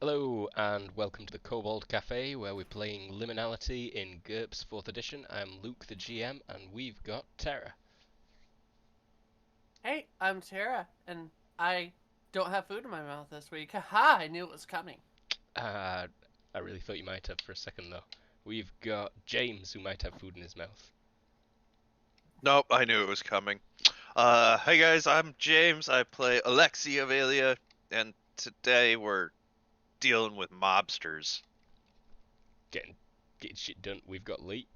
Hello and welcome to the Kobold Cafe where we're playing Liminality in GURPS 4th edition. I'm Luke the GM and we've got Tara. Hey, I'm Tara, and I don't have food in my mouth this week. Haha, I knew it was coming. Uh, I really thought you might have for a second though. We've got James who might have food in his mouth. Nope, I knew it was coming. Hey guys, I'm James. I play Alexi Avelia, and today we're dealing with mobsters. Getting shit done. We've got Lee.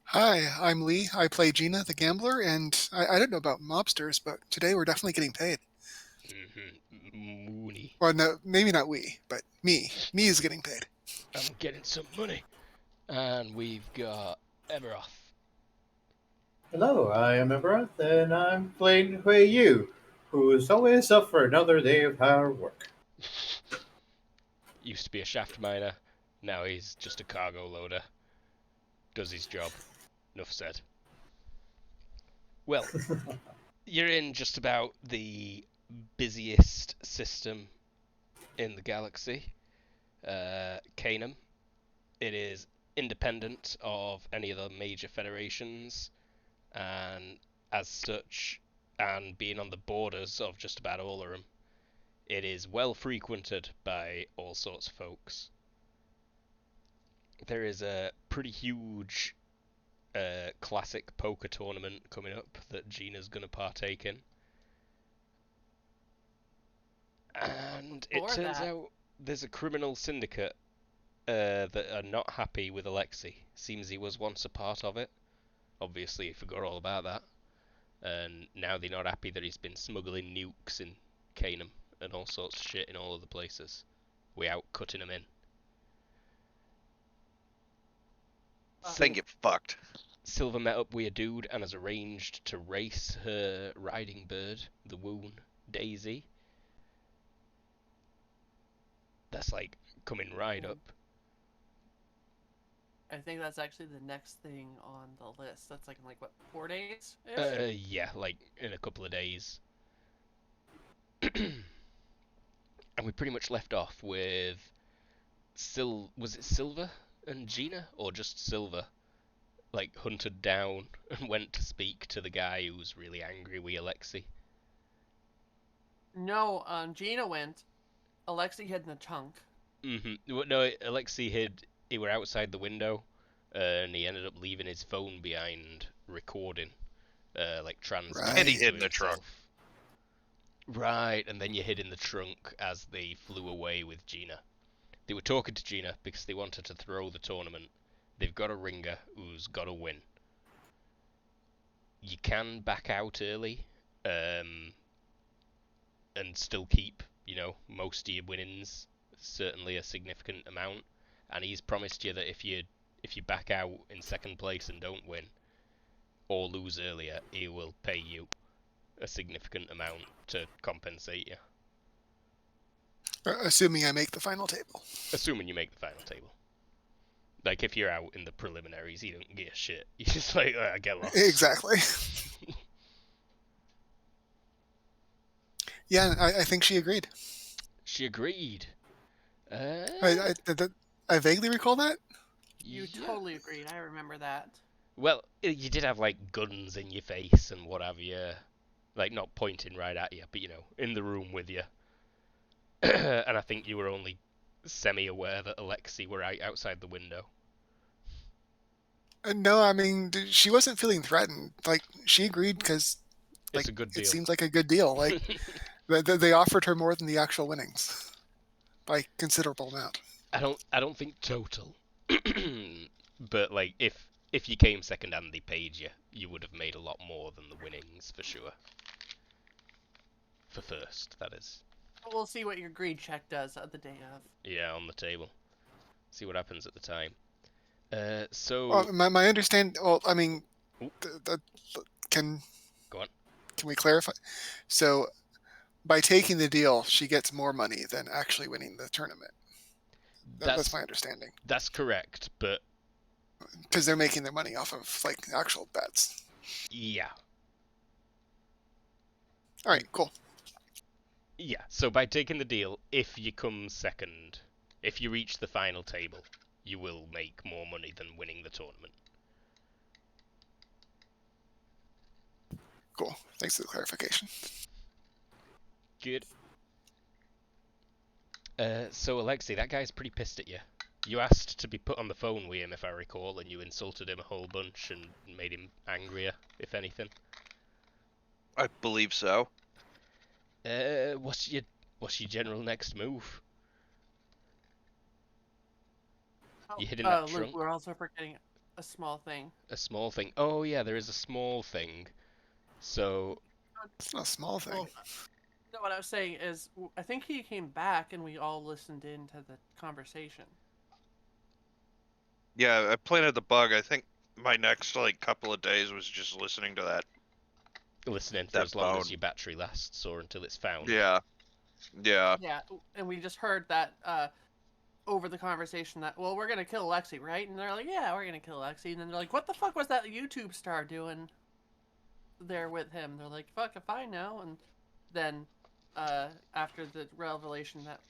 Hi, I'm Lee. I play Gina the Gambler, and I don't know about mobsters, but today we're definitely getting paid. Mooney. Well, no, maybe not we, but me. Me is getting paid. I'm getting some money. And we've got Everoth. Hello, I am Embrath, and I'm playing Hui Yu, who is always up for another day of hard work. Used to be a shaft miner, now he's just a cargo loader. Does his job. Enough said. Well, you're in just about the busiest system in the galaxy, Canum. It is independent of any of the major federations, and as such, and being on the borders of just about all of them, it is well frequented by all sorts of folks. There is a pretty huge classic poker tournament coming up that Gina's going to partake in. And it turns out there's a criminal syndicate that are not happy with Alexei. Seems he was once a part of it. Obviously, he forgot all about that. And now they're not happy that he's been smuggling nukes in Canaan and all sorts of shit in all of the places. Without cutting them in. They get fucked. Silver met up with a dude and has arranged to race her riding bird, the Woon, Daisy. That's like coming right up. I think that's actually the next thing on the list. That's like in what, 4 days? Yeah, like in a couple of days. And we pretty much left off with was it Silver and Gina, or just Silver? Like hunted down and went to speak to the guy who was really angry with Alexei. No, Gina went. Alexi hid in the trunk. No, Alexei hid. He were outside the window, and he ended up leaving his phone behind, recording, like transmitting Right. And he to hid in the himself. trunk. Right, and then you hid in the trunk as they flew away with Gina. They were talking to Gina because they wanted to throw the tournament. They've got a ringer who's got to win. You can back out early, and still keep, most of your winnings, certainly a significant amount. And he's promised you that if you back out in second place and don't win or lose earlier, he will pay you a significant amount to compensate you. Assuming I make the final table. Assuming you make the final table. Like, if you're out in the preliminaries, you don't get shit. You're just like, I get lost. Exactly. Yeah, I think she agreed. She agreed. I vaguely recall that. You Yeah. totally agreed. I remember that. Well, you did have, like, guns in your face and what have you. Like, not pointing right at you, but, in the room with you. And I think you were only semi-aware that Alexei were right outside the window. No, I mean, she wasn't feeling threatened. Like, she agreed because, It's a good deal. it seems like a good deal. Like, they offered her more than the actual winnings by considerable amount. I don't think total. But like if you came second and they paid you, you would have made a lot more than the winnings for sure. For first, that is. We'll see what your greed check does at the day of. Yeah, on the table. See what happens at the time. So Well, my understand. Well, I mean, Ooh. can Go on. Can we clarify? So, by taking the deal, she gets more money than actually winning the tournament. That's my understanding. That's correct, but because they're making their money off of like actual bets. yeah. All right, cool. Yeah, so by taking the deal, if you come second, if you reach the final table, you will make more money than winning the tournament. Cool. Thanks for the clarification. Good. So Alexei, that guy's pretty pissed at you. You asked to be put on the phone with him, if I recall, and you insulted him a whole bunch and made him angrier, if anything. I believe so. What's your general next move? You hidden that Luke, trunk? we're also forgetting a small thing. A small thing. Oh yeah, there is a small thing. So It's not a small thing. Well, no, what I was saying is, I think he came back and we all listened in to the conversation. Yeah, I planted the bug. I think my next couple of days was just listening to that. listening for That as long as phone. your battery lasts, or until it's found. Yeah. Yeah. Yeah, and we just heard that over the conversation that, well, we're gonna kill Lexi, right? And they're like, yeah, we're gonna kill Lexi. And then they're like, what the fuck was that YouTube star doing there with him? They're like, fuck if I know. And then after the revelation that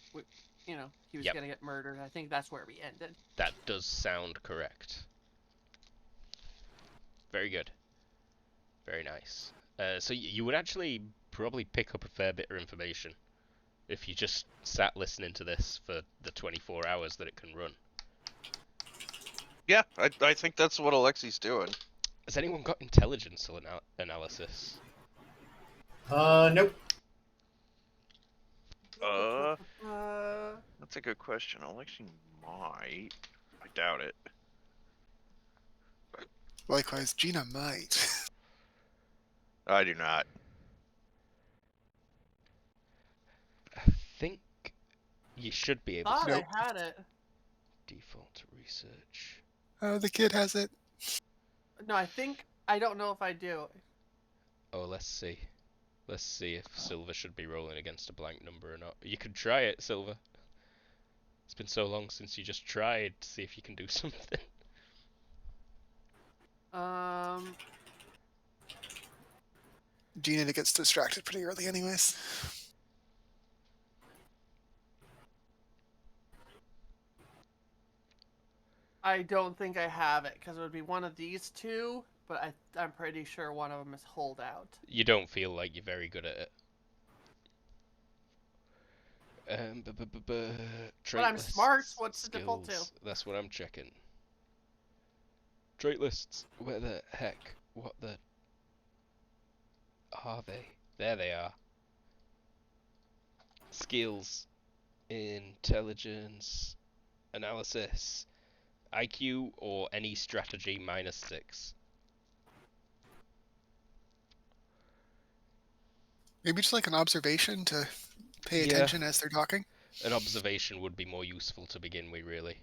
he was Yep. gonna get murdered, I think that's where we ended. That does sound correct. Very good. Very nice. So you would actually probably pick up a fair bit of information if you just sat listening to this for the 24 hours that it can run. Yeah, I think that's what Alexi's doing. Has anyone got intelligence analysis? Nope. That's a good question. Alexi might. I doubt it. Likewise, Gina might. I do not. I think you should be able Thought to. Nope. I had it. Default to research. The kid has it. No, I don't know if I do. Oh, let's see. Let's see if Silver should be rolling against a blank number or not. You could try it, Silver. It's been so long since you just tried to see if you can do something. Gina gets distracted pretty early anyways. I don't think I have it because it would be one of these two, but I'm pretty sure one of them is holdout. You don't feel like you're very good at it. But I'm smart. What's the default to? That's what I'm checking. Trait lists. Where the heck? What the? Are they? There they are. Skills. Intelligence. Analysis. IQ or any strategy -6. Maybe just like an observation to pay Yeah. attention as they're talking. An observation would be more useful to begin with, really.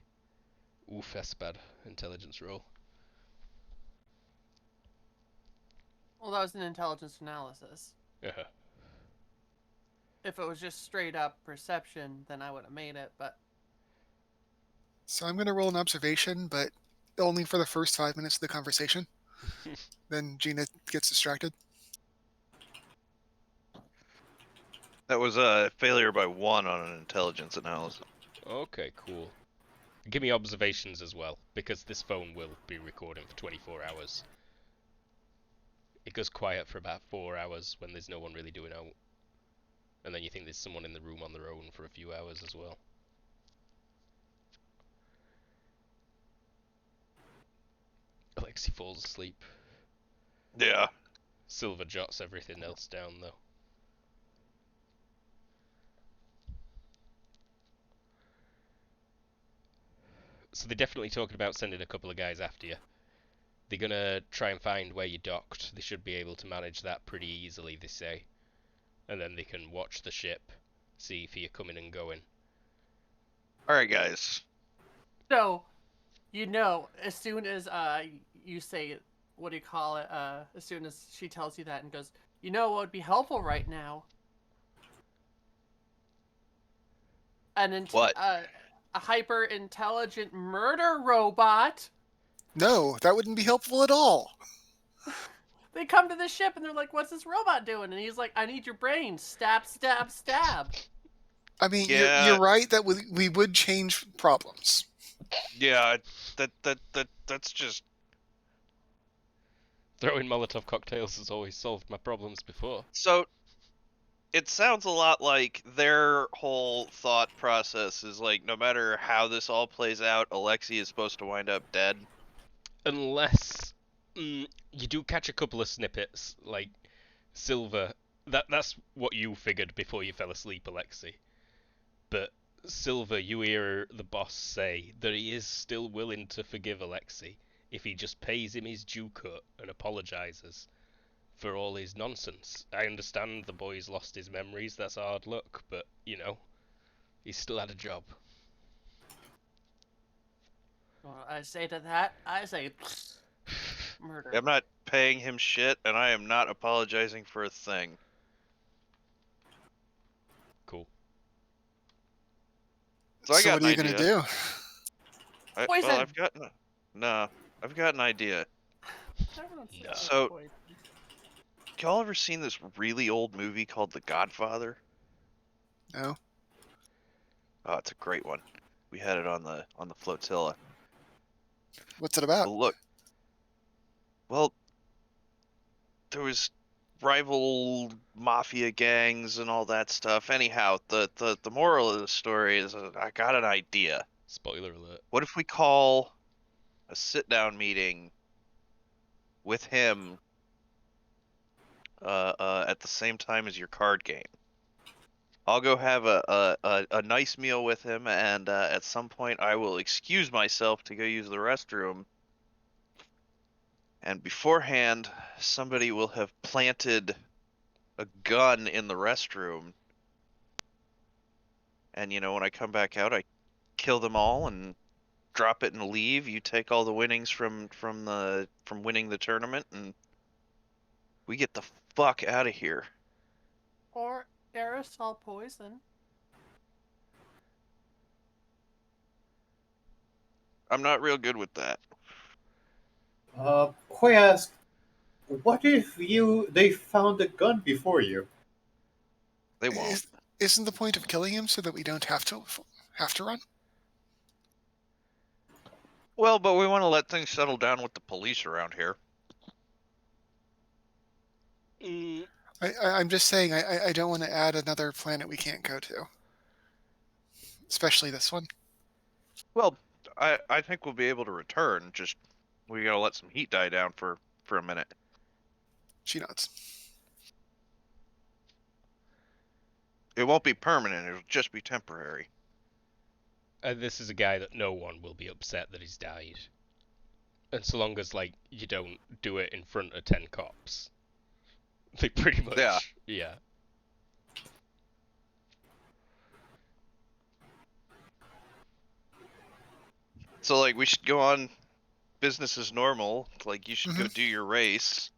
Oof, that's bad. Intelligence roll. Well, that was an intelligence analysis. Uh-huh. If it was just straight up perception, then I would have made it, but So I'm going to roll an observation, but only for the first 5 minutes of the conversation. Then Gina gets distracted. That was a failure by 1 on an intelligence analysis. Okay, cool. Give me observations as well, because this phone will be recording for 24 hours. It goes quiet for about 4 hours when there's no one really doing out. And then you think there's someone in the room on their own for a few hours as well. Alexi falls asleep. Yeah. Silver jots everything else down, though. So they're definitely talking about sending a couple of guys after you. They're gonna try and find where you docked. They should be able to manage that pretty easily, they say. And then they can watch the ship, see if you're coming and going. Alright, guys. so as soon as you say what do you call it? As soon as she tells you that and goes, what would be helpful right now? What? A hyper intelligent murder robot. No, that wouldn't be helpful at all. They come to the ship and they're like, "What's this robot doing?" And he's like, "I need your brain. Stab, stab, stab." I mean, Yeah. you're right that we would change problems. Yeah, that's just Throwing Molotov cocktails has always solved my problems before. so. It sounds a lot like their whole thought process is like, no matter how this all plays out, Alexi is supposed to wind up dead. Unless you do catch a couple of snippets, like Silver. That's what you figured before you fell asleep, Alexi. But Silver, you hear the boss say that he is still willing to forgive Alexi if he just pays him his due cut and apologizes for all his nonsense. I understand the boy's lost his memories, that's hard luck, but, he's still had a job. Well, I say to that, I say, murder. I'm not paying him shit, and I am not apologizing for a thing. Cool. So I got what an are you going to idea. do? Poison! I've got an idea. Everyone says No. it's So- poison. Y'all ever seen this really old movie called The Godfather? No. Oh, it's a great one. We had it on the flotilla. What's it about? Well, there was rival mafia gangs and all that stuff. Anyhow, the moral of the story is I got an idea. Spoiler alert. What if we call a sit-down meeting with him at the same time as your card game? I'll go have a nice meal with him, and at some point I will excuse myself to go use the restroom. And beforehand, somebody will have planted a gun in the restroom. And when I come back out, I kill them all and drop it and leave. You take all the winnings from winning the tournament, and we get the fuck out of here. Or aerosol poison. I'm not real good with that. Koi asked, what if they found a gun before you? They won't. Isn't the point of killing him so that we don't have to run? Well, but we want to let things settle down with the police around here. I'm just saying I don't want to add another planet we can't go to, especially this one. Well, I think we'll be able to return. Just we gotta let some heat die down for a minute. She nods. It won't be permanent. It'll just be temporary. This is a guy that no one will be upset that he's died. And so long as, you don't do it in front of 10 cops. They pretty much... Yeah. So, we should go on business as normal. You should go do your race.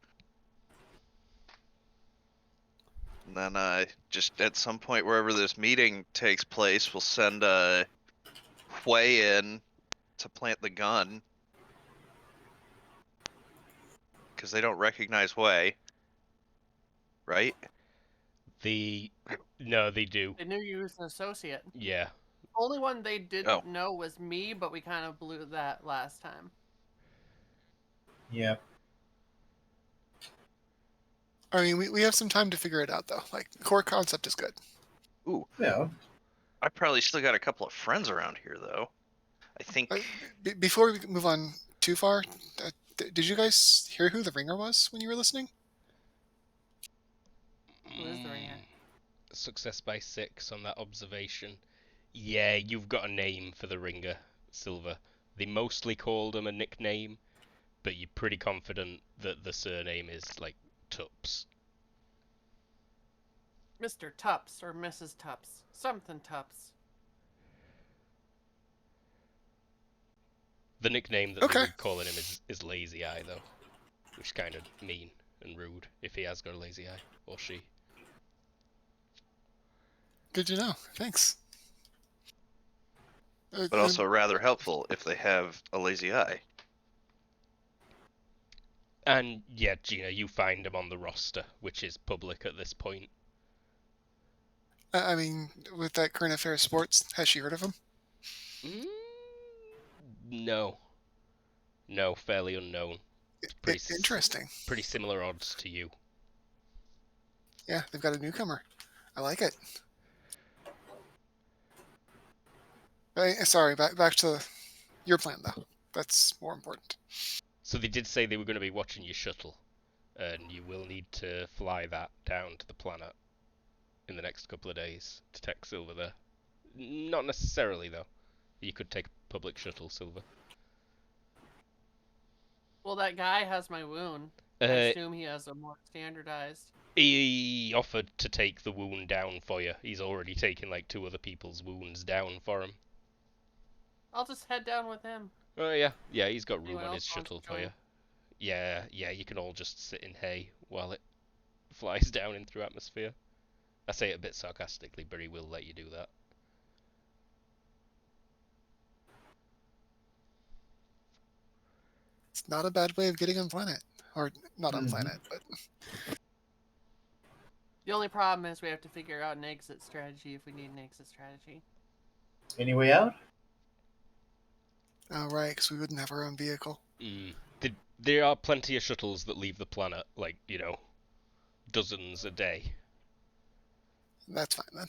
And then, just at some point, wherever this meeting takes place, we'll send Hui in to plant the gun. Because they don't recognize Hui. Right? No, they do. They knew you was an associate. Yeah. Only one they didn't know was me, but we kind of blew that last time. Yeah. I mean, we have some time to figure it out, though. The core concept is good. Ooh. Yeah. I probably still got a couple of friends around here, though. I think... Before we move on too far, did you guys hear who the ringer was when you were listening? Who is the ringer? Success by 6 on that observation. Yeah, you've got a name for the ringer, Silver. They mostly called him a nickname, but you're pretty confident that the surname is, Tups. Mr. Tups or Mrs. Tups. Something Tups. The nickname that they were calling him is Lazy Eye, though. Which is kind of mean and rude if he has got a lazy eye. Or she. Good to know. Thanks. But also rather helpful if they have a lazy eye. And yeah, Gina, you find him on the roster, which is public at this point. I mean, with that current affairs sports, has she heard of him? No. No, fairly unknown. Interesting. Pretty similar odds to you. Yeah, they've got a newcomer. I like it. Sorry, back to your plan, though. That's more important. So they did say they were going to be watching your shuttle, and you will need to fly that down to the planet in the next couple of days to take Silver there. Not necessarily, though. You could take a public shuttle, Silver. Well, that guy has my wound. I assume he has a more standardized. He offered to take the wound down for you. He's already taken like 2 other people's wounds down for him. I'll just head down with him. Oh yeah, he's got room Anyone on else his wants shuttle to for join? you. Yeah, you can all just sit in hay while it flies down in through atmosphere. I say it a bit sarcastically, but he will let you do that. It's not a bad way of getting on planet. Or not on planet, but... The only problem is we have to figure out an exit strategy if we need an exit strategy. Any way out? Oh, right, because we wouldn't have our own vehicle. There are plenty of shuttles that leave the planet, like, dozens a day. That's fine, then.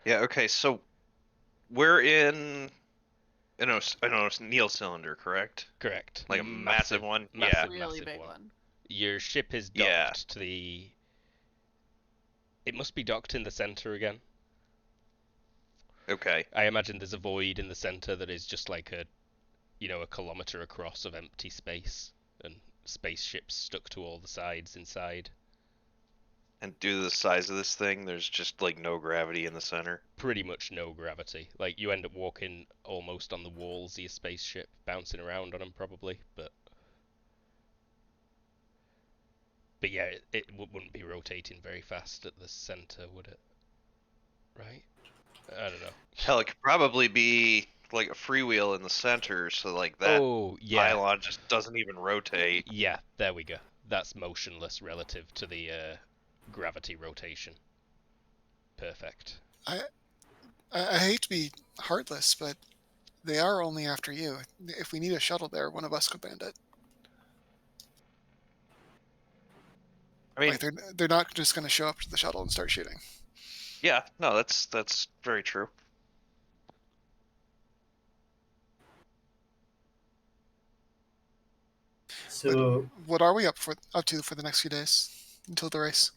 Yeah, okay, so we're in I know it's Neil cylinder, correct? Correct. Like a massive one? Massive, Really massive big one. one. Your ship is docked to the... It must be docked in the center again. Okay. I imagine there's a void in the center that is just like a kilometer across of empty space, and spaceships stuck to all the sides inside. And due to the size of this thing, there's just like no gravity in the center. Pretty much no gravity. Like, you end up walking almost on the walls of your spaceship, bouncing around on them probably, but yeah, it wouldn't be rotating very fast at the center, would it? Right? I don't know. Hell, it could probably be like a freewheel in the center, so like that pylon just doesn't even rotate. Yeah, there we go. That's motionless relative to the gravity rotation. Perfect. I hate to be heartless, but they are only after you. If we need a shuttle there, one of us could land it. I mean, like they're not just going to show up to the shuttle and start shooting. Yeah, no, that's very true. So, but what are we up to for the next few days until the race?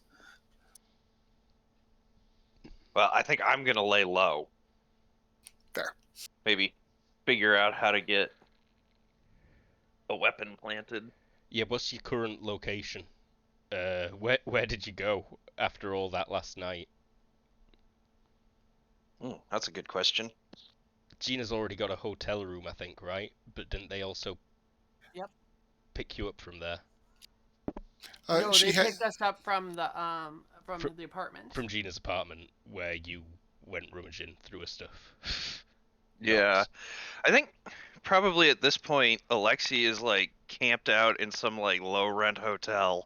Well, I think I'm gonna lay low. There. Maybe figure out how to get a weapon planted. Yeah, what's your current location? Where did you go after all that last night? That's a good question. Gina's already got a hotel room, I think, right? But didn't they also pick you up from there? No, they picked us up from the the apartment. From Gina's apartment, where you went rummaging through her stuff. Yeah. I think probably at this point, Alexi is like camped out in some like low rent hotel.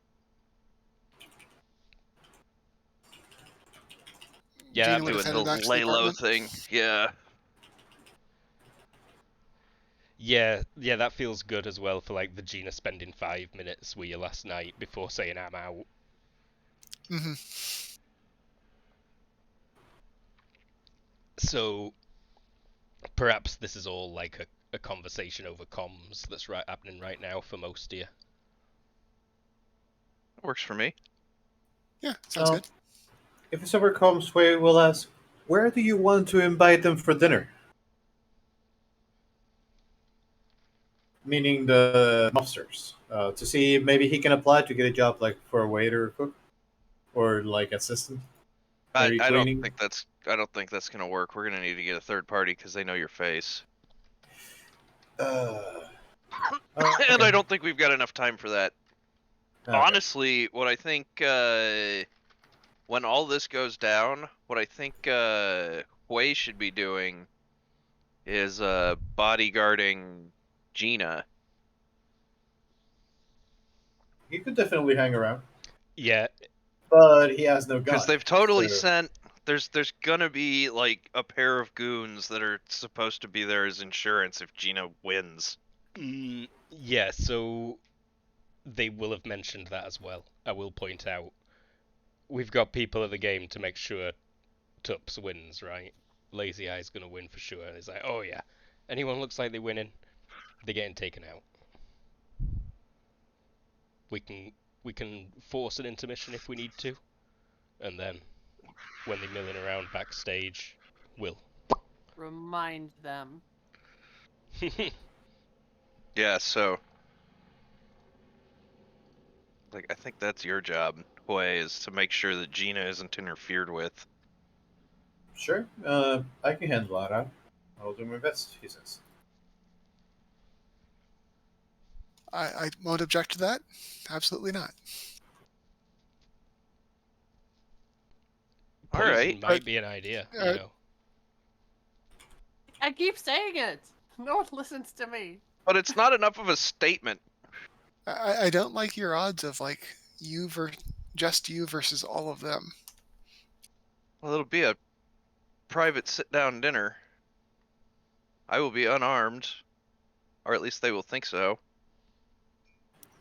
Yeah, Gina doing the lay low thing. Yeah. Yeah, that feels good as well for like the Gina spending 5 minutes with you last night before saying I'm out. Mm-hmm. So perhaps this is all like a conversation over comms that's happening right now for most of you. Works for me. Yeah, sounds good. If this ever comes, we will ask, where do you want to invite them for dinner? Meaning the mobsters, to see if maybe he can apply to get a job like for a waiter or cook, or like assistant. I don't think that's gonna work. We're gonna need to get a third party because they know your face. Okay. And I don't think we've got enough time for that. Okay. Honestly, what I think when all this goes down, what I think Hui should be doing is bodyguarding Gina. He could definitely hang around, Yeah, but he has no gun. Because they've totally so- sent. There's gonna be like a pair of goons that are supposed to be there as insurance if Gina wins. yeah. So they will have mentioned that as well. I will point out we've got people at the game to make sure Tups wins, right? Lazy Eye's gonna win for sure. And it's like, oh yeah, anyone looks like they're winning, they're getting taken out. We can force an intermission if we need to, and then when they're milling around backstage, we'll. Remind them. Yeah, so like I think that's your job, Hue, is to make sure that Gina isn't interfered with. Sure, I can handle that. I'll do my best, he says. I won't object to that. Absolutely not. All Poison right, might be an idea, you uh, know. I keep saying it. No one listens to me. but it's not enough of a statement. I don't like your odds of like just you versus all of them. Well, it'll be a private sit-down dinner. I will be unarmed, or at least they will think so.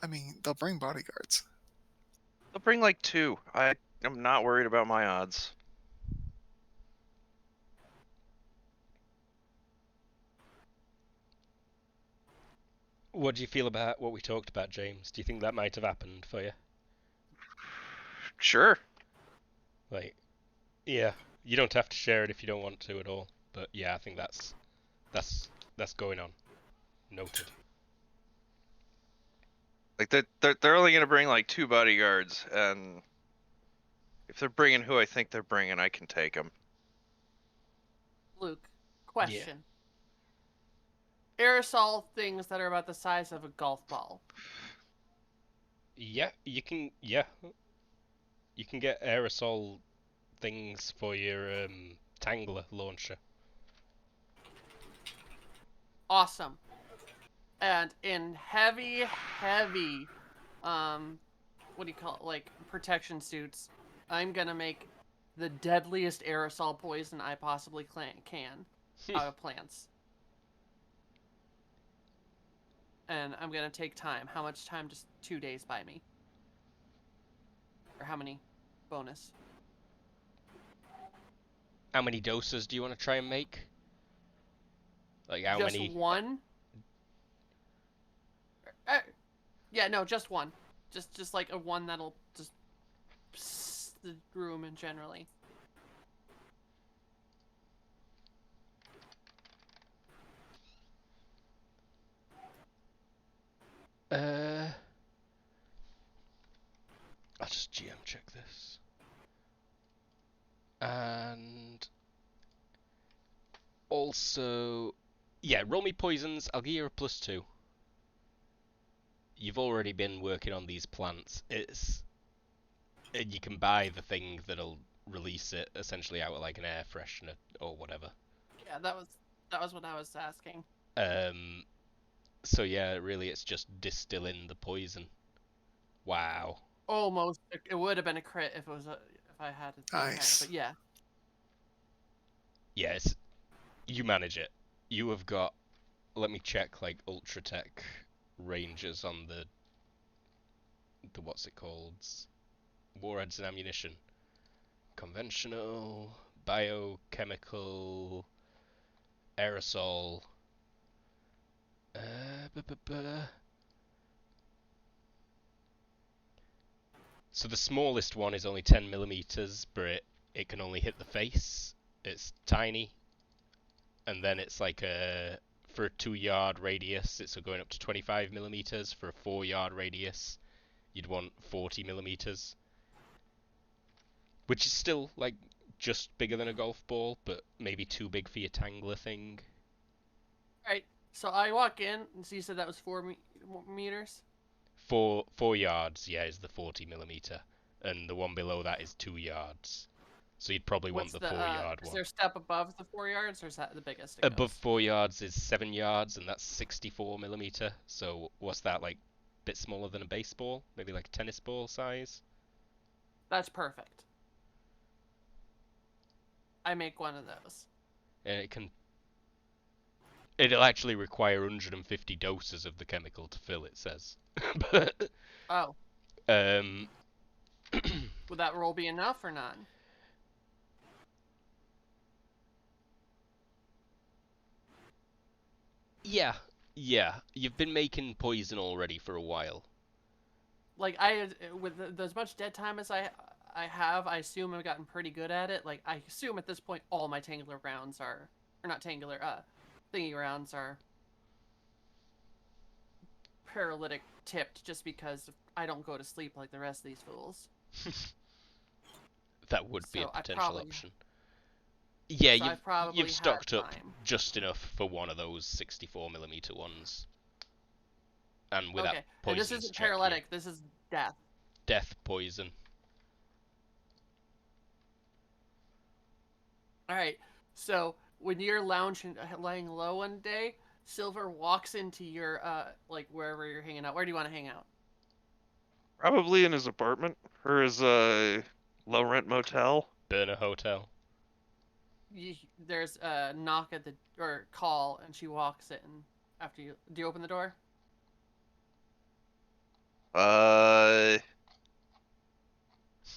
I mean, they'll bring bodyguards. They'll bring like 2. I am not worried about my odds. What do you feel about what we talked about, James? Do you think that might have happened for you? Sure. Like, yeah, you don't have to share it if you don't want to at all. But yeah, I think that's going on. Noted. Like they're only gonna bring like 2 bodyguards, and if they're bringing who I think they're bringing, I can take them. Luke, question. Aerosol things that are about the size of a golf ball. Yeah, you can. Yeah, you can get aerosol things for your Tangler launcher. Awesome. And in heavy, what do you call it? Like protection suits, I'm gonna make the deadliest aerosol poison I possibly can out of plants. And I'm gonna take time. How much time? Just 2 days by me. Or how many? Bonus. How many doses do you want to try and make? Like how Just many? one? Yeah, no, just one. Just like a one that'll just pss the room and generally. I'll just GM check this. And also, yeah, roll me poisons. I'll give you a +2. You've already been working on these plants. And you can buy the thing that'll release it essentially out of like an air freshener or whatever. Yeah, that was what I was asking. So yeah, really, it's just distilling the poison. Wow. Almost. It would have been a crit if it was if I had it. Nice. But yeah. Yes, you manage it. You have got. Let me check like Ultratech ranges on the what's it called? Warheads and ammunition. Conventional, biochemical, aerosol. So the smallest one is only 10 millimeters, but it can only hit the face. It's tiny, and then it's like for a 2-yard radius, it's going up to 25 millimeters. For a 4-yard radius, you'd want 40 millimeters, which is still like just bigger than a golf ball, but maybe too big for your Tangler thing. Right. So I walk in, and so you said that was 4 meters. 4 yards, yeah, is the 40 millimeter, and the one below that is 2 yards. So you'd probably want What's the 4-yard is one. there a step above the 4 yards, or is that the biggest it Above goes? 4 yards is 7 yards, and that's 64mm. So what's that, like, a bit smaller than a baseball? Maybe like a tennis ball size? That's perfect. I make one of those. And it'll actually require 150 doses of the chemical to fill, it says. But, Oh, um, would that roll be enough or not? yeah, you've been making poison already for a while. Like with as much dead time as I have, I assume I've gotten pretty good at it. Like I assume at this point all my tangular rounds are, or not tangular, thingy rounds are paralytic tipped, just because I don't go to sleep like the rest of these fools. That would be a So I potential probably, option. Yeah, so I've probably you've had stocked up time. just enough for one of those 64mm ones. And with that Okay, and this poisons isn't check, paralytic. This is death. death poison. All right. So when you're lounging, laying low one day, Silver walks into your like wherever you're hanging out. Where do you want to hang out? Probably in his apartment or his low rent motel. Burner Hotel. There's a knock at the or call, and she walks in after you. Do you open the door?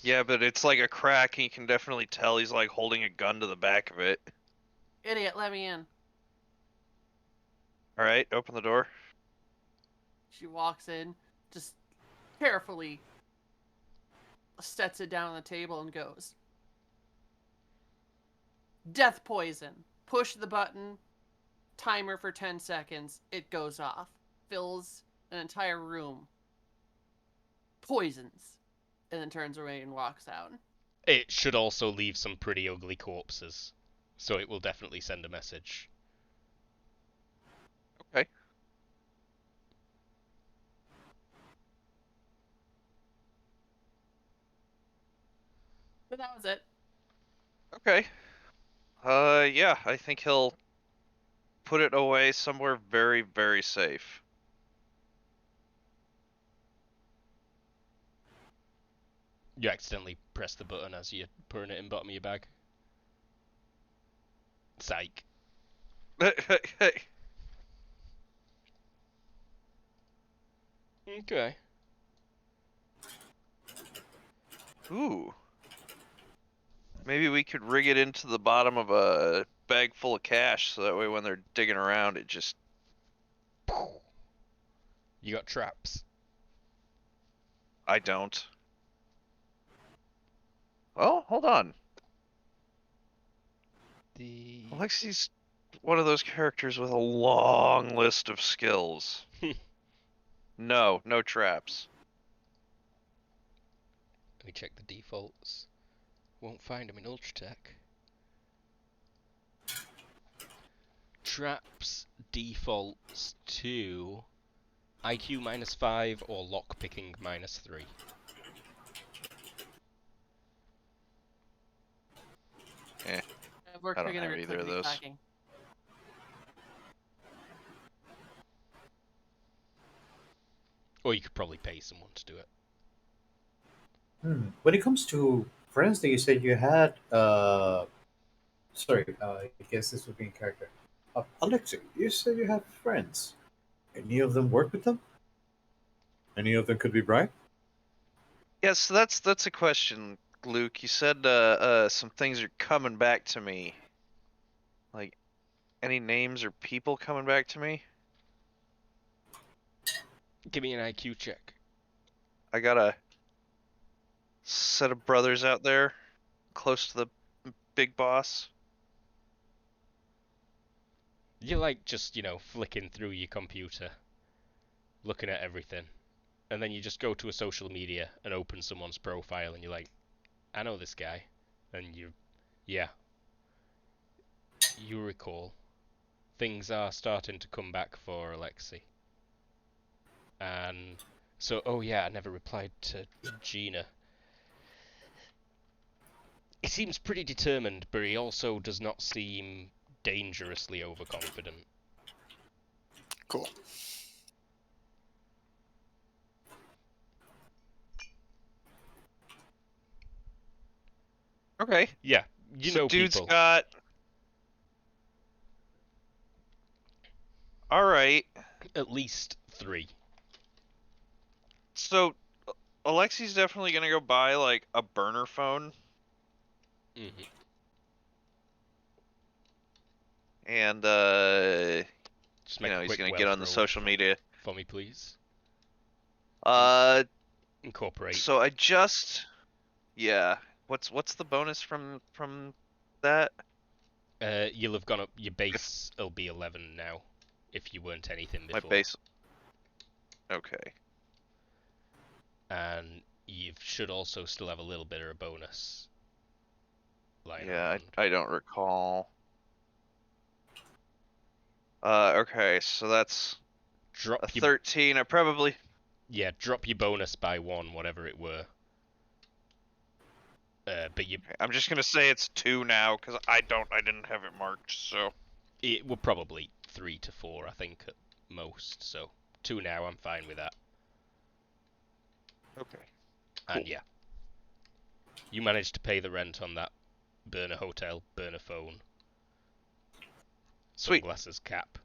Yeah, but it's like a crack, and you can definitely tell he's like holding a gun to the back of it. Idiot, let me in. All right, open the door. She walks in, just carefully sets it down on the table and goes. Death poison. Push the button. Timer for 10 seconds. It goes off. Fills an entire room. Poisons. And then turns away and walks out. It should also leave some pretty ugly corpses, so it will definitely send a message. Okay. But that was it. Okay. Yeah, I think he'll put it away somewhere very, very safe. You accidentally press the button as you're putting it in bottom of your bag. Psych. Okay. Ooh. Maybe we could rig it into the bottom of a bag full of cash, so that way when they're digging around, it just... You got traps. I don't. Well, hold on. Alexi's one of those characters with a long list of skills. No traps. Let me check the defaults. Won't find them in Ultratech. Traps defaults to IQ -5 or lockpicking -3. We're I don't gonna have either of quickly those. packing. Or you could probably pay someone to do it. When it comes to friends that you said you had, sorry, I guess this would be in character. Alexei, you said you had friends. Any of them work with them? Any of them could be bright? Yes, so that's a question, Luke. You said some things are coming back to me. Like, any names or people coming back to me? Give me an IQ check. I got a set of brothers out there, close to the big boss. You're like just, flicking through your computer, looking at everything. And then you just go to a social media and open someone's profile and you're like, I know this guy. And yeah, you recall. Things are starting to come back for Alexei. And so, oh yeah, I never replied to Gina. seems pretty determined, but he also does not seem dangerously overconfident. Cool. Okay. Yeah, you So know dude's people. got. All right. At least 3. So Alexi's definitely gonna go buy like a burner phone Mm-hmm. and Just you make know, a he's quick gonna get wealth on the roll social media. for me, please. Uh, Incorporate. so I just, yeah. What's the bonus from that? You'll have gone up. Your base will be 11 now, if you weren't anything My before. base. Okay. And you should also still have a little bit of a bonus lying Yeah, around. I don't recall. Okay, so that's Drop a your 13. I probably. drop your bonus by 1, whatever it were. But I'm just gonna say it's 2 now because I didn't have it marked. So it were probably 3 to 4, I think, at most. So 2 now, I'm fine with that. okay. And Cool. yeah, you managed to pay the rent on that burner hotel, burner phone, Sweet. sunglasses, cap.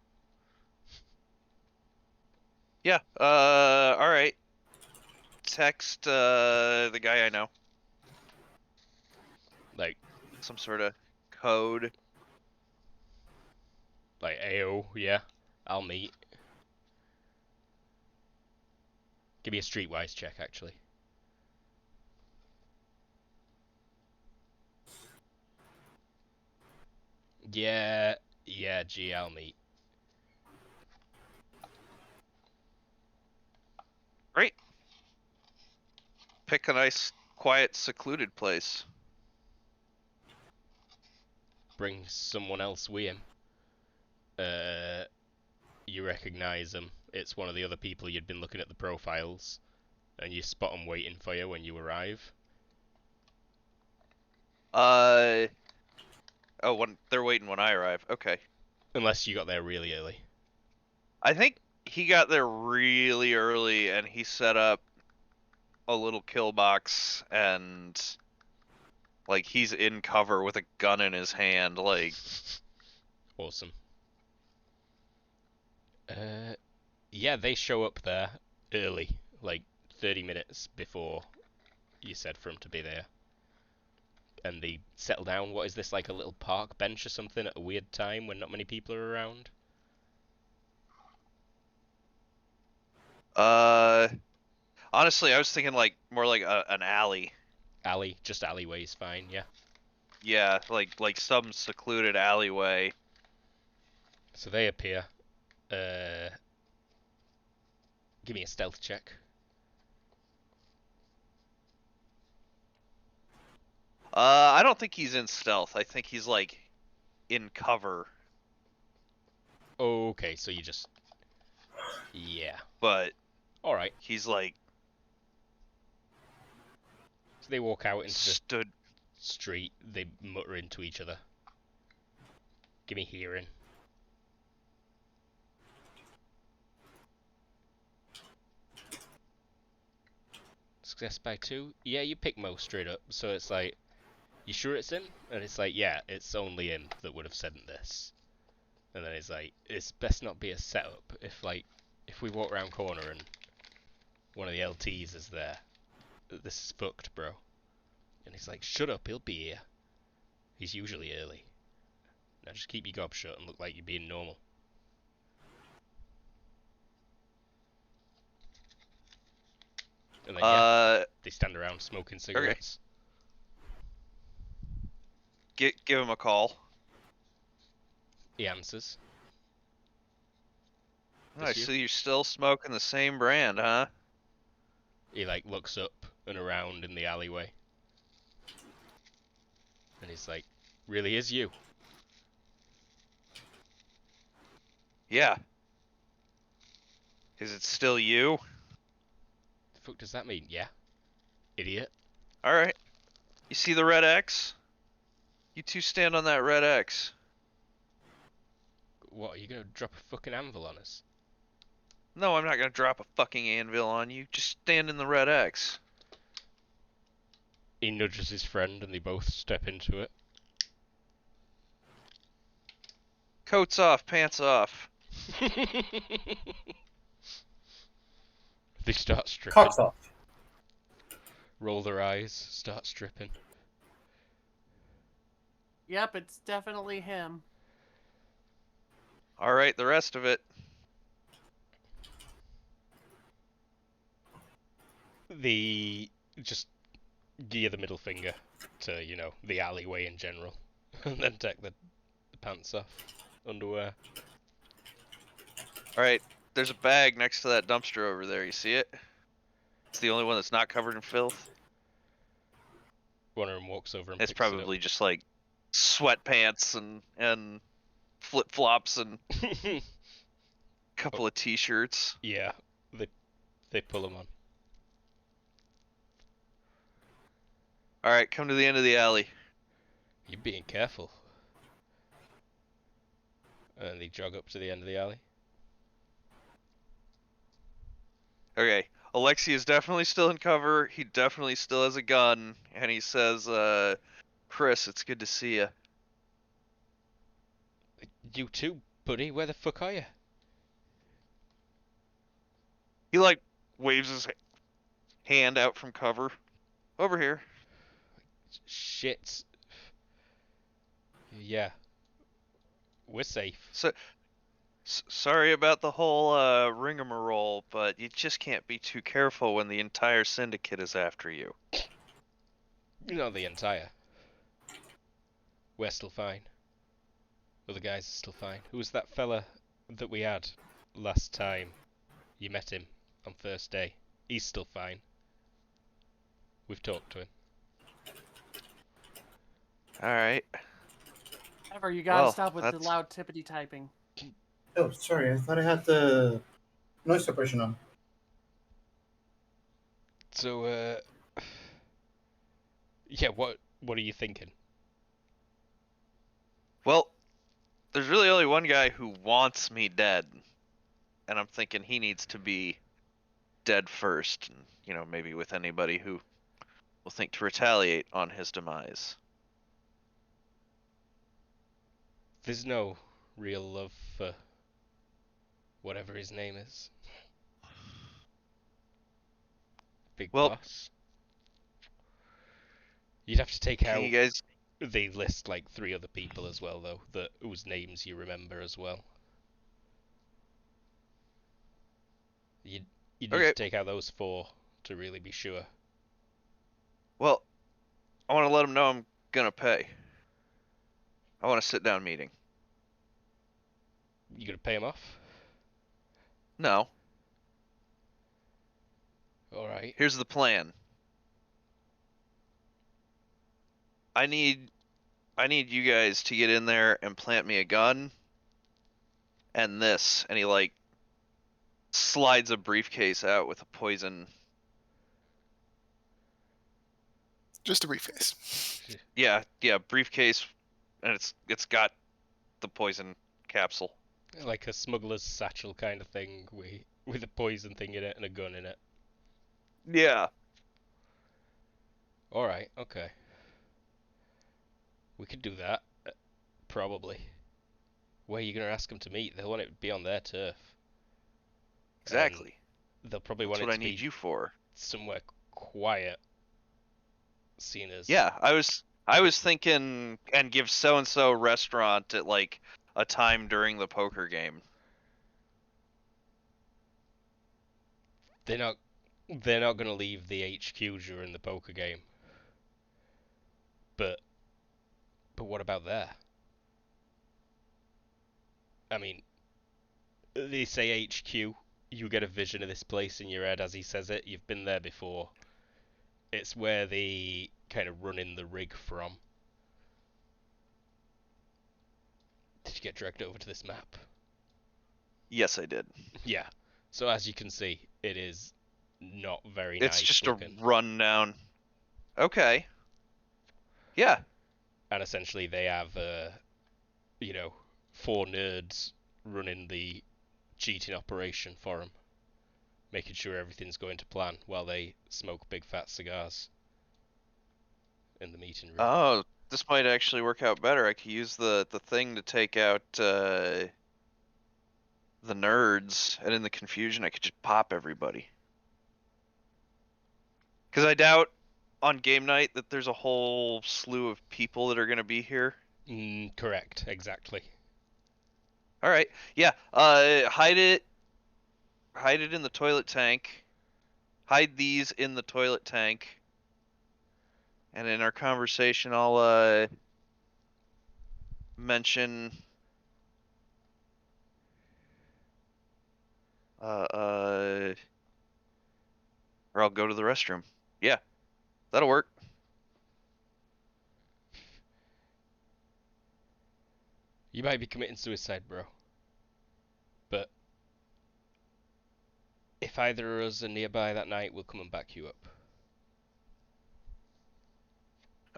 Yeah. All right. Text the guy I know. Like Some sort of code. AO, yeah, I'll meet. Give me a streetwise check, actually. Yeah, gee, I'll meet. Great. Pick a nice, quiet, secluded place. Bring someone else with him. You recognize him. It's one of the other people you'd been looking at the profiles, and you spot them waiting for you when you arrive. Oh, when they're waiting when I arrive. Okay. Unless you got there really early. I think he got there really early and he set up a little kill box and like he's in cover with a gun in his hand. Like, Awesome. Yeah, they show up there early, like 30 minutes before you said for them to be there. And they settle down. What is this, like a little park bench or something at a weird time when not many people are around? honestly, I was thinking like more like an alley. Alley, just alleyway's fine, yeah. Yeah, like some secluded alleyway. So they appear. Give me a stealth check. I don't think he's in stealth. I think he's like in cover. Okay, so you just... Yeah. But Alright. he's like So they walk out into the stood. street. They mutter into each other. Give me hearing. Success by 2. Yeah, you pick Mo straight up. So it's like, you sure it's him? And it's like, yeah, it's only him that would have said this. And then it's like, it's best not be a setup. If we walk around corner and one of the LTs is there, this is fucked, bro. And he's like, shut up, he'll be here. He's usually early. Now just keep your gob shut and look like you're being normal. And then, yeah, they stand around smoking cigarettes. Give him a call. He answers. I This you? see you're still smoking the same brand, huh? He like looks up and around in the alleyway. And he's like, really is you? Yeah. Is it still you? The fuck does that mean? Yeah. Idiot. All right. You see the red X? You two stand on that red X. What, are you gonna drop a fucking anvil on us? No, I'm not gonna drop a fucking anvil on you. Just stand in the red X. He nudges his friend and they both step into it. Coats off, pants off. They start stripping. Cocks off. Roll their eyes, start stripping. Yep, it's definitely him. Alright, the rest of it. They just gear the middle finger to, you know, the alleyway in general. And then take the pants off. Underwear. Alright, there's a bag next to that dumpster over there. You see it? It's the only one that's not covered in filth. One of them walks over and It's picks probably just like sweatpants and flip flops and it up. couple of t-shirts. Yeah, they pull them on. Alright, come to the end of the alley. You're being careful. And they jog up to the end of the alley. Okay, Alexi is definitely still in cover. He definitely still has a gun. And he says, Chris, it's good to see you. You too, buddy. Where the fuck are you? He, like, waves his hand out from cover. Over here. Shit. Yeah. We're safe. So, sorry about the whole rigmarole, but you just can't be too careful when the entire syndicate is after you. Not the entire. We're still fine. Other guys are still fine. Who was that fella that we had last time? You met him on first day. He's still fine. We've talked to him. Alright. Ever, you gotta Well, stop with the that's- loud tippity typing. Oh, sorry. I thought I had the noise suppression on. So, yeah, what are you thinking? Well, there's really only one guy who wants me dead. And I'm thinking he needs to be dead first. And, you know, maybe with anybody who will think to retaliate on his demise. There's no real love for whatever his name is. Big Well- boss. You'd have to take Can out. you guys... They list like 3 other people as well, though, whose names you remember as well. You'd need Okay. to take out those 4 to really be sure. Well, I want to let him know I'm gonna pay. I want a sit-down meeting. You gonna pay him off? No. Alright. Here's the plan. I need you guys to get in there and plant me a gun. And this. And he, like, slides a briefcase out with a poison. Just a briefcase. Yeah, briefcase. And it's got the poison capsule. Like a smuggler's satchel kind of thing with a poison thing in it and a gun in it. Yeah. Alright, okay. We could do that. Probably. Where are you going to ask them to meet? They'll want it to be on their turf. Exactly. They'll probably That's want what it I to need be you for. somewhere quiet. Seen as... Yeah, I was thinking and give so and so restaurant at like a time during the poker game. They're not going to leave the HQ during the poker game. But what about there? I mean, they say HQ, you get a vision of this place in your head as he says it. You've been there before. It's where they kind of run in the rig from. Did you get dragged over to this map? Yes, I did. Yeah. So as you can see, it is not very It's nice just looking. a rundown. Okay. Yeah. and essentially they have, 4 nerds running the cheating operation for them, making sure everything's going to plan while they smoke big fat cigars in the meeting room. Oh, this might actually work out better. I could use the thing to take out the nerds, and in the confusion, I could just pop everybody. Because I doubt on game night that there's a whole slew of people that are going to be here. Correct, exactly. All right, yeah. Hide it in the toilet tank. Hide these in the toilet tank. And in our conversation, I'll mention or I'll go to the restroom. Yeah, that'll work. You might be committing suicide, bro. But if either of us are nearby that night, we'll come and back you up.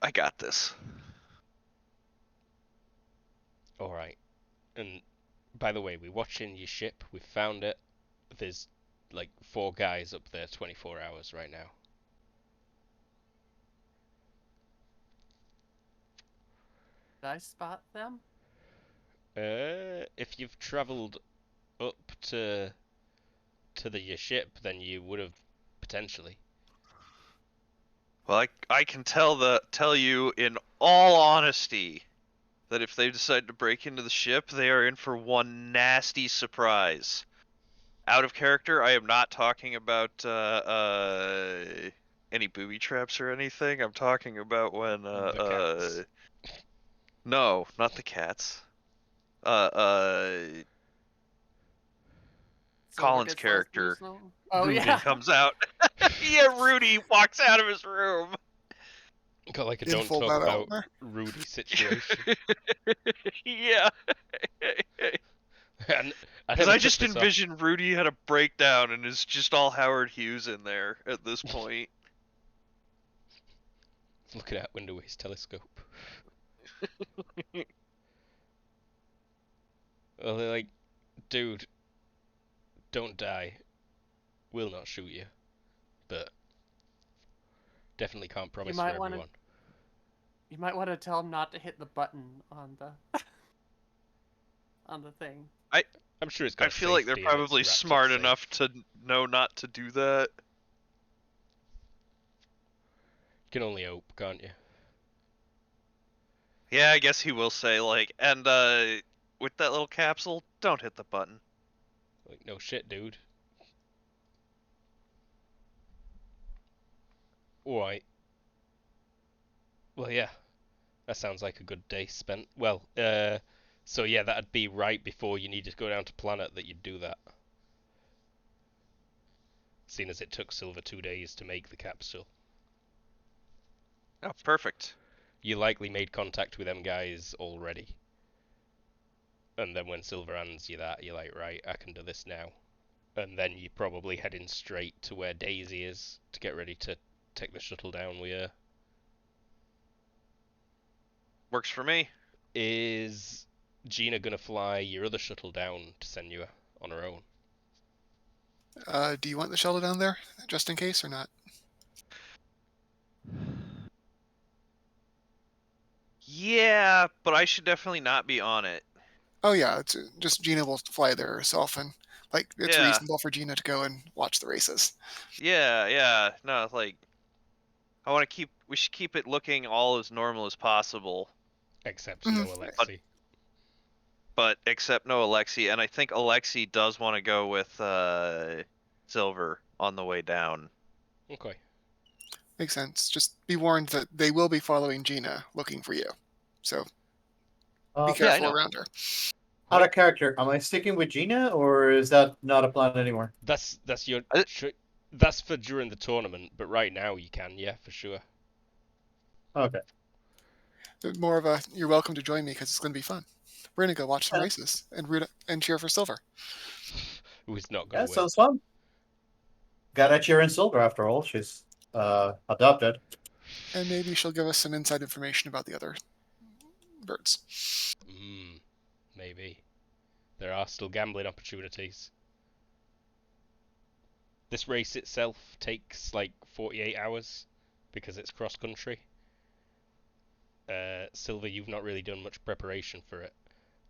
I got this. Alright. And by the way, we're watching your ship. We've found it. There's like 4 guys up there 24 hours right now. Did I spot them? If you've travelled up to your ship, then you would have potentially. Well, I can tell you in all honesty that if they decide to break into the ship, they are in for one nasty surprise. Out of character, I am not talking about any booby traps or anything. I'm talking about when The cats. no, not the cats. Silver Colin's gets less character. personal. Oh Rudy yeah. Comes out. Yeah, Rudy walks out of his room. Got like a Didn't don't fold talk that out about there. Rudy situation. Yeah. And Because never I took just this off. envisioned Rudy had a breakdown and is just all Howard Hughes in there at this point. Looking out window with his telescope. Well, they're like, dude, don't die. We'll not shoot you. But definitely can't promise for might wanna- everyone. You might want to tell him not to hit the button on the on the thing. I'm sure it's got I feel like they're safety and it's probably wrapped up smart safe. enough to know not to do that. You can only hope, can't you? Yeah, I guess he will say, like, and with that little capsule, don't hit the button. Like, no shit, dude. Alright. Well, yeah. That sounds like a good day spent. Well, so yeah, that'd be right before you needed to go down to Planet that you'd do that. Seeing as it took Silver 2 days to make the capsule. Oh, perfect. You likely made contact with them guys already. And then when Silver hands you that, you're like, right, I can do this now. And then you're probably heading straight to where Daisy is to get ready to take the shuttle down with her. Works for me. Is Gina gonna fly your other shuttle down to send you on her own? Do you want the shuttle down there, just in case, or not? Yeah, but I should definitely not be on it. Oh yeah, it's just Gina will fly there herself, and like it's Yeah. reasonable for Gina to go and watch the races. Yeah. No, like, we should keep it looking all as normal as possible. Except no Alexi. But except no Alexi, and I think Alexi does want to go with Silver on the way down. Okay. Makes sense. Just be warned that they will be following Gina, looking for you. So be careful know. around her. Out of character, am I sticking with Gina, or is that not a plan anymore? That's your I- that's for during the tournament, but right now you can, yeah, for sure. Okay. More of a you're welcome to join me because it's going to be fun. We're going to go watch some Yeah. races and root and cheer for Silver. Who's not Yeah, gonna win? sounds fun. Gotta cheer in Silver after all. She's adopted. And maybe she'll give us some inside information about the other birds. Maybe. There are still gambling opportunities. This race itself takes like 48 hours because it's cross country. Silver, you've not really done much preparation for it.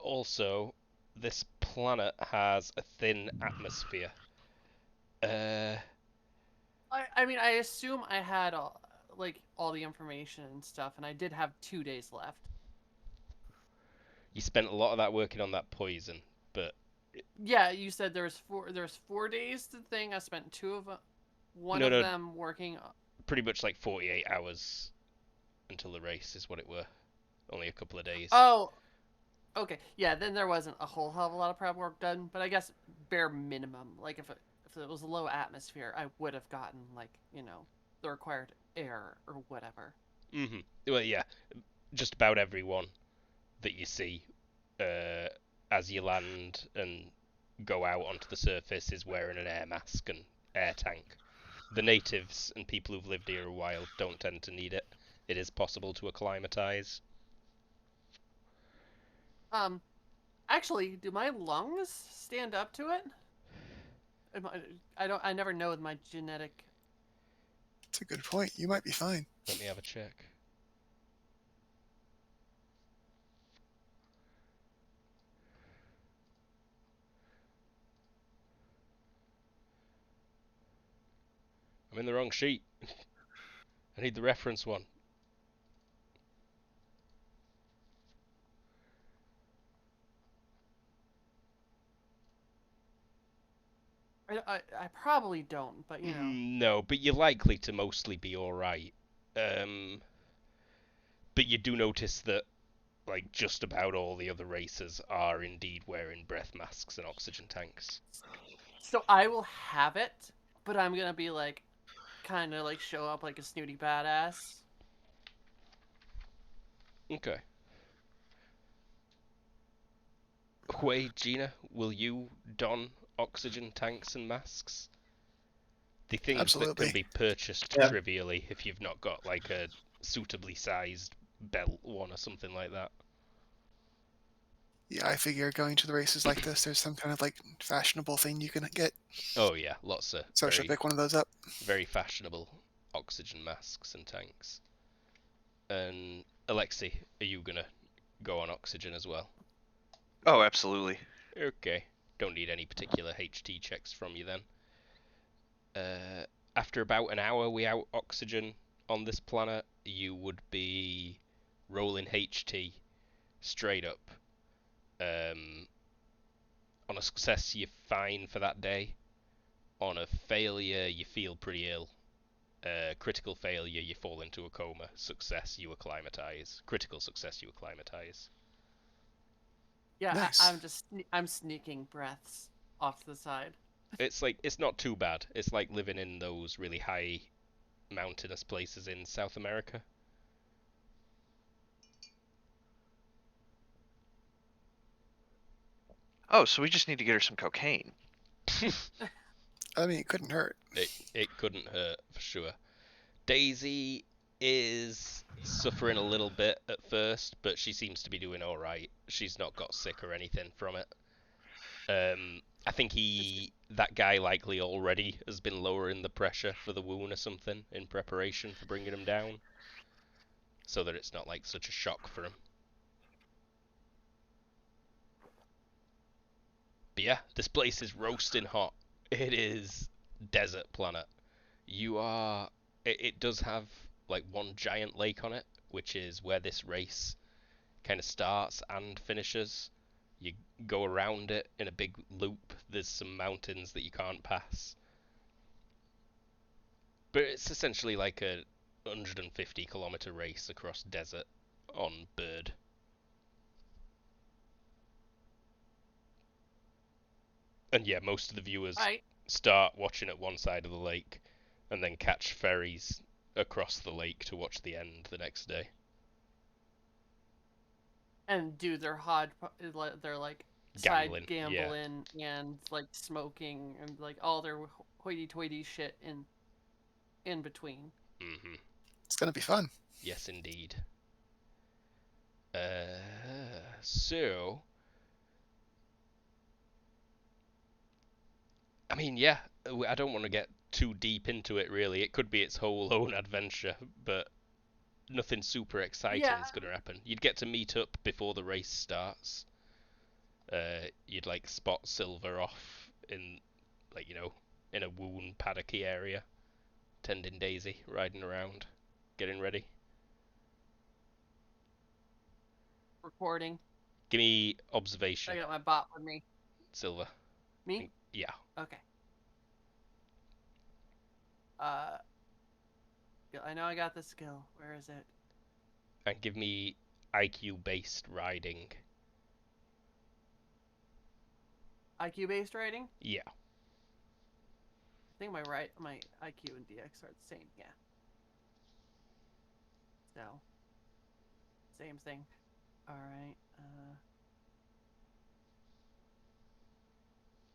Also, this planet has a thin atmosphere. I mean, I assume I had all the information and stuff, and I did have 2 days left. You spent a lot of that working on that poison, but Yeah, you said there's 4 days to the thing. I spent 2 of them, one No, of no. them working. pretty much like 48 hours until the race is what it were. Only a couple of days. Oh, okay. Yeah, then there wasn't a whole hell of a lot of prep work done, but I guess bare minimum. Like if it was a low atmosphere, I would have gotten the required air or whatever. Well, yeah, just about everyone that you see as you land and go out onto the surface is wearing an air mask and air tank. The natives and people who've lived here a while don't tend to need it. It is possible to acclimatize. Actually, do my lungs stand up to it? I never know with my genetic. That's a good point. You might be fine. Let me have a check. I'm in the wrong sheet. I need the reference one. I probably don't, but you know. No, but you're likely to mostly be alright. But you do notice that like just about all the other racers are indeed wearing breath masks and oxygen tanks. So I will have it, but I'm gonna be like, kind of like show up like a snooty badass. Okay. Hui, Gina, will you don oxygen tanks and masks? The things that can Absolutely. be purchased Yeah. trivially if you've not got like a suitably sized belt one or something like that. Yeah, I figure going to the races like this, there's some kind of like fashionable thing you can get. Oh yeah, lots of So I should pick one of those up. very fashionable oxygen masks and tanks. And Alexei, are you gonna go on oxygen as well? Oh, absolutely. Okay. Don't need any particular HT checks from you then. After about an hour without oxygen on this planet, you would be rolling HT straight up. On a success, you're fine for that day. On a failure, you feel pretty ill. Critical failure, you fall into a coma. Success, you acclimatize. Critical success, you acclimatize. Yeah, Nice. I'm sneaking breaths off to the side. It's not too bad. It's like living in those really high mountainous places in South America. Oh, so we just need to get her some cocaine. I mean, it couldn't hurt. It couldn't hurt for sure. Daisy is suffering a little bit at first, but she seems to be doing all right. She's not got sick or anything from it. I think that guy likely already has been lowering the pressure for the wound or something in preparation for bringing him down, so that it's not like such a shock for him. But yeah, this place is roasting hot. It is desert planet. It does have like one giant lake on it, which is where this race kind of starts and finishes. You go around it in a big loop. There's some mountains that you can't pass. But it's essentially like a 150-kilometer race across desert on bird. And yeah, most of the viewers Right. start watching at one side of the lake and then catch ferries across the lake to watch the end the next day. And do their their like Gambling, side gambling and like smoking and like all their hoity-toity shit in between. Mm-hmm. It's gonna be fun. Yes, indeed. So, I mean, yeah, I don't want to get too deep into it, really. It could be its whole own adventure, but nothing super exciting Yeah. is going to happen. You'd get to meet up before the race starts. You'd like spot Silver off in, like, in a wound paddocky area, tending Daisy, riding around, getting ready. Recording. Give me I observation, got my bot with me. Silver. Me? Yeah. Okay. Yeah, I know I got the skill. Where is it? And give me IQ-based riding. IQ based rating? Yeah. I think my IQ and DX are the same. Yeah. So, same thing. All right.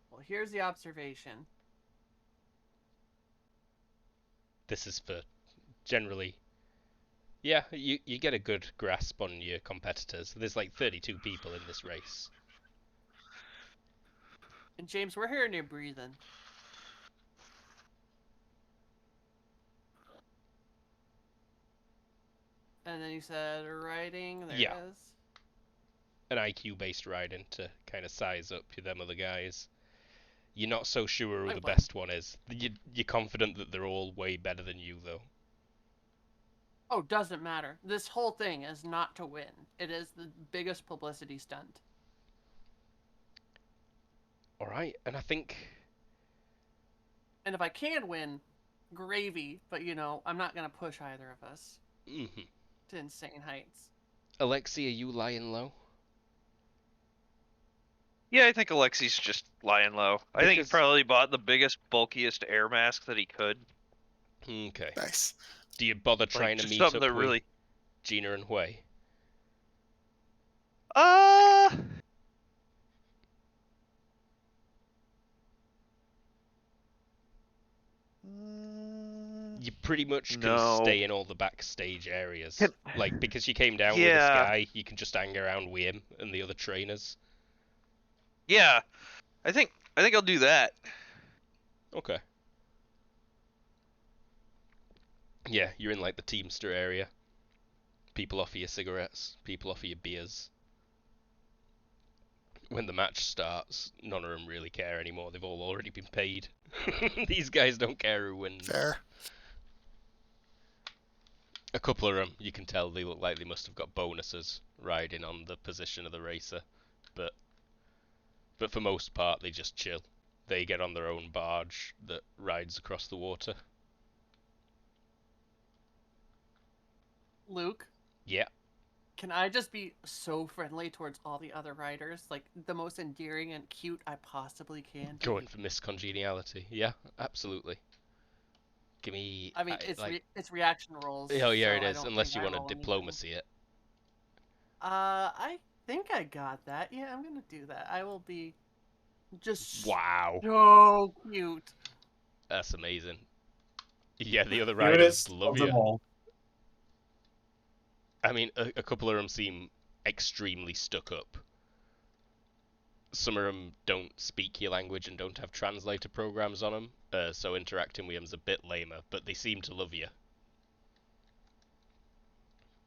Well, here's the observation. This is for generally. Yeah, you get a good grasp on your competitors. There's like 32 people in this race. And James, we're hearing you breathing. And then you said riding. There Yeah. it is. An IQ-based riding to kind of size up them other guys. You're not so sure who I the won. best one is. You're confident that they're all way better than you, though. Oh, doesn't matter. This whole thing is not to win. It is the biggest publicity stunt. All right, and I think. And if I can win, gravy. But I'm not gonna push either of us to insane heights. Alexi, are you lying low? Yeah, I think Alexi's just lying low. I think he Because- probably bought the biggest, bulkiest air mask that he could. Okay. Nice. Do you bother trying to just meet something up that with really. Gina and Hui? Uh. You pretty much can No. stay in all the backstage areas. Can- Like, because you came down with this Yeah. guy, you can just hang around with him and the other trainers. Yeah, I think I'll do that. Okay. Yeah, you're in like the Teamster area. People offer you cigarettes, people offer you beers. When the match starts, none of them really care anymore. They've all already been paid. These guys don't care who wins. Fair. A couple of them, you can tell they look like they must have got bonuses riding on the position of the racer, but for most part they just chill. They get on their own barge that rides across the water. Luke, Yeah, can I just be so friendly towards all the other riders? Like, the most endearing and cute I possibly can be? going for miscongeniality. Yeah, absolutely. Give me. I mean, it's reaction rolls. Oh yeah, so it I is. don't Unless think you I want to roll anything. diplomacy it. I think I got that. Yeah, I'm gonna do that. I will be just Wow, so cute. that's amazing. Yeah, the other Here it riders is, love of them you. all. I mean, a couple of them seem extremely stuck up. Some of them don't speak your language and don't have translator programs on them, so interacting with them's a bit lamer, but they seem to love you.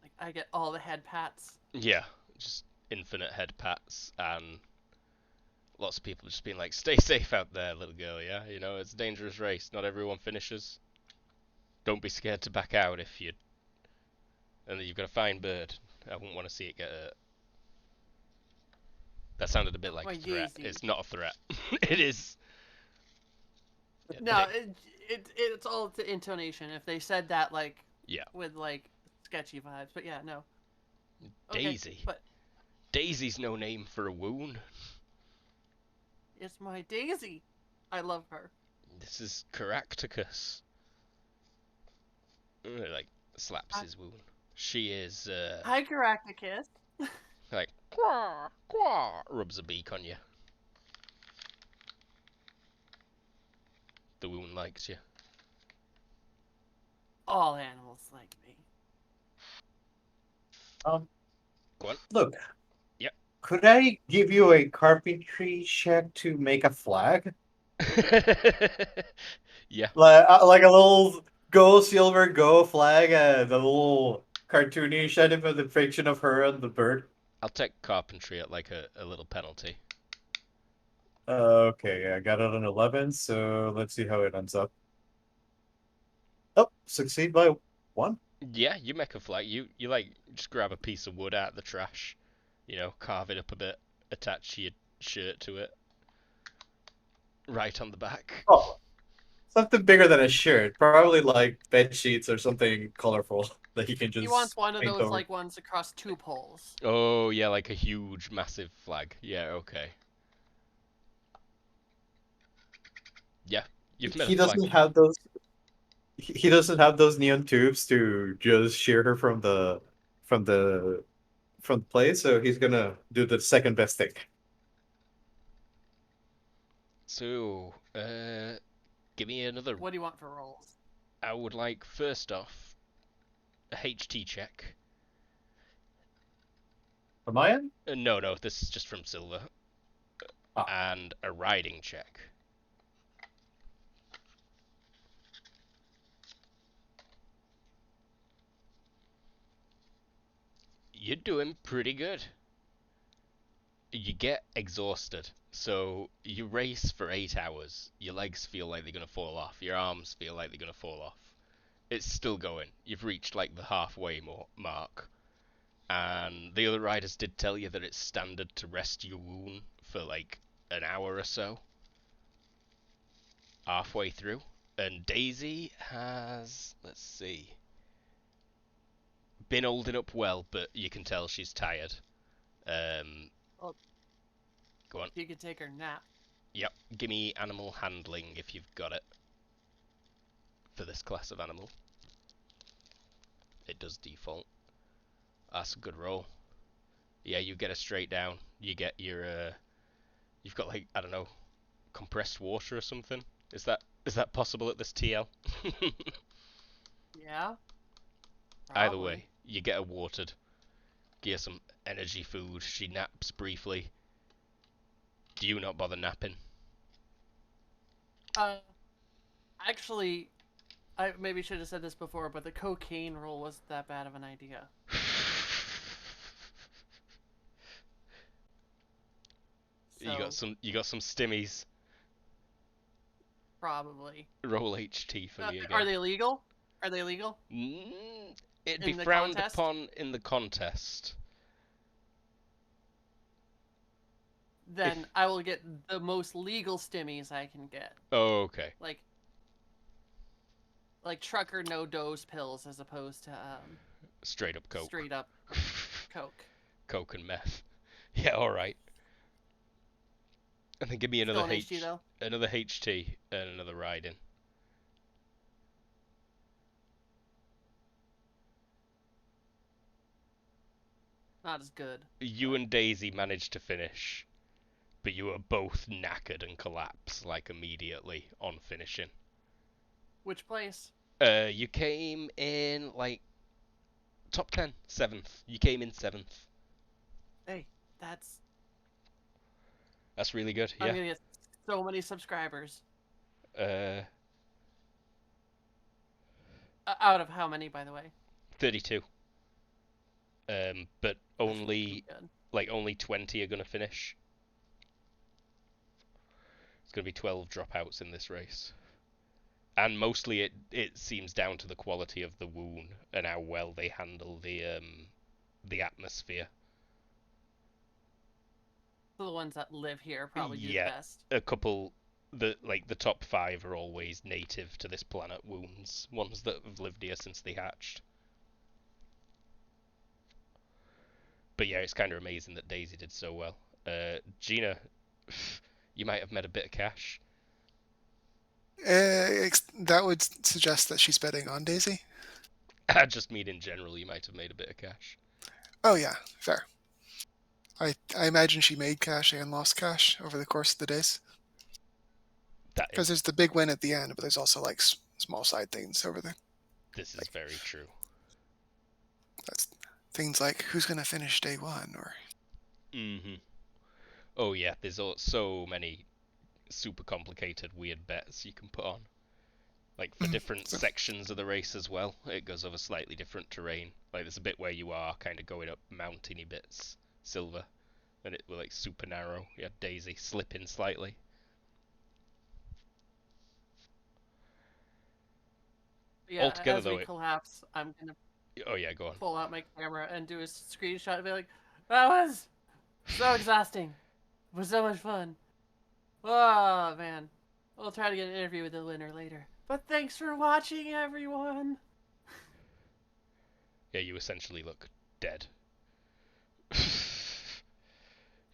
Like, I get all the head pats. Yeah, just infinite head pats, and lots of people just being like, stay safe out there, little girl, yeah? It's a dangerous race, not everyone finishes. Don't be scared to back out if you... And then you've got a fine bird. I wouldn't want to see it get hurt. That sounded a bit like My a threat. Daisy. It's not a threat. It is. No, it's all the intonation. If they said that Yeah. with sketchy vibes, but yeah, no. Daisy. Okay, but Daisy's no name for a wound. it's my Daisy. I love her. This is Caractacus. Like, slaps his wound. She is, Hi, Caractacus. like, quah, quah, rubs a beak on you. The wound likes you. All animals like me. Go on. Look. Yep. Could I give you a carpentry check to make a flag? Yeah, Like a little go silver go flag, the little cartoonish animal depiction of her and the bird. I'll take carpentry at like a little penalty. Okay, I got it on 11, so let's see how it ends up. Oh, succeed by 1. Yeah, you make a flag. You like just grab a piece of wood out of the trash, carve it up a bit, attach your shirt to it, right on the back. Oh, something bigger than a shirt, probably like bed sheets or something colorful that you can He wants just one of paint those over. like ones across 2 poles. Oh yeah, like a huge, massive flag. Yeah, okay. Yeah, you've made a He flag. doesn't have those. He doesn't have those neon tubes to just shear her from the from the place, so he's gonna do the second best thing. So, give me another. What do you want for rolls? I would like first off a HT check. From my end? No, this is just from Silver. Ah. And a riding check. You're doing pretty good. You get exhausted, so you race for 8 hours. Your legs feel like they're gonna fall off. Your arms feel like they're gonna fall off. It's still going. You've reached like the halfway mark. And the other riders did tell you that it's standard to rest your wound for like an hour or so. Halfway through. And Daisy has, let's see, been holding up well, but you can tell she's tired. Well, Go on. you could take her nap. Yep, give me animal handling if you've got it. For this class of animal. It does default. That's a good roll. Yeah, you get a straight down. You get your, you've got like, I don't know, compressed water or something? Is that possible at this TL? Yeah. Either Probably. way, you get her watered. Give her some energy food. She naps briefly. Do you not bother napping? Actually, I maybe should have said this before, but the cocaine roll wasn't that bad of an idea. So, You got some stimmies. probably. Roll HT for me again. Are they legal? Are they legal? It'd be In the frowned contest? upon in the contest. Then I will get the most legal stimmies I can get. Oh, okay. Like trucker no dose pills as opposed to Straight up coke. straight up coke. Coke and meth. Yeah, all right. And then give me another Still an HT though? another HT and another riding. Not as good. You and Daisy managed to finish, but you were both knackered and collapsed like immediately on finishing. Which place? You came in like top 10, 7th. You came in 7th. Hey, that's That's really good. I'm Yeah. gonna get so many subscribers. Out of how many, by the way? 32. But That's only good. only 20 are gonna finish. It's gonna be 12 dropouts in this race. And mostly it seems down to the quality of the wound and how well they handle the atmosphere. So the ones that live here probably do the Yeah, best. a couple the top 5 are always native to this planet wounds, ones that have lived here since they hatched. But yeah, it's kind of amazing that Daisy did so well. Gina, you might have made a bit of cash. That would suggest that she's betting on Daisy. I just mean in general, you might have made a bit of cash. Oh yeah, fair. I imagine she made cash and lost cash over the course of the days. Because there's the big win at the end, but there's also like small side things over there. This is very true. That's things like who's going to finish day 1 or Mm-hmm. Oh yeah, there's so many super complicated weird bets you can put on. Like for different So, sections of the race as well, it goes over slightly different terrain. Like there's a bit where you are kind of going up mountainy bits, silver, and it was like super narrow. You had Daisy slipping slightly. Yeah, Altogether as though, we collapse, I'm gonna oh yeah, go on. pull out my camera and do a screenshot and be like, "That was so exhausting. It was so much fun. Oh man, we'll try to get an interview with the winner later. But thanks for watching, everyone." Yeah, you essentially look dead.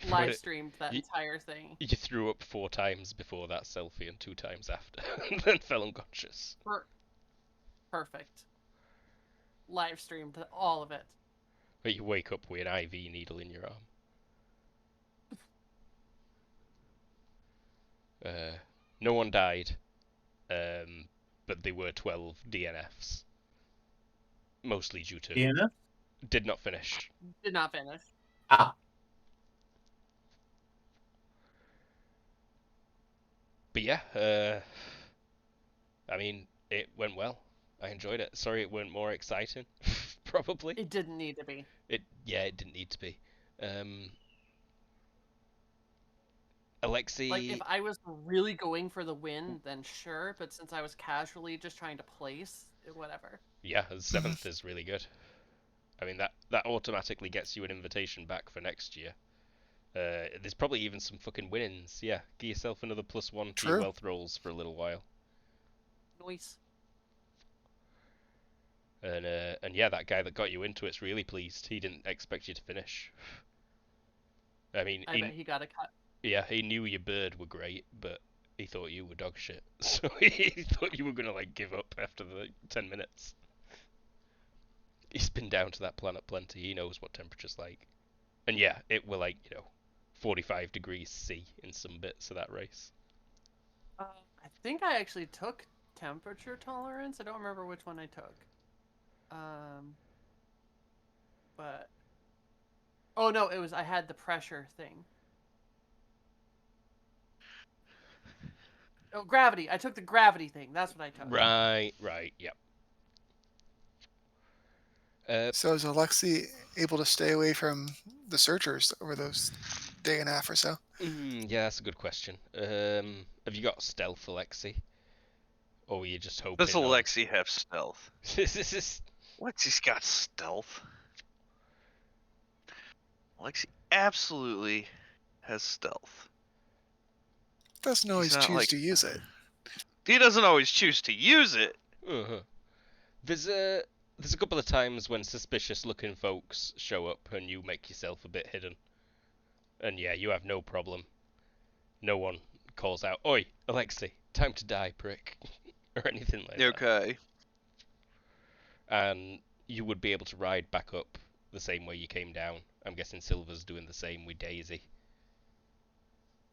Live streamed that you, entire thing. you threw up 4 times before that selfie and 2 times after, and then fell unconscious. Perfect. Live streamed all of it. But you wake up with an IV needle in your arm. No one died, but there were 12 DNFs, mostly due to DNF? did not finish. Did not finish. Ah. But yeah, I mean, it went well. I enjoyed it. Sorry it weren't more exciting. Probably. It didn't need to be. It didn't need to be. Alexei. Like, if I was really going for the win, then sure. But since I was casually just trying to place, whatever. Yeah, the 7th is really good. I mean, that automatically gets you an invitation back for next year. There's probably even some fucking winnings. Yeah, give yourself another +1 to your True. wealth rolls for a little while. Noise. And yeah, that guy that got you into it's really pleased. He didn't expect you to finish. I mean, I bet he got a cut. yeah, he knew your bird were great, but he thought you were dog shit. So he thought you were gonna like give up after the 10 minutes. He's been down to that planet plenty. He knows what temperature's like. And yeah, it were like 45 degrees C in some bits of that race. I think I actually took temperature tolerance. I don't remember which one I took. But oh no, I had the pressure thing. Oh, gravity. I took the gravity thing. That's what I took. Right, yep. so is Alexei able to stay away from the searchers over those day and a half or so? Yeah, that's a good question. Have you got stealth, Alexei? Or were you just hoping? Does Alexei have stealth? This Alexei's got stealth. Alexei absolutely has stealth. Doesn't always choose to use it. He doesn't always choose to use it. Uh-huh. There's a couple of times when suspicious-looking folks show up and you make yourself a bit hidden. And yeah, you have no problem. No one calls out, "Oi, Alexei, time to die, prick," or anything like that. Okay. And you would be able to ride back up the same way you came down. I'm guessing Silver's doing the same with Daisy.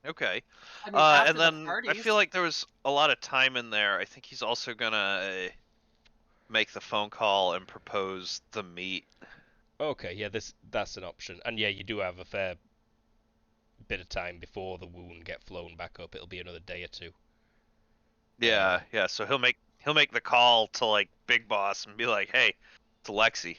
Okay. I mean, after and then the parties, I feel like there was a lot of time in there. I think he's also gonna make the phone call and propose the meet. Okay, yeah, that's an option. And yeah, you do have a fair bit of time before the wound get flown back up. It'll be another day or two. Yeah, yeah. So he'll make the call to like Big Boss and be like, "Hey, it's Alexei."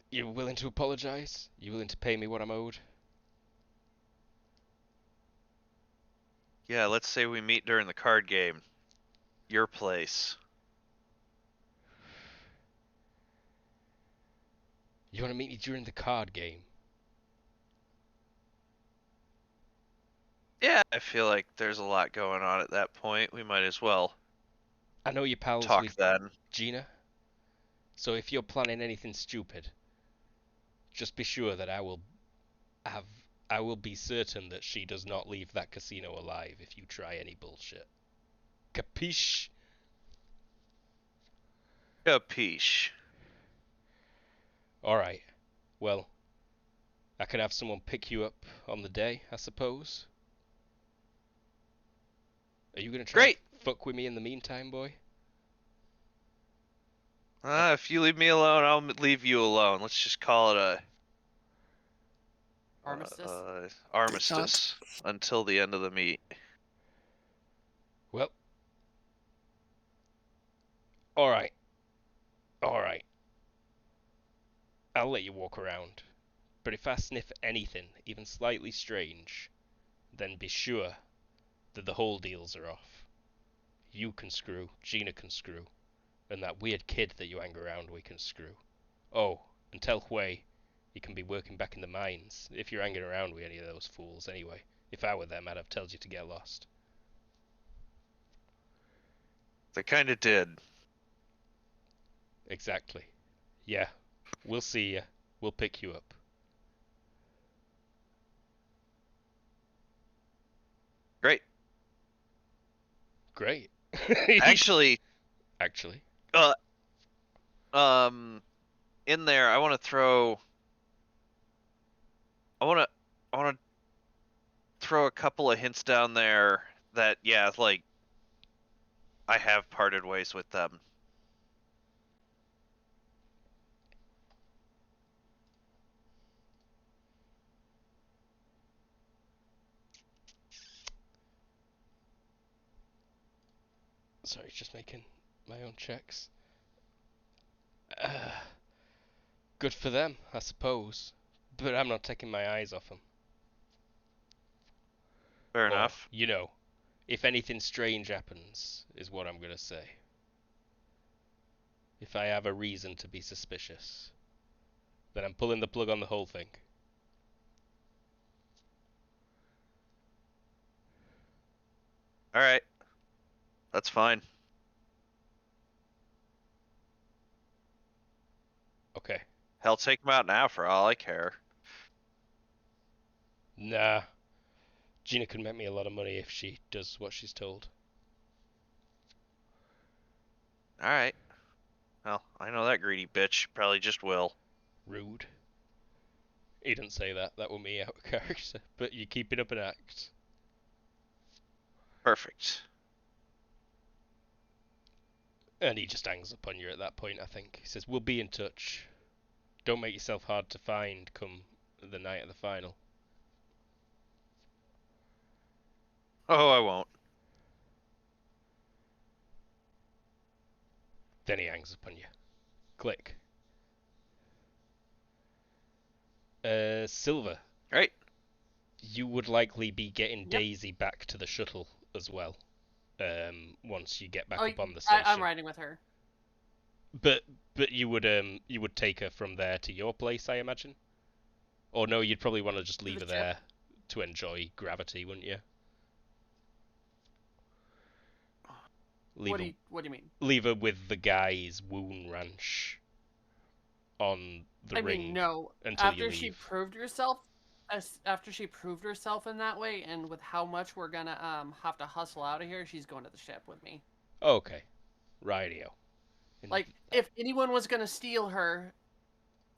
You willing to apologize? You willing to pay me what I'm owed? Yeah, let's say we meet during the card game. Your place. You want to meet me during the card game? Yeah, I feel like there's a lot going on at that point. We might as well I know you're pals talk with then. Gina, so if you're planning anything stupid, just be sure that I will be certain that she does not leave that casino alive if you try any bullshit. Capiche? Capiche. Alright. Well, I can have someone pick you up on the day, I suppose. Are you gonna try Great. to fuck with me in the meantime, boy? If you leave me alone, I'll leave you alone. Let's just call it a Armistice. armistice until the end of the meet. Well, all right. I'll let you walk around. But if I sniff anything, even slightly strange, then be sure that the whole deals are off. You can screw, Gina can screw, and that weird kid that you hang around with can screw. Oh, and tell Hui he can be working back in the mines, if you're hanging around with any of those fools anyway. If I were them, I'd have told you to get lost. They kind of did. Exactly. Yeah, we'll see ya. We'll pick you up. Great. Great. Actually, Actually. in there, I want to throw. I want to throw a couple of hints down there that, yeah, like I have parted ways with them. Sorry, just making my own checks. Good for them, I suppose. But I'm not taking my eyes off them. Fair Or, enough. you know, if anything strange happens, is what I'm gonna say. If I have a reason to be suspicious, then I'm pulling the plug on the whole thing. All right. That's fine. Okay. Hell, take them out now for all I care. Nah. Gina can make me a lot of money if she does what she's told. All right. Well, I know that greedy bitch probably just will. Rude. He didn't say that. That were me out of character. But you're keeping up an act. Perfect. And he just hangs up on you at that point, I think. He says, we'll be in touch. Don't make yourself hard to find come the night of the final. Oh, I won't. Then he hangs up on you. Click. Silver. Right. You would likely be getting Yep. Daisy back to the shuttle as well. Once you get back Oh, up on the station. I'm riding with her. But you would take her from there to your place, I imagine. Or no, you'd probably want to just leave her the ship. there to enjoy gravity, wouldn't you? What do you mean? Leave her with the guy's Woon Ranch on the ring. I mean, no. Until After you she leave. proved herself, after she proved herself in that way, and with how much we're gonna have to hustle out of here, she's going to the ship with me. Okay, rightio. Like, if anyone was gonna steal her,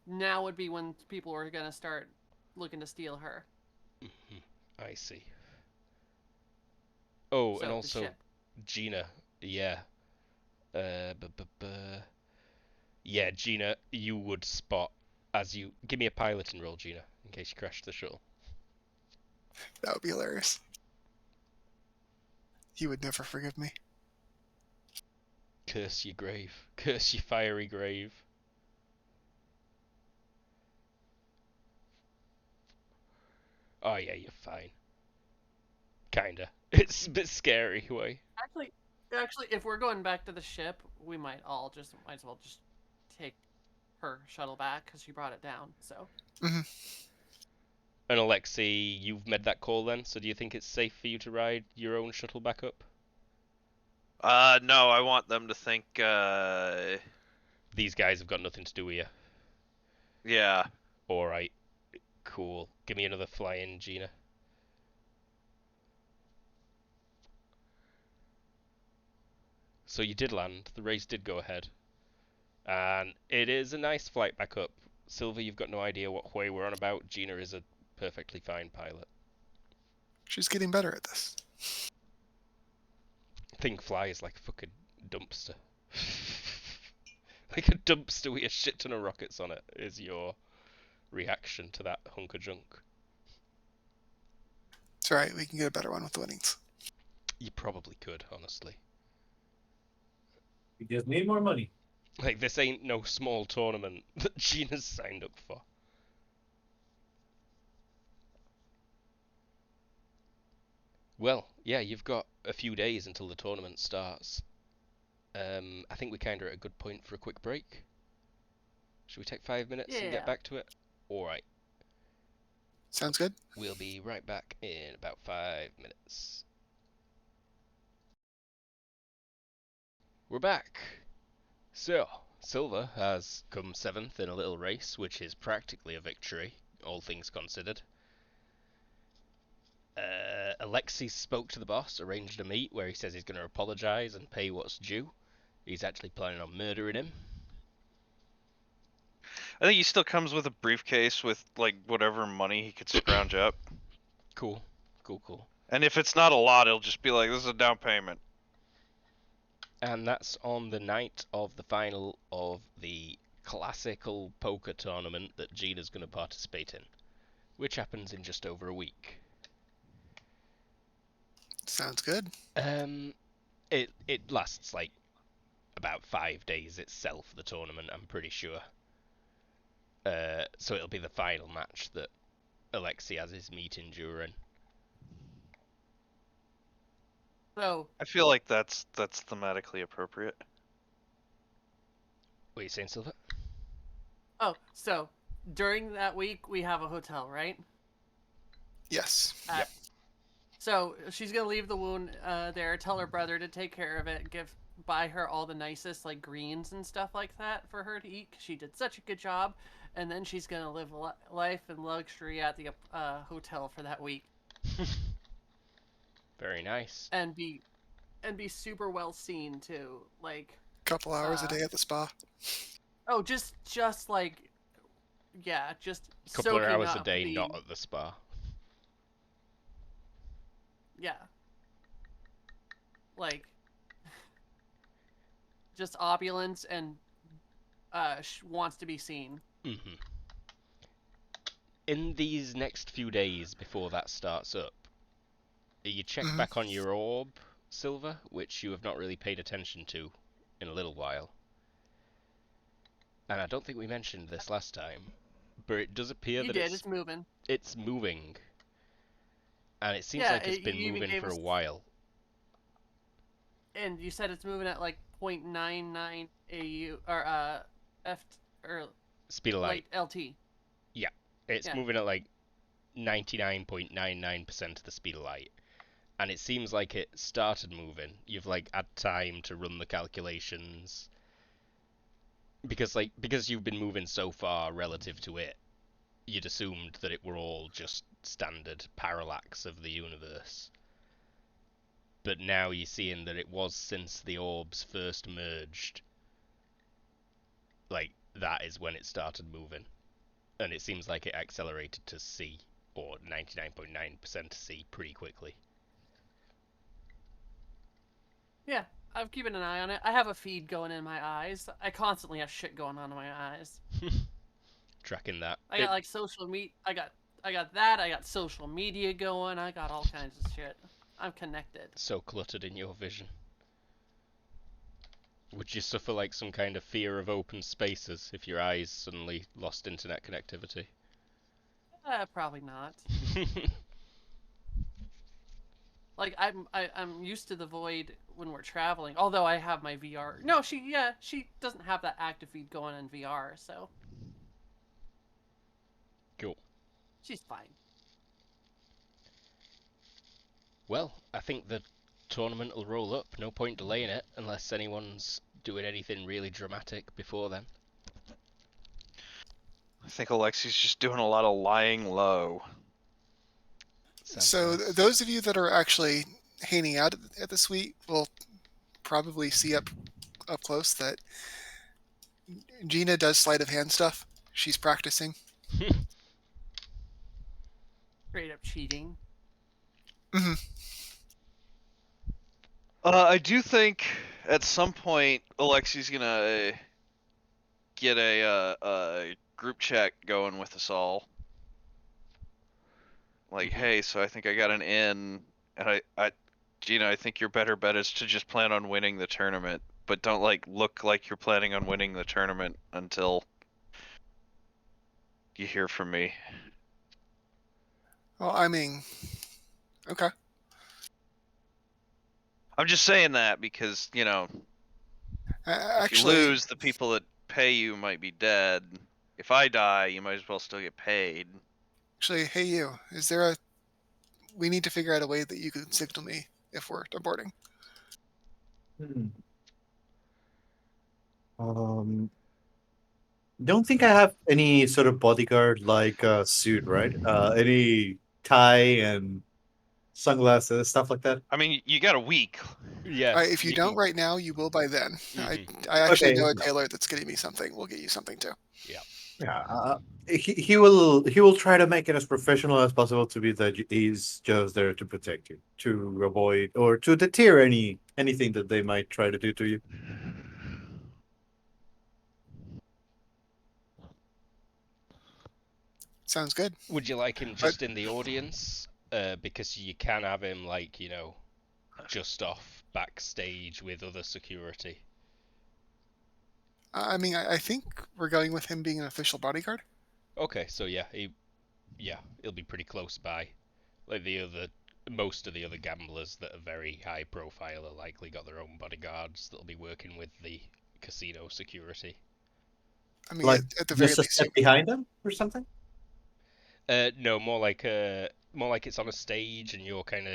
now would be when people were gonna start looking to steal her. I see. Oh, So, and the also ship. Gina. Yeah. Yeah, Gina, you would spot as you give me a piloting roll, Gina, in case you crash the shuttle. That would be hilarious. He would never forgive me. Curse your grave. Curse your fiery grave. Oh yeah, you're fine. Kinda. It's a bit scary, way. Actually, if we're going back to the ship, we might as well just take her shuttle back because she brought it down. So. Mm-hmm. And Alexei, you've made that call then, so do you think it's safe for you to ride your own shuttle back up? No, I want them to think, These guys have got nothing to do with you. yeah. Alright. Cool. Give me another fly-in, Gina. So you did land, the race did go ahead. And it is a nice flight back up. Silver, you've got no idea what way we're on about. Gina is a perfectly fine pilot. She's getting better at this. Thing flies like a fucking dumpster. Like a dumpster with a shit ton of rockets on it is your reaction to that hunk of junk. It's alright, we can get a better one with the winnings. You probably could, honestly. We just need more money. Like, this ain't no small tournament that Gina's signed up for. Well, yeah, you've got a few days until the tournament starts. I think we kind of are at a good point for a quick break. Should we take 5 minutes and get Yeah. back to it? Alright. Sounds good. We'll be right back in about 5 minutes. We're back. So, Silver has come 7th in a little race, which is practically a victory, all things considered. Alexei spoke to the boss, arranged a meet where he says he's going to apologise and pay what's due. He's actually planning on murdering him. I think he still comes with a briefcase with like whatever money he could scrounge up. Cool. Cool. And if it's not a lot, he'll just be like, "This is a down payment." And that's on the night of the final of the classical poker tournament that Gina's going to participate in, which happens in just over a week. Sounds good. It lasts like about 5 days itself, the tournament, I'm pretty sure. So it'll be the final match that Alexei has his meeting during. So I feel like that's thematically appropriate. What are you saying, Silver? so during that week we have a hotel, right? Yes. Yep. So she's gonna leave the wound there, tell her brother to take care of it, buy her all the nicest like greens and stuff like that for her to eat. 'Cause she did such a good job, and then she's gonna live life in luxury at the hotel for that week. Very nice. And be super well seen too. Like Couple hours a day at the spa. oh, just like yeah, just A couple of soaking hours a up day, the- not at the spa. Yeah. Like just opulence and wants to be seen. Mm-hmm. In these next few days before that starts up, you check back on your orb, Silver, which you have not really paid attention to in a little while. And I don't think we mentioned this last time, but it does appear You that did. It's moving. it's moving. And it seems Yeah, like it's been you even moving gave for a us- while. And you said it's moving at like 0.99 AU or F or Speed of light. LT. It's yeah. moving at like 99.99% of the speed of light. And it seems like it started moving. You've like had time to run the calculations. Because you've been moving so far relative to it, you'd assumed that it were all just standard parallax of the universe. But now you're seeing that it was since the orbs first merged. Like, that is when it started moving. And it seems like it accelerated to C, or 99.9% to C, pretty quickly. Yeah, I'm keeping an eye on it. I have a feed going in my eyes. I constantly have shit going on in my eyes. Tracking that. I got like social media. I got that. I got social media going. I got all kinds of shit. I'm connected. So cluttered in your vision. Would you suffer like some kind of fear of open spaces if your eyes suddenly lost internet connectivity? Probably not. Like I'm used to the void when we're traveling. Although I have my VR. No, she doesn't have that active feed going in VR, so Cool. she's fine. Well, I think the tournament will roll up. No point delaying it unless anyone's doing anything really dramatic before then. I think Alexi's just doing a lot of lying low. Sounds So nice. those of you that are actually hanging out at the suite will probably see up close that Gina does sleight of hand stuff. She's practicing. Straight up cheating. Hmm. I do think at some point Alexi's gonna get a group chat going with us all. Like, hey, so I think I got an in, and Gina, I think your better bet is to just plan on winning the tournament, but don't like look like you're planning on winning the tournament until you hear from me. Well, I mean, okay. I'm just saying that because, if you Actually, lose, the people that pay you might be dead. If I die, you might as well still get paid. hey, you. Is there a? We need to figure out a way that you can signal me if we're aborting. Don't think I have any sort of bodyguard like suit, right? Any tie and sunglasses, stuff like that. I mean, you got a week. Yeah. If you don't right now, you will by then. Mhm. I actually Okay. know a tailor that's getting me something. We'll get you something too. Yeah. Yeah, he will try to make it as professional as possible to be that he's just there to protect you, to avoid or to deter anything that they might try to do to you. Sounds good. Would you like him But just in the audience? Because you can have him like just off backstage with other security. I mean, I think we're going with him being an official bodyguard. Okay, so yeah, he'll be pretty close by. Like most of the other gamblers that are very high profile are likely got their own bodyguards that'll be working with the casino security. I mean, Like at the very just a least, step behind them or something. No, more like it's on a stage and you're kind of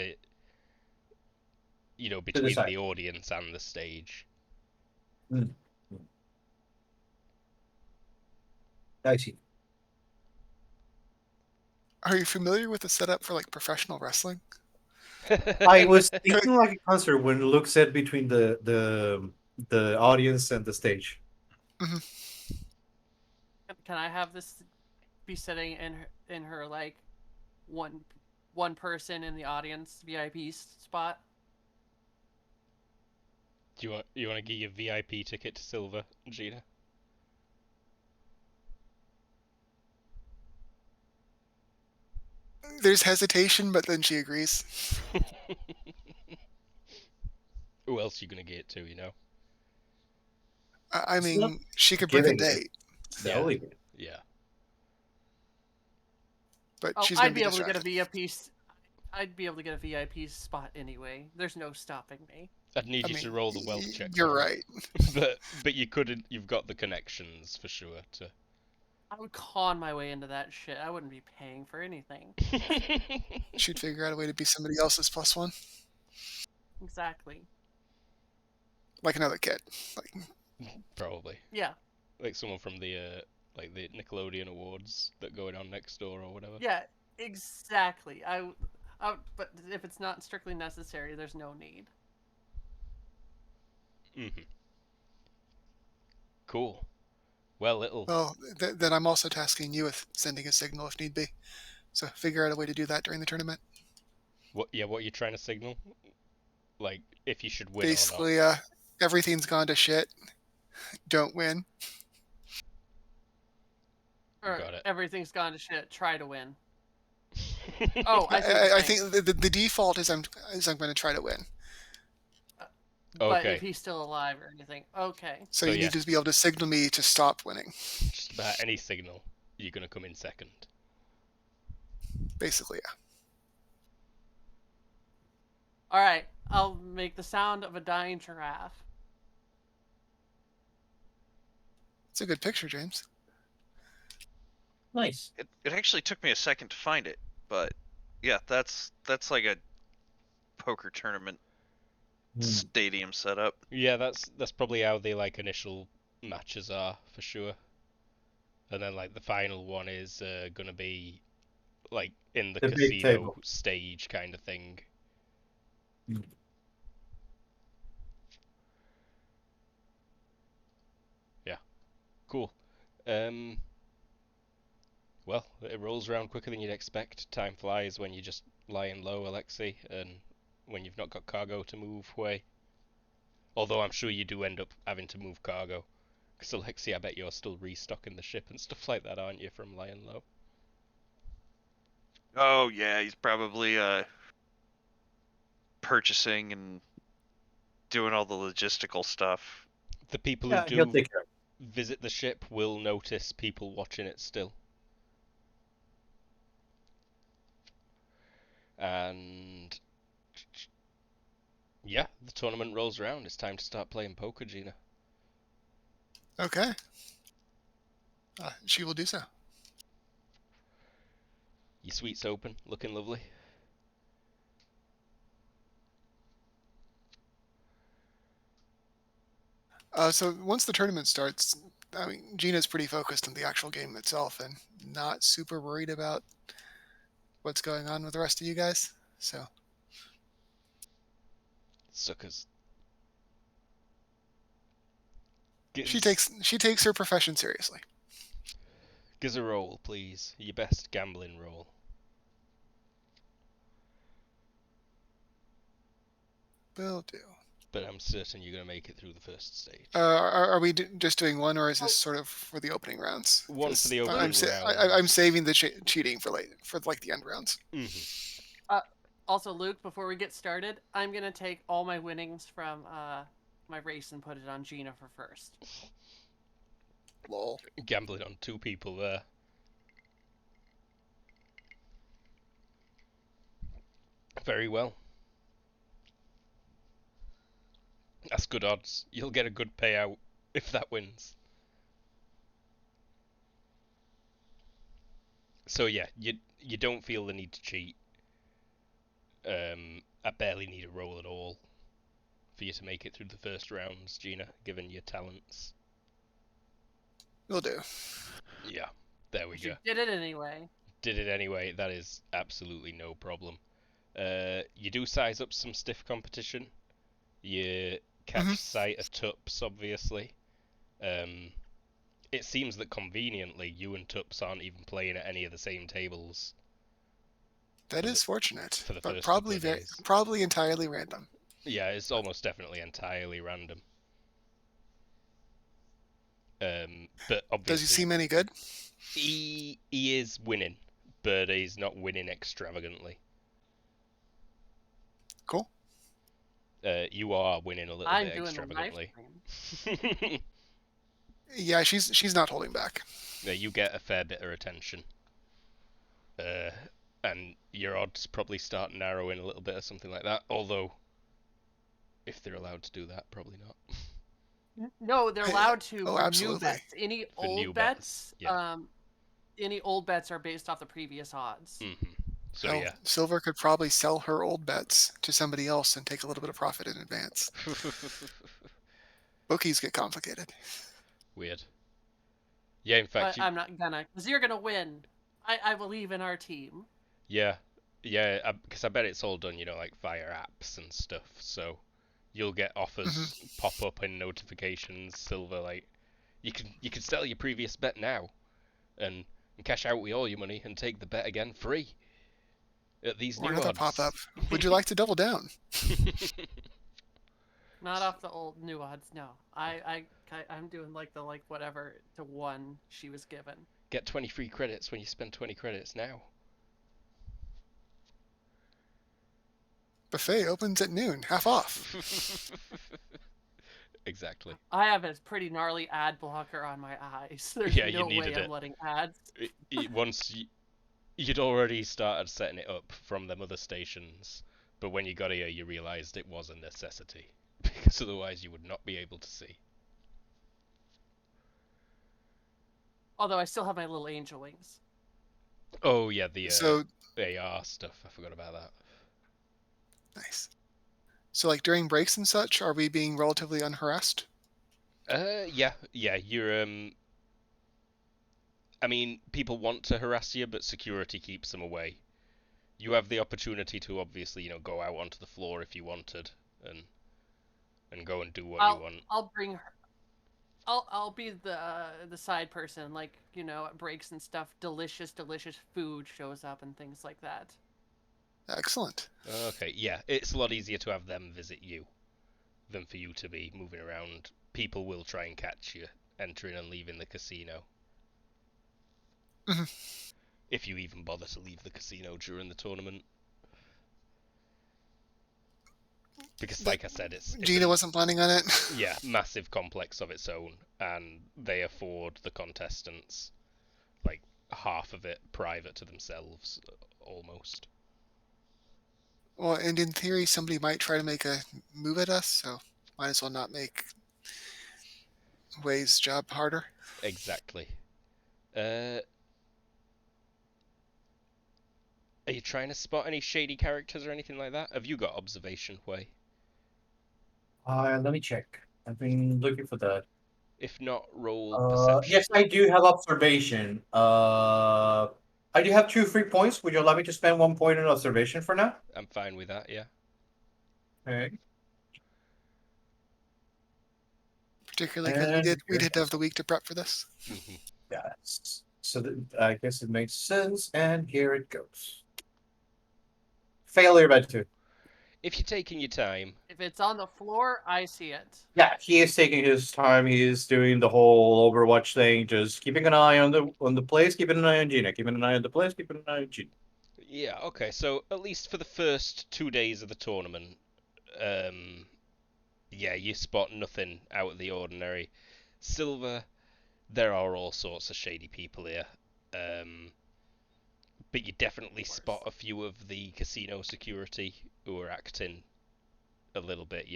To the between side. the audience and the stage. Mm. I see. are you familiar with the setup for like professional wrestling? I was thinking like a concert when Luke said between the audience and the stage. Hmm. Can I have this be sitting in her like one person in the audience VIP spot? Do you want to get your VIP ticket to Silver, Gina? There's hesitation, but then she agrees. Who else you gonna get to, I It's not mean, she could break a giving it. date, It's the Yeah. only bit. Yeah. but Oh, she's I'd going to be be able to get a distracted. VIP. I'd be able to get a VIP spot anyway. There's no stopping me. I'd need I you mean, to roll the wealth check you're for right. it. But you couldn't. You've got the connections for sure to. I would con my way into that shit. I wouldn't be paying for anything. She'd figure out a way to be somebody else's plus one, Exactly. like another kid. Like, Probably Yeah. like someone from the Nickelodeon awards that going on next door or whatever. Yeah. Exactly. But if it's not strictly necessary, there's no need. Mhm. Cool. Well, it'll. well, then I'm also tasking you with sending a signal if need be. So figure out a way to do that during the tournament. What? Yeah. What you trying to signal? Like if you should win or not. Basically, everything's gone to shit. Don't win. Or Got it. everything's gone to shit. Try to win. Oh, I see what you're I saying. think the default is I'm going to try to win. But Okay. if he's still alive or anything, okay. So So you yeah. need to be able to signal me to stop winning. Just about any signal, you're gonna come in second. Basically, yeah. All right, I'll make the sound of a dying giraffe. It's a good picture, James. Nice. It actually took me a second to find it, but yeah, that's like a poker tournament stadium setup. Yeah, that's probably how the like initial matches are for sure. And then like the final one is gonna be like in the The big casino table. stage kind of thing. Mm. Yeah, cool. Um, well, it rolls around quicker than you'd expect. Time flies when you're just lying low, Alexei, and when you've not got cargo to move away. Although I'm sure you do end up having to move cargo. Because Alexi, I bet you're still restocking the ship and stuff like that, aren't you, from Lion Low? Oh yeah, he's probably purchasing and doing all the logistical stuff. The people Yeah, who he'll do take care. visit the ship will notice people watching it still. And yeah, the tournament rolls around. It's time to start playing poker, Gina. Okay. She will do so. Your suite's open, looking lovely. So once the tournament starts, I mean, Gina's pretty focused on the actual game itself and not super worried about what's going on with the rest of you guys. So Suckers. she takes her profession seriously. Gives a roll, please. Your best gambling roll. Will do. But I'm certain you're going to make it through the first stage. Are we just doing one, or is this sort of for the opening rounds? One for the 'Cause opening rounds. I'm saving the cheating for like the end rounds. Mm-hmm. Also, Luke, before we get started, I'm gonna take all my winnings from my race and put it on Gina for first. Lol. Gambling on two people there. Very well. That's good odds. You'll get a good payout if that wins. So yeah, you don't feel the need to cheat. I barely need a roll at all for you to make it through the first rounds, Gina, given your talents. Will do. Yeah, there we You go. did it anyway. Did it anyway. That is absolutely no problem. You do size up some stiff competition. You catch sight of Tups, obviously. It seems that conveniently you and Tups aren't even playing at any of the same tables. That is fortunate, for the but first probably couple of days. probably entirely random. Yeah, it's almost definitely entirely random. But obviously, does he seem any good? He is winning, but he's not winning extravagantly. Cool. You are winning a little I'm bit doing extravagantly. the live stream. Yeah, she's not holding back. Yeah, you get a fair bit of attention. And your odds probably start narrowing a little bit or something like that. Although, if they're allowed to do that, probably not. No, they're allowed to Oh, for new absolutely. bets. Any For new old bets, bets, yeah. any old bets are based off the previous odds. Mm-hmm. So Hell, yeah. Silver could probably sell her old bets to somebody else and take a little bit of profit in advance. Bookies get complicated. Weird. Yeah, in fact, But I'm not gonna, because you're gonna win. I believe in our team. yeah, because I bet it's all done, like via apps and stuff. So you'll get offers pop up in notifications. Silver, like you can sell your previous bet now, and cash out with all your money and take the bet again free at these Or new another odds. pop-up. Would you like to double down? Not off the old new odds, no. I'm doing like whatever to 1 she was given. Get 20 free credits when you spend 20 credits now. Buffet opens at noon, half off. Exactly. I have a pretty gnarly ad blocker on my eyes. There's Yeah, you no way needed I'm it. letting ads. Once you'd already started setting it up from them other stations, but when you got here, you realised it was a necessity, because otherwise you would not be able to see. Although I still have my little angel wings. Oh yeah, the So AR stuff. I forgot about that. nice. So like during breaks and such, are we being relatively unharassed? Yeah. You're I mean, people want to harass you, but security keeps them away. You have the opportunity to obviously, go out onto the floor if you wanted, and go and do what you want. I'll bring her. I'll be the side person, like at breaks and stuff. Delicious food shows up and things like that. Excellent. Okay, yeah, it's a lot easier to have them visit you than for you to be moving around. People will try and catch you entering and leaving the casino. Mhm. If you even bother to leave the casino during the tournament. Because, But like I said, it's Gina wasn't planning on it. yeah, massive complex of its own, and they afford the contestants like half of it private to themselves, almost. Well, and in theory, somebody might try to make a move at us, so might as well not make Way's job harder. Exactly. Are you trying to spot any shady characters or anything like that? Have you got observation, Way? Let me check. I've been looking for that. If not, roll perception. Yes, I do have observation. I do have 2 free points. Would you allow me to spend 1 point on observation for now? I'm fine with that, yeah. Okay. Particularly because we did have the week to prep for this. Mm-hmm. Yes. So I guess it makes sense, and here it goes. Failure by 2. If you're taking your time, If it's on the floor, I see it. Yeah, he is taking his time. He is doing the whole Overwatch thing, just keeping an eye on the place, keeping an eye on Gina, keeping an eye on the place, keeping an eye on Gina. yeah, okay. So at least for the first 2 days of the tournament, yeah, you spot nothing out of the ordinary. Silver, there are all sorts of shady people here. But you definitely spot a few of the casino security who are acting a little bit,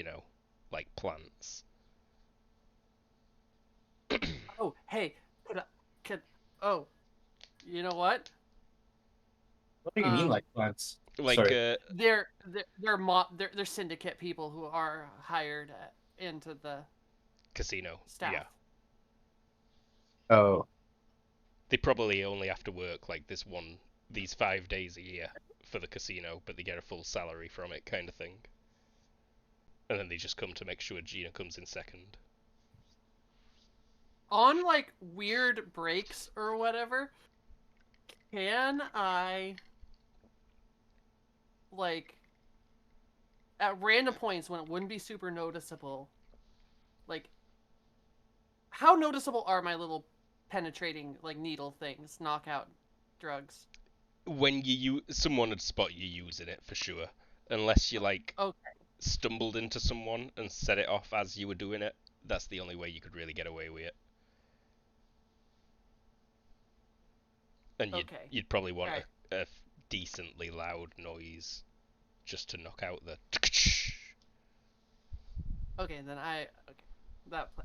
like plants. Oh, hey, oh, you know what? What do you mean, like plants? Like, Sorry. They're syndicate people who are hired into the casino, staff. yeah. Oh, They probably only have to work like these 5 days a year for the casino, but they get a full salary from it, kind of thing. And then they just come to make sure Gina comes in second. On like weird breaks or whatever, can I like at random points when it wouldn't be super noticeable, like how noticeable are my little penetrating like needle things, knockout drugs? When someone would spot you using it for sure, unless you like Okay. stumbled into someone and set it off as you were doing it. That's the only way you could really get away with it. And you'd probably want right. a decently loud noise just to knock out the. Okay, then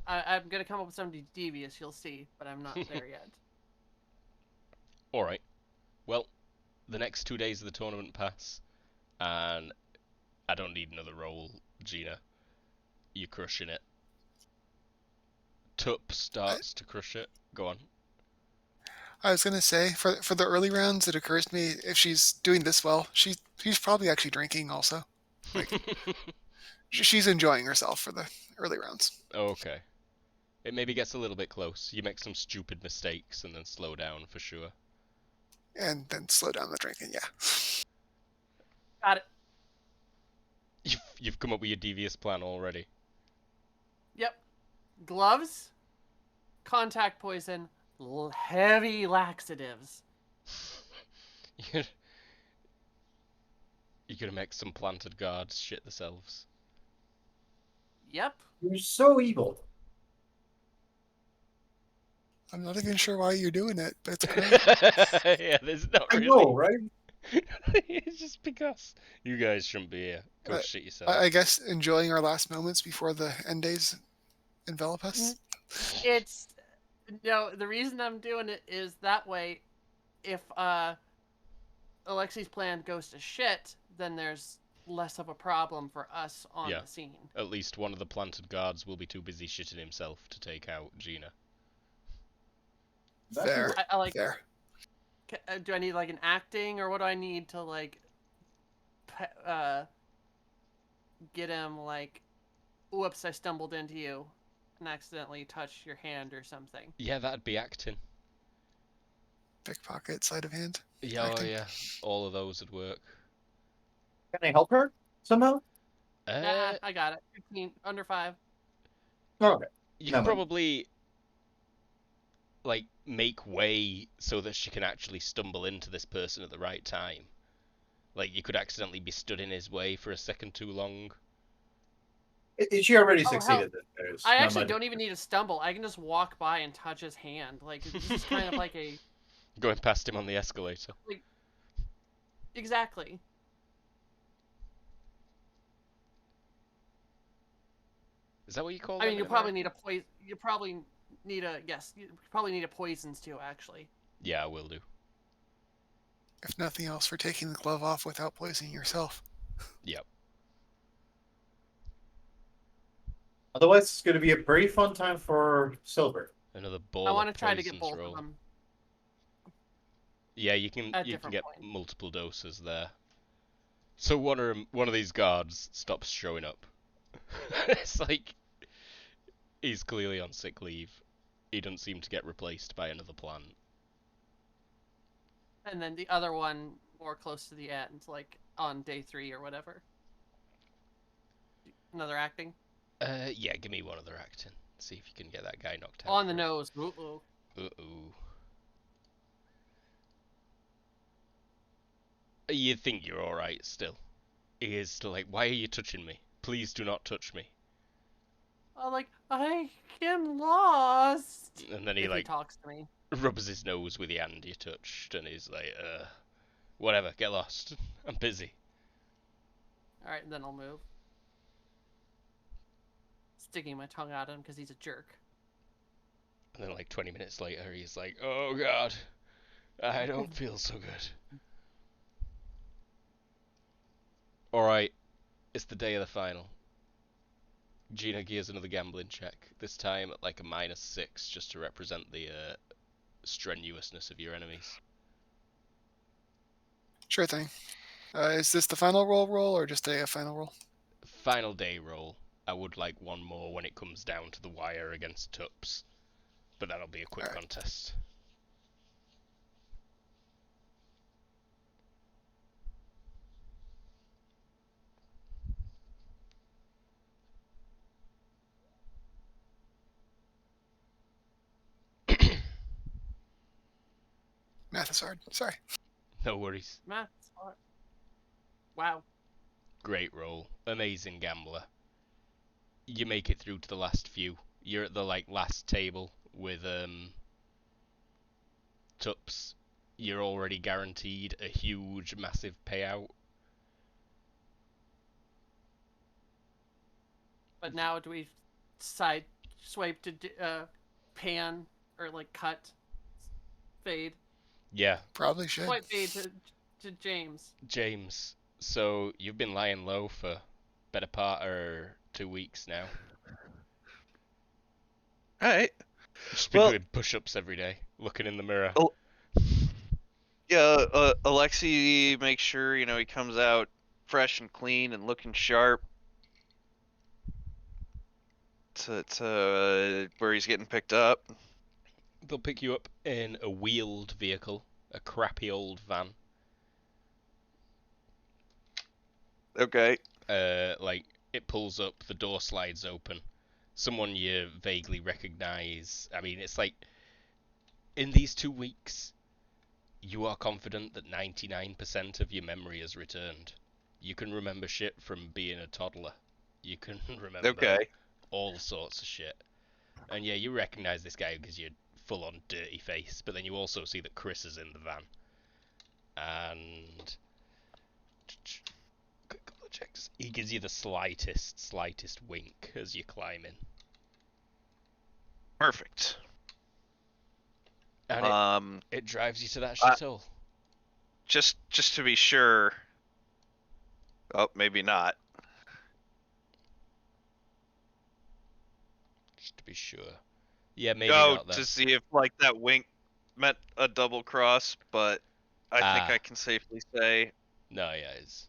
I'm gonna come up with something devious. You'll see, but I'm not there yet. All right. Well, the next 2 days of the tournament pass, and I don't need another roll, Gina. You're crushing it. Tup starts to crush it. Go on. I was gonna say for the early rounds, it occurs to me if she's doing this well, she's probably actually drinking also. Like she's enjoying herself for the early rounds. Okay. It maybe gets a little bit close. You make some stupid mistakes and then slow down for sure. And then slow down the drinking, yeah. Got it. You've come up with your devious plan already. Yep. Gloves, contact poison, heavy laxatives. You're gonna make some planted guards shit themselves. Yep. you're so evil. I'm not even sure why you're doing it, but it's great. Yeah, there's not I really. know, right? It's just because you guys shouldn't be here. Go shit yourself. I guess enjoying our last moments before the end days envelop us. It's the reason I'm doing it is that way. If Alexi's plan goes to shit, then there's less of a problem for us on the scene. At least one of the planted guards will be too busy shitting himself to take out Gina. Fair. I like. Fair. Do I need like an acting, or what do I need to like get him like, whoops, I stumbled into you and accidentally touched your hand or something? Yeah, that'd be acting. Pickpocket, sleight of hand. Yeah, acting. yeah. All of those would work. Can I help her somehow? Nah, I got it. 15 under 5. Okay. You No, could probably like make way so that she can actually stumble into this person at the right time. Like you could accidentally be stood in his way for a second too long. She already Oh, hell. succeeded. There's I not actually much- don't even need to stumble. I can just walk by and touch his hand. Like, this is kind of like a... Going past him on the escalator. Exactly. Is that what you call I them mean, in you'll probably America? need a poison. You probably need a... Yes, you probably need a poisons too, actually. Yeah, I will do. If nothing else, for taking the glove off without poisoning yourself. Yep. Otherwise, it's going to be a pretty fun time for Silver. Another I ball want of to try to get poisons both roll. of them Yeah, you can at you can different get points. multiple doses there. So one of these guards stops showing up. It's like he's clearly on sick leave. He doesn't seem to get replaced by another plant. And then the other one more close to the end, like on day 3 or whatever. Another acting? Yeah, give me one other acting. See if you can get that guy knocked out. On the nose. Uh-oh. Uh-oh. You think you're alright still. He is still like, why are you touching me? Please do not touch me. Oh, like, I am lost. And then he If like he talks to me. rubs his nose with the hand you touched, and he's like, whatever, get lost. I'm busy. Alright, then I'll move. Sticking my tongue at him because he's a jerk. And then like 20 minutes later, he's like, oh god, I don't feel so good. Alright, it's the day of the final. Gina gears another gambling check, this time at like a -6, just to represent the strenuousness of your enemies. Sure thing. Is this the final roll or just a final roll? Final day roll. I would like one more when it comes down to the wire against Tups, but that'll be a quick Alright. contest. Math is hard. Sorry. No worries. Math's hard. Wow. Great roll. Amazing gambler. You make it through to the last few. You're at the like last table with Tups. You're already guaranteed a huge, massive payout. But now do we side swipe to pan or like cut, fade? Yeah, Probably should. Swipe fade to James. James. So you've been lying low for better part of 2 weeks now. Alright. Just been Well- doing push-ups every day, looking in the mirror. Oh. Yeah, Alexi makes sure, he comes out fresh and clean and looking sharp to where he's getting picked up. They'll pick you up in a wheeled vehicle, a crappy old van. Okay. Like it pulls up, the door slides open. Someone you vaguely recognize. I mean, it's like in these 2 weeks, you are confident that 99% of your memory has returned. You can remember shit from being a toddler. You can remember Okay. all sorts of shit. And yeah, you recognize this guy because you're full on dirty face, but then you also see that Chris is in the van. And quick couple of checks. He gives you the slightest wink as you climb in. Perfect. And it drives you to that uh, shithole. just to be sure. Oh, maybe not. Just to be sure. Yeah, maybe Go not then. to see if that wink meant a double cross, but I think I can safely say No, yeah, it's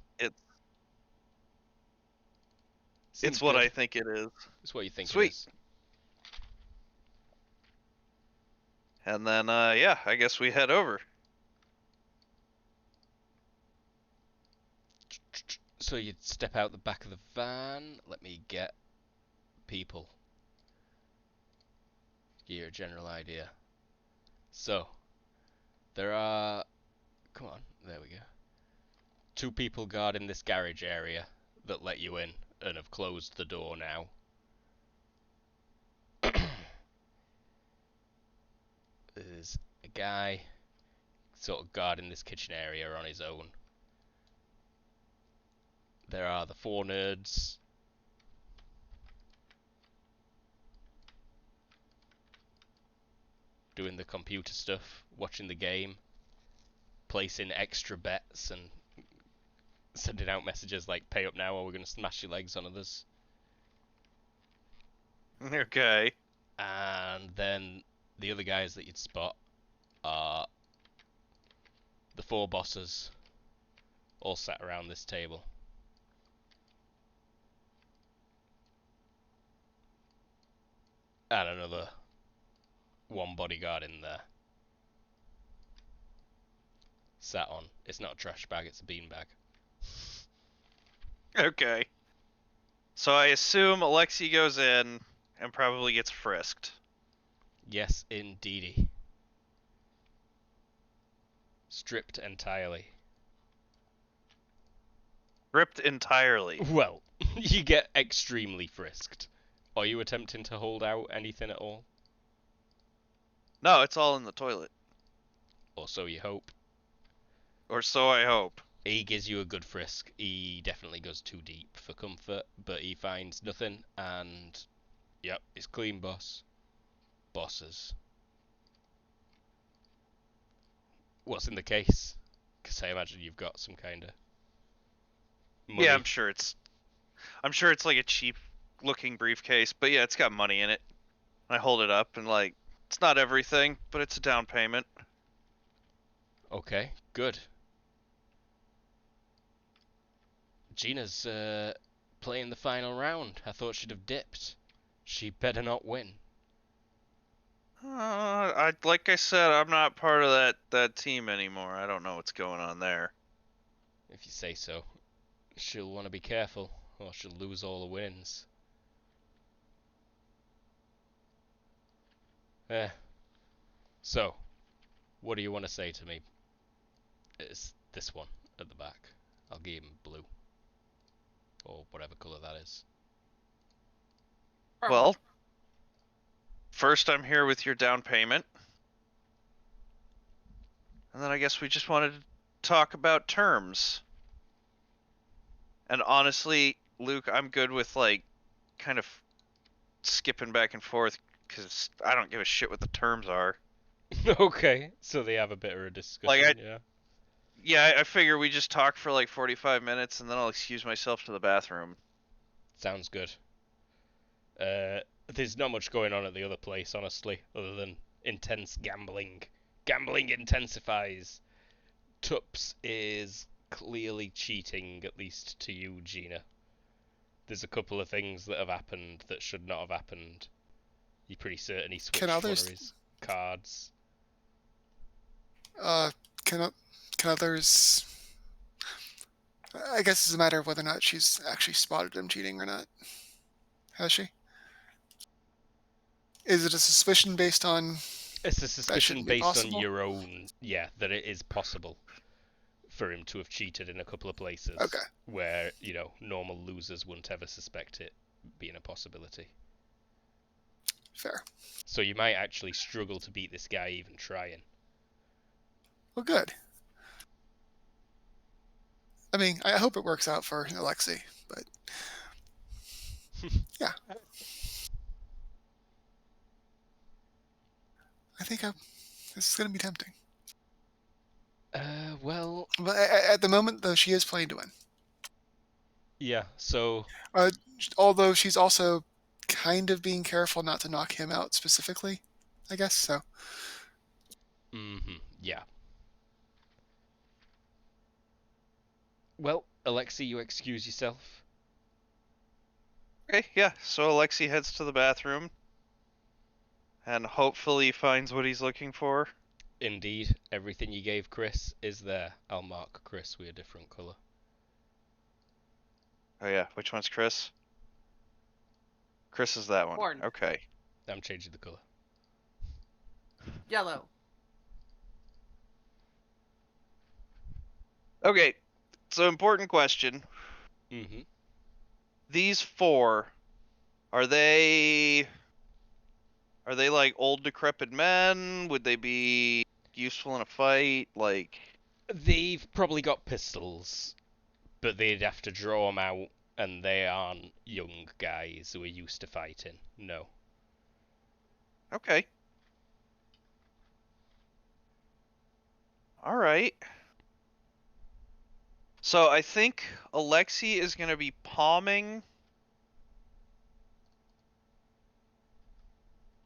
it's what I think it is. It's what you think Sweet. it is. And then yeah, I guess we head over. So you'd step out the back of the van. Let me get people. Give you a general idea. So, there are... Come on, there we go. 2 people guarding this garage area that let you in and have closed the door now. There's a guy sort of guarding this kitchen area on his own. There are the 4 nerds. Doing the computer stuff, watching the game, placing extra bets and sending out messages like, pay up now or we're going to smash your legs on others. Okay. And then the other guys that you'd spot are the 4 bosses all sat around this table. And another 1 bodyguard in there. Sat on. It's not a trash bag, it's a beanbag. Okay. So I assume Alexei goes in and probably gets frisked. Yes, indeedy. Stripped entirely. Ripped entirely. Well, you get extremely frisked. Are you attempting to hold out anything at all? No, it's all in the toilet. Or so you hope. Or so I hope. He gives you a good frisk. He definitely goes too deep for comfort, but he finds nothing, and yep, it's clean, boss. Bosses. What's in the case? Because I imagine you've got some kind of money. Yeah, I'm sure it's like a cheap looking briefcase, but yeah, it's got money in it. I hold it up and like, it's not everything, but it's a down payment. Okay, good. Gina's playing the final round. I thought she'd have dipped. She better not win. Like I said, I'm not part of that team anymore. I don't know what's going on there. If you say so. She'll want to be careful, or she'll lose all the wins. So, what do you want to say to me? It's this one at the back. I'll give him blue. Or whatever colour that is. Purple. Well, first I'm here with your down payment. And then I guess we just wanted to talk about terms. And honestly, Luke, I'm good with like kind of skipping back and forth because I don't give a shit what the terms are. Okay, so they have a bit of a discussion, yeah. Yeah, I figure we just talk for like 45 minutes and then I'll excuse myself to the bathroom. Sounds good. There's not much going on at the other place, honestly, other than intense gambling. Gambling intensifies. Tups is clearly cheating, at least to you, Gina. There's a couple of things that have happened that should not have happened. You're pretty certain he switched one of his cards. Can others? I guess it's a matter of whether or not she's actually spotted him cheating or not. Has she? Is it a suspicion based on? It's a suspicion based on your own, that it is possible for him to have cheated in a couple of places. Okay. Where, normal losers wouldn't ever suspect it being a possibility. Fair. So you might actually struggle to beat this guy even trying. Well, good. I mean, I hope it works out for Alexei, but yeah. I think this is going to be tempting. Well... But at the moment, though, she is playing to win. Yeah, so... Although she's also kind of being careful not to knock him out specifically, I guess, so... yeah. Well, Alexei, you excuse yourself. Okay, yeah, so Alexei heads to the bathroom. And hopefully finds what he's looking for. Indeed, everything you gave Chris is there. I'll mark Chris with a different colour. Oh yeah, which one's Chris? Chris is that one. Orange. Okay. I'm changing the colour. Yellow. Okay, so important question. Mm-hmm. These 4, are they like old decrepit men? Would they be useful in a fight? Like, They've probably got pistols, but they'd have to draw them out, and they aren't young guys who are used to fighting. No. okay. All right. So I think Alexi is going to be palming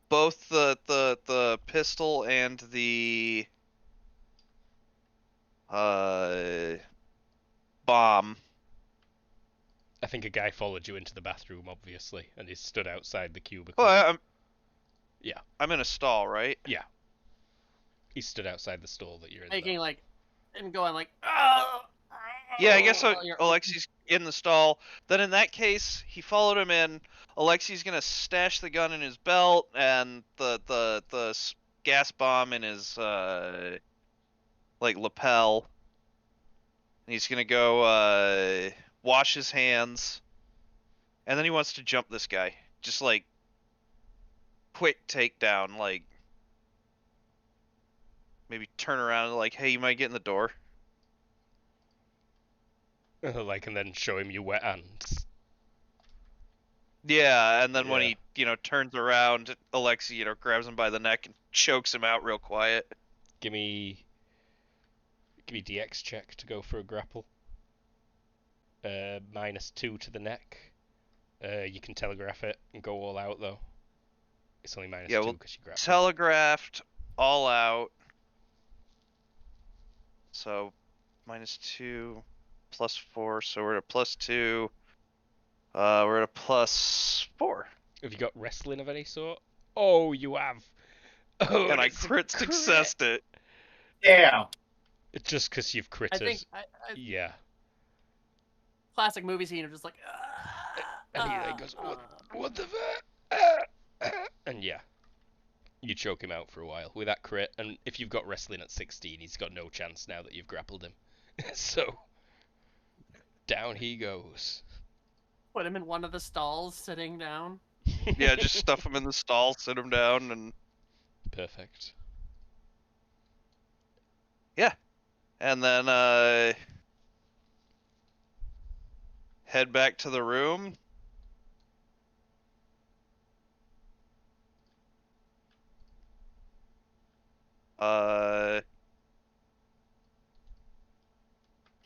both the pistol and the bomb. I think a guy followed you into the bathroom, obviously, and he stood outside the cubicle. Well, Yeah. I'm in a stall, right? Yeah. He stood outside the stall that you're in. Making like, and going like, oh. Yeah, I guess While you're Alexi's in the stall. Then in that case, he followed him in. Alexi's gonna stash the gun in his belt and the gas bomb in his like lapel. And he's gonna go wash his hands, and then he wants to jump this guy. Just like quick takedown, like maybe turn around and like, hey, you might get in the door. Like, and then show him your wet hands. Yeah, and then when Yeah. he turns around, Alexi grabs him by the neck and chokes him out real quiet. Give me DX check to go for a grapple. -2 to the neck. You can telegraph it and go all out though. It's only -2 Yeah, well, because you grapple. telegraphed all out. So -2 +4, so we're at a +2. We're at a +4. Have you got wrestling of any sort? Oh, you have. Oh, And I it's a crit successed it. Yeah. It's just because you've critted. I think Yeah. classic movie scene of just like, And he goes, what the fuck? And yeah. You choke him out for a while with that crit, and if you've got wrestling at 16, he's got no chance now that you've grappled him. So, down he goes. put him in one of the stalls, sitting down. Yeah, just stuff him in the stall, sit him down, and Perfect. yeah. And then head back to the room.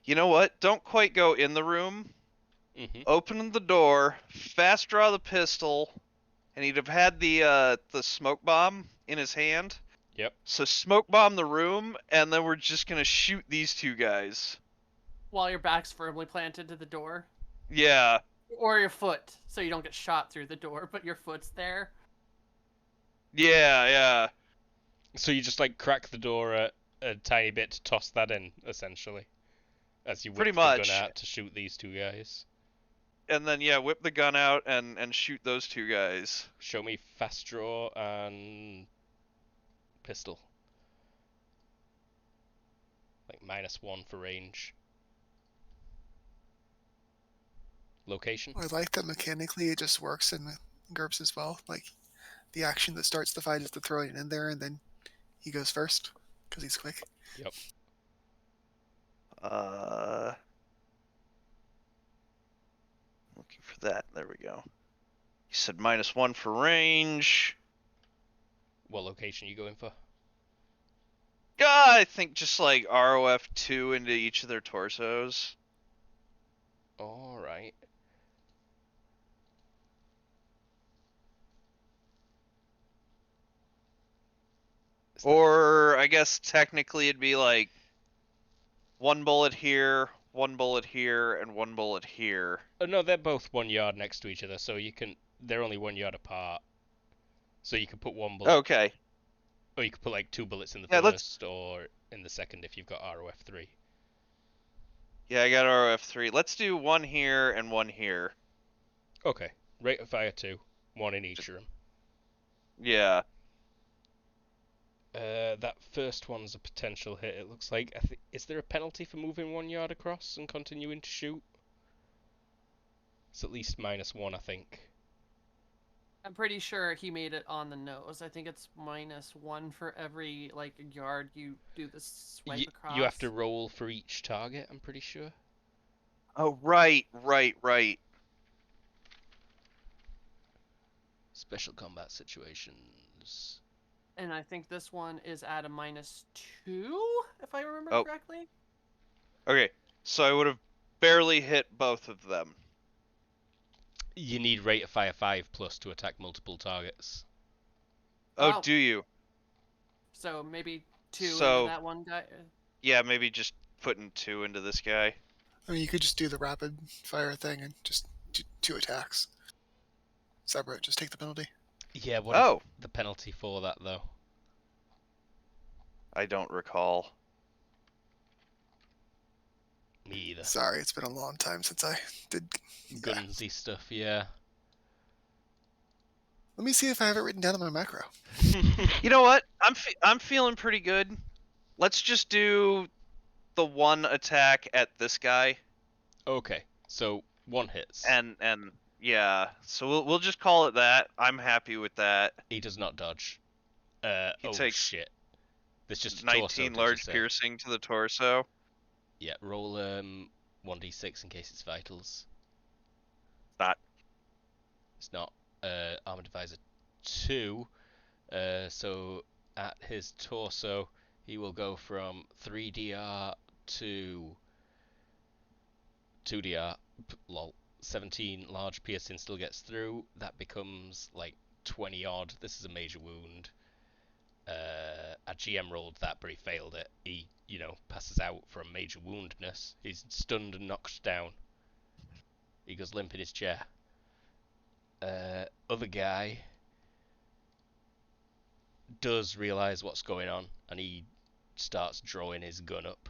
You know what? Don't quite go in the room. Mm-hmm. Open the door, fast draw the pistol, and he'd have had the smoke bomb in his hand. Yep. So smoke bomb the room, and then we're just gonna shoot these 2 guys. While your back's firmly planted to the door. Yeah. Or your foot, so you don't get shot through the door, but your foot's there. Yeah, yeah. So you just like crack the door a tiny bit to toss that in, essentially, as you whip Pretty the much. gun out to shoot these 2 guys. And then yeah, whip the gun out and shoot those 2 guys. Show me fast draw and pistol. Like -1 for range. Location? I like that mechanically it just works in GURPS as well. Like, the action that starts the fight is to throw it in there, and then he goes first, because he's quick. Yep. Looking for that. There we go. You said -1 for range. What location you going for? I think just like ROF2 into each of their torsos. Alright. Or I guess technically it'd be like 1 bullet here, 1 bullet here, and 1 bullet here. Oh, no, they're both 1 yard next to each other, so you can. They're only 1 yard apart. So you can put 1 bullet. Okay. Or you could put like 2 bullets in the Yeah, first or in the second if you've got ROF3. Yeah, I got ROF3. Let's do 1 here and 1 here. Okay. Rate of fire 2. 1 in each room. Yeah. That first one's a potential hit. It looks like. Is there a penalty for moving 1 yard across and continuing to shoot? It's at least -1, I think. I'm pretty sure he made it on the nose. I think it's -1 for every like yard you do the swipe across. You have to roll for each target, I'm pretty sure. Oh, right. Special combat situations. And I think this one is at a -2, if I remember Oh. correctly. Okay, so I would have barely hit both of them. You need rate of fire 5+ to attack multiple targets. Oh, Oh. do you? So maybe 2 So- into that one guy. Yeah, maybe just putting 2 into this guy. I mean, you could just do the rapid fire thing and just do 2 attacks. Separate, just take the penalty. Yeah, what Oh, is the penalty for that, though? I don't recall. Me either. Sorry, it's been a long time since I did. Gunsy stuff, yeah. Let me see if I have it written down in my macro. You know what? I'm feeling pretty good. Let's just do the 1 attack at this guy, Okay, so 1 hits. and yeah. So we'll just call it that. I'm happy with that. He does not dodge. He Oh takes shit. There's just a 19 torso, did you large say? piercing to the torso. Yeah, roll 1d6 in case it's vitals. Not. It's not. Armored Divisor 2. So at his torso, he will go from 3dr to 2dr. Lol. 17 large piercing still gets through. That becomes like 20 odd. This is a major wound. A GM rolled that, but he failed it. He, passes out from major woundness. He's stunned and knocked down. He goes limp in his chair. Other guy does realise what's going on, and he starts drawing his gun up.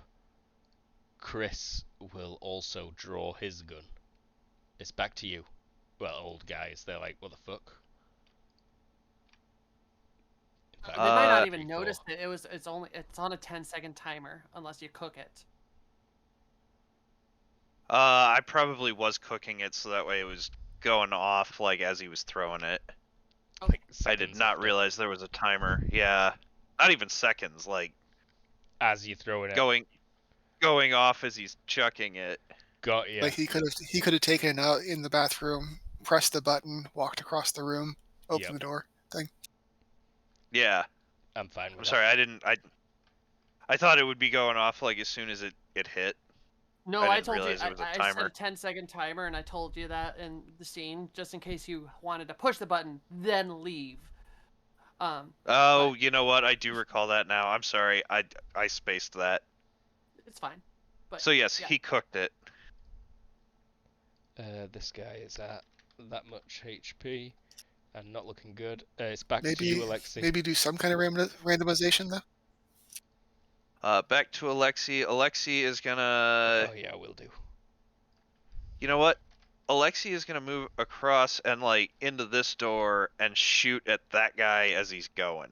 Chris will also draw his gun. It's back to you. Well, old guys, they're like, what the fuck? In fact, They might not even 3, notice 4. it. It's on a 10-second timer unless you cook it. I probably was cooking it, so that way it was going off like as he was throwing it. Like I did seconds not after. realize there was a timer. Yeah, not even seconds. Like As you throw it going off as he's chucking it. Got ya. Like he could have taken it out in the bathroom, pressed the button, walked across the room, opened Yep. the door. Thing. Yeah, I'm fine with I'm that. sorry. I thought it would be going off like as soon as it hit. No, I I didn't told you. realize it was a I set timer. a 10-second timer, and I told you that in the scene, just in case you wanted to push the button, then leave. Oh, but you know what? I do recall that now. I'm sorry. I spaced that. it's fine. But So yes, yeah. he cooked it. This guy is at that much HP and not looking good. It's back to you, Alexi. Maybe do some kind of randomization though. Back to Alexi. Alexi is gonna. Oh yeah, will do. You know what? Alexi is gonna move across and like into this door and shoot at that guy as he's going.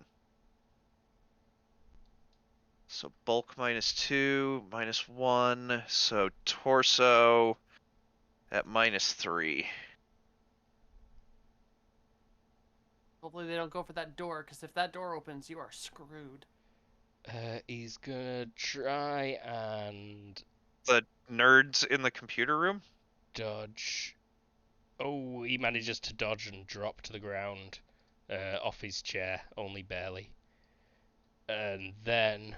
So bulk -2, -1. So torso at -3. Hopefully they don't go for that door, because if that door opens, you are screwed. He's gonna try and The nerds in the computer room. dodge. Oh, he manages to dodge and drop to the ground off his chair, only barely. And then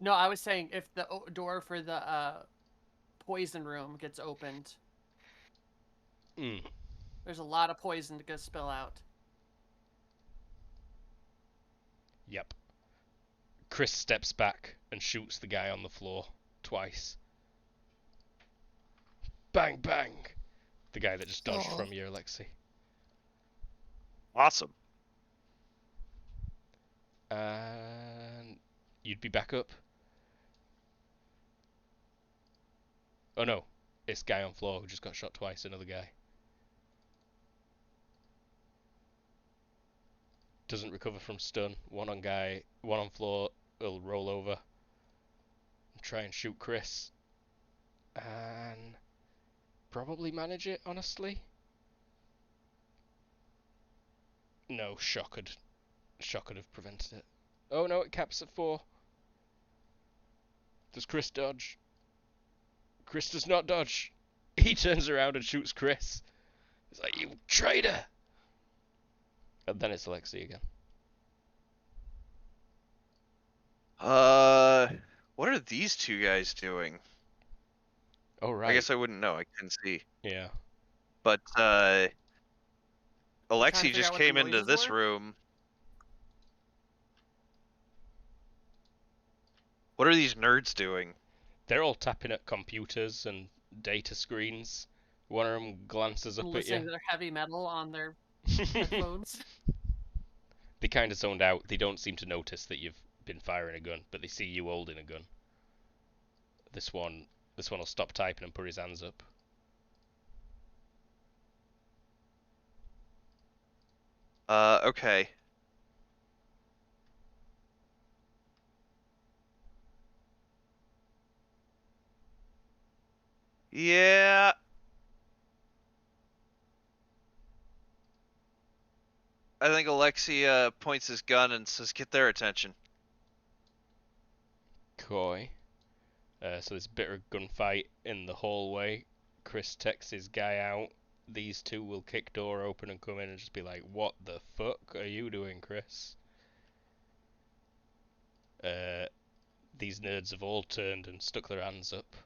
No, I was saying if the door for the poison room gets opened, there's a lot of poison to spill out. Yep. Chris steps back and shoots the guy on the floor twice. Bang, bang! The guy that just dodged from you, Alexi. Awesome. And you'd be back up. Oh no, it's guy on floor who just got shot twice, another guy. doesn't recover from stun. One on floor will roll over and try and shoot Chris. And probably manage it, honestly. No, shock could have prevented it. Oh no, it caps at 4. Does Chris dodge? Chris does not dodge. He turns around and shoots Chris. He's like, you traitor! And then it's Alexi again. What are these two guys doing? Oh, right. I guess I wouldn't know. I couldn't see. Yeah. But, Trying Alexi to figure just out what the came into noises this were? room. What are these nerds doing? They're all tapping at computers and data screens. One of them glances up at Listening to you. their heavy metal on their headphones. They kind of zoned out. They don't seem to notice that you've been firing a gun, but they see you holding a gun. This one will stop typing and put his hands up. Okay. Yeah. I think Alexi points his gun and says, "Get their attention." Coy. So there's a bit of a gunfight in the hallway. Chris takes his guy out. These two will kick door open and come in and just be like, "What the fuck are you doing, Chris?" These nerds have all turned and stuck their hands up.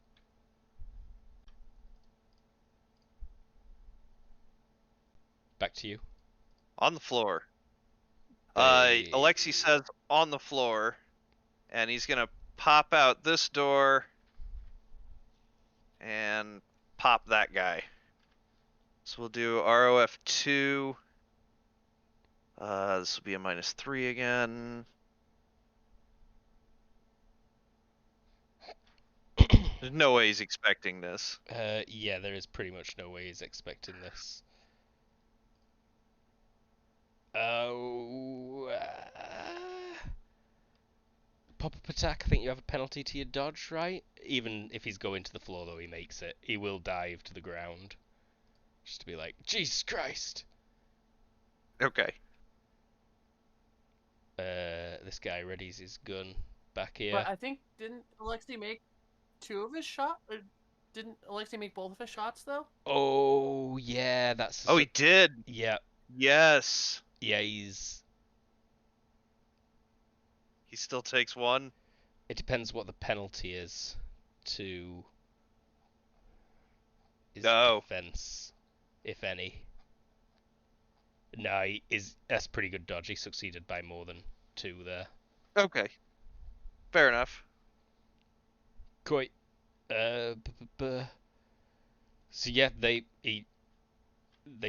Back to you. On the floor. They... Alexi says on the floor, and he's gonna pop out this door and pop that guy. So we'll do ROF2. This will be a -3 again. There's no way he's expecting this. Yeah, there is pretty much no way he's expecting this. Oh, pop-up attack. I think you have a penalty to your dodge, right? Even if he's going to the floor, though, he makes it. He will dive to the ground, just to be like, Jesus Christ. Okay. This guy readies his gun back here. But I think, didn't Alexi make 2 of his shots? Didn't Alexi make both of his shots, though? Oh, yeah, that's... Oh, he did. Yeah. Yes. Yeah, He still takes 1. It depends what the penalty is to his defense, if any. No, that's pretty good dodge. He succeeded by more than 2 there. Okay. Fair enough. Quite. So yeah, they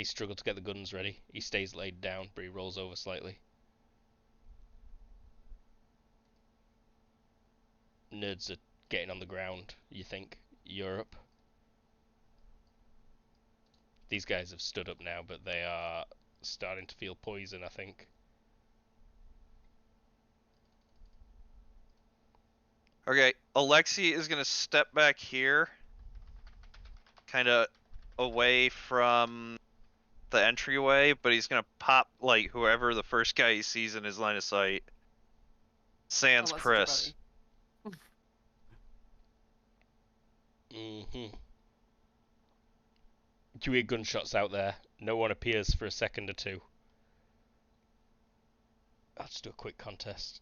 struggle to get the guns ready. He stays laid down, but he rolls over slightly. Nerds are getting on the ground, you think? Europe. These guys have stood up now, but they are starting to feel poison, I think. Okay, Alexi is gonna step back here, kind of away from the entryway, but he's gonna pop like whoever the first guy he sees in his line of sight. Sans Unless Chris. Mm-hmm. Do you hear gunshots out there? No one appears for a second or 2. I'll just do a quick contest.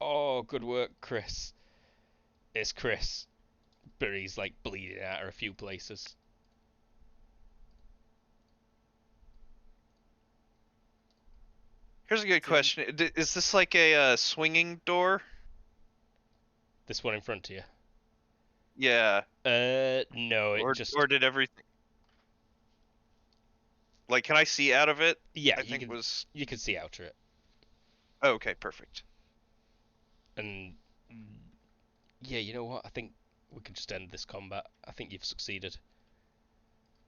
Oh, good work, Chris. It's Chris. But he's like bleeding out of a few places. Here's a good question. Is this like a swinging door? This one in front of you? Yeah. No, Or did everything... Like, can I see out of it? Yeah, you can see out of it. Oh, okay, perfect. And yeah, you know what? I think we can just end this combat. I think you've succeeded.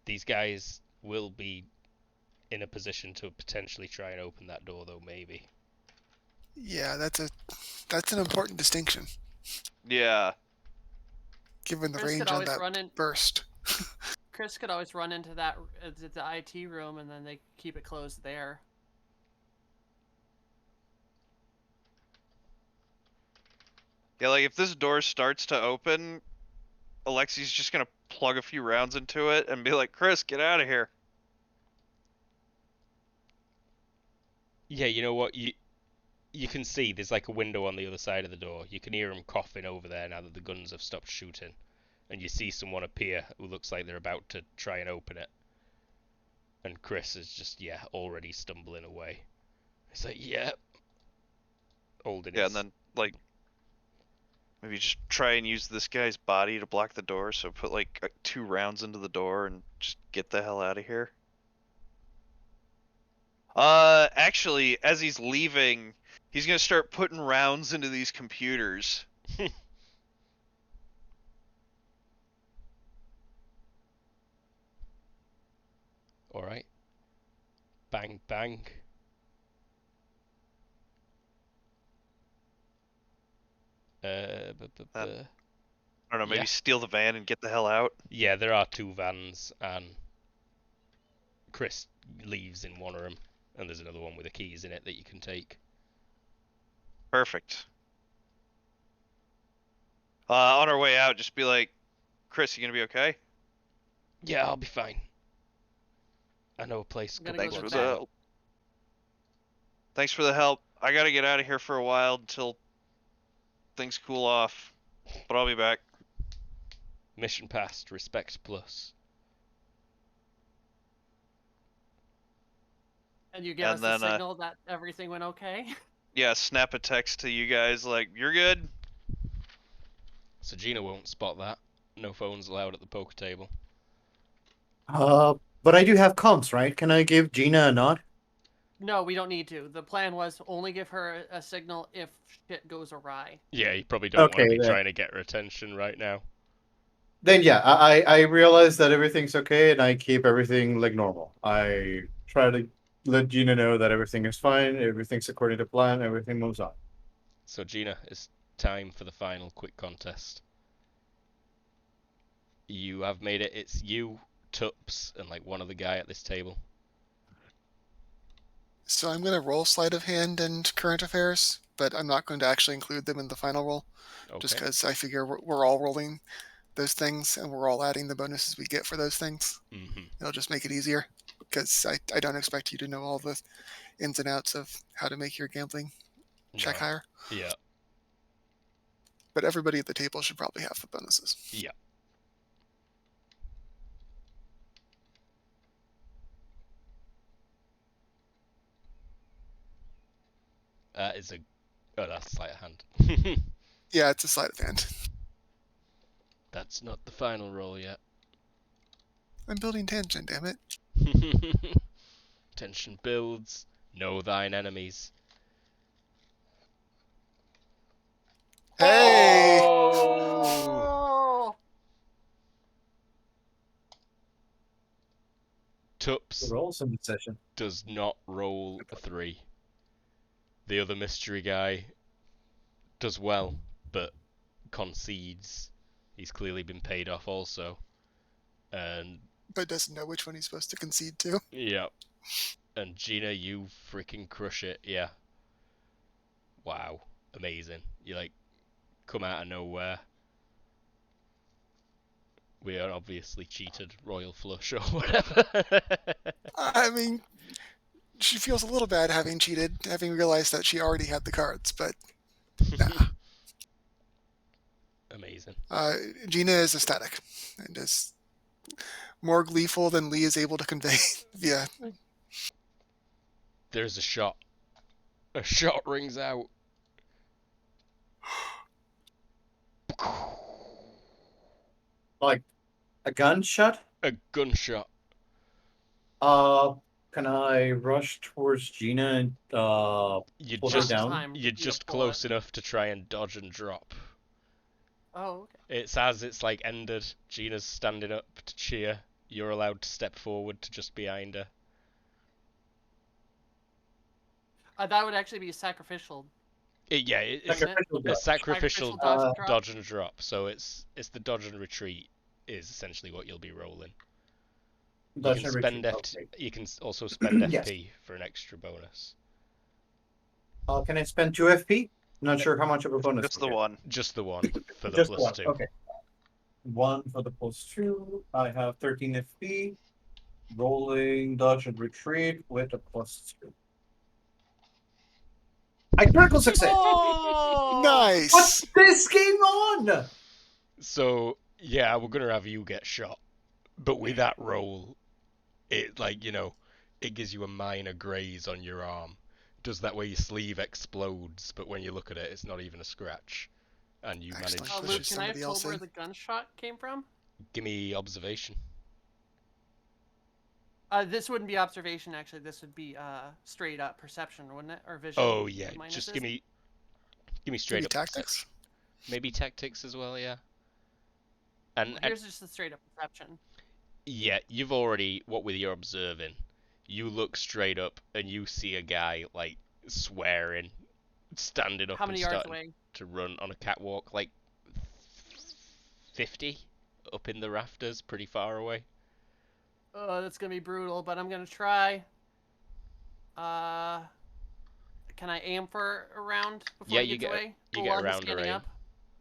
These guys will be in a position to potentially try and open that door, though. Maybe. Yeah, that's an important distinction, Yeah. given the Chris could range on always that run in. burst. Chris could always run into the IT room, and then they keep it closed there. Yeah, like if this door starts to open, Alexi's just gonna plug a few rounds into it and be like, Chris, get out of here. Yeah, you know what? You can see there's like a window on the other side of the door. You can hear them coughing over there now that the guns have stopped shooting. And you see someone appear who looks like they're about to try and open it. And Chris is just, already stumbling away. He's like, yeah. Holding Yeah, his... and then, like, maybe just try and use this guy's body to block the door, so put, like, 2 rounds into the door and just get the hell out of here. Actually, as he's leaving, he's gonna start putting rounds into these computers. Alright. Bang, bang. I don't know, maybe Yeah. steal the van and get the hell out. Yeah, there are 2 vans, and Chris leaves in one of them, and there's another one with the keys in it that you can take. Perfect. On our way out, just be like, Chris, you gonna be okay? Yeah, I'll be fine. I know a place. I'm gonna Thanks go for to bed. Thanks for the help. I gotta get out of here for a while until things cool off, but I'll be back. Mission passed. Respect plus. And you give And us then, a signal that everything went okay? Yeah, snap a text to you guys like, you're good. So Gina won't spot that. No phones allowed at the poker table. But I do have comms, right? Can I give Gina a nod? No, we don't need to. The plan was only give her a signal if shit goes awry. Yeah, you probably don't want Okay, to be then. trying to get her attention right now. Then yeah, I realize that everything's okay, and I keep everything like normal. I try to let Gina know that everything is fine, everything's according to plan, everything moves on. So Gina, it's time for the final quick contest. You have made it. It's you, Tups, and like one other guy at this table. So I'm going to roll sleight of hand and current affairs, but I'm not going to actually include them in the final roll, just Okay. because I figure we're all rolling those things and we're all adding the bonuses we get for those things. Mhm. It'll just make it easier, because I don't expect you to know all the ins and outs of how to make your gambling check No. higher. Yeah. But everybody at the table should probably have the bonuses. Yeah. It's a. Oh, that's sleight of hand. Yeah, it's a sleight of hand. That's not the final roll yet. I'm building tension, damn it. Tension builds. Know thine enemies. Hey! Oh! Tups Rolls in the session. does not roll a 3. The other mystery guy does well, but concedes. He's clearly been paid off also. And But doesn't know which one he's supposed to concede to. yeah. And Gina, you freaking crush it. Yeah. Wow. Amazing. You like come out of nowhere. We are obviously cheated royal flush or whatever. I mean, she feels a little bad having cheated, having realized that she already had the cards, but nah. Amazing. Gina is ecstatic and is more gleeful than Lee is able to convey via. There's a shot. A shot rings out. Like a gunshot? A gunshot. Can I rush towards Gina and You're pull her Just just down? time you're for you to just pull close it. enough to try and dodge and drop. Oh, okay. It's as it's like ended. Gina's standing up to cheer. You're allowed to step forward to just behind her. That would actually be sacrificial. It's Sacrificial a dodge. sacrificial Sacrificial drop. dodge and drop. So it's the dodge and retreat is essentially what you'll be rolling. You Dodge can and spend retreat. Okay. You can also spend Yes. FP for an extra bonus. Can I spend 2 FP? Not sure how much of a bonus. Just the one. Just the one for the Just plus one. 2. Okay. 1 for the +2. I have 13 FP. Rolling dodge and retreat with a +2. I critical success. Oh! Nice. What's this game on? So yeah, we're gonna have you get shot, but with that roll, it it gives you a minor graze on your arm. Does that where your sleeve explodes, but when you look at it, it's not even a scratch, and you manage. Excellent. Luke, Pushes can I have somebody told else where in. the gunshot came from? Give me observation. This wouldn't be observation, actually. This would be straight up perception, wouldn't it? Or vision. Oh yeah, with just minuses? give me Maybe straight up tactics. perception. Maybe tactics as well, yeah. And Well, here's just the straight up perception. yeah, you've already what with your observing, you look straight up and you see a guy like swearing, standing up How and many yards starting away? to run on a catwalk, like 50 up in the rafters, pretty far away. Oh, that's gonna be brutal, but I'm gonna try. Can I aim for a round before Yeah, he gets away? you Oh, get while a he's round standing aim. up.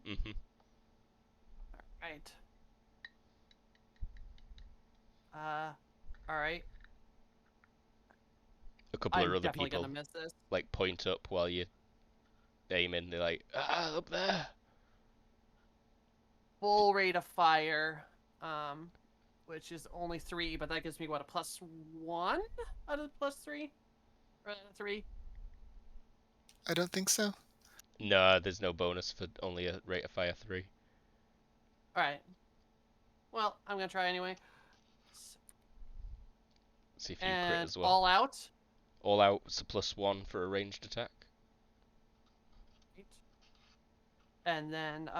Mhm. Right. All right. A couple I'm of other definitely people gonna miss this. like point up while you're aiming. They're like, up there. Full rate of fire, which is only 3, but that gives me what, a +1 out of the +3, or 3. I don't think so. No, there's no bonus for only a rate of fire 3. All right. Well, I'm gonna try anyway. See if you And crit as well. all out. All out, it's a +1 for a ranged attack. And then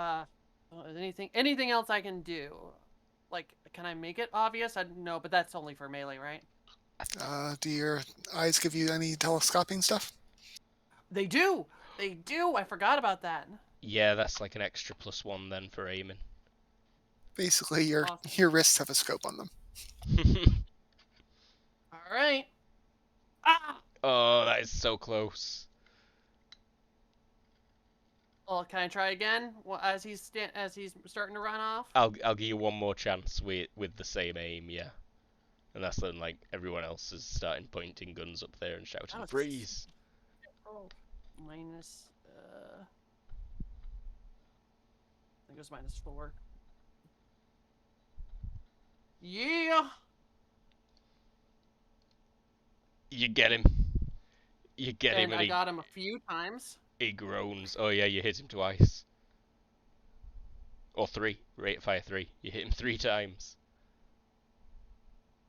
anything else I can do? Like, can I make it obvious? I don't know, but that's only for melee, right? Do your eyes give you any telescoping stuff? They do. They do. I forgot about that. Yeah, that's like an extra +1 then for aiming. Basically, your Awesome. wrists have a scope on them. All right. Ah. Oh, that is so close. Well, can I try again? Well, as he's starting to run off. I'll give you one more chance with the same aim, yeah. And that's when like everyone else is starting pointing guns up there and shouting, "Freeze!" Oh, minus. I think it was -4. Yeah. You get him. You get him, And I got him a few times. he groans. Oh yeah, you hit him twice. Or 3. Rate of fire 3. You hit him 3 times.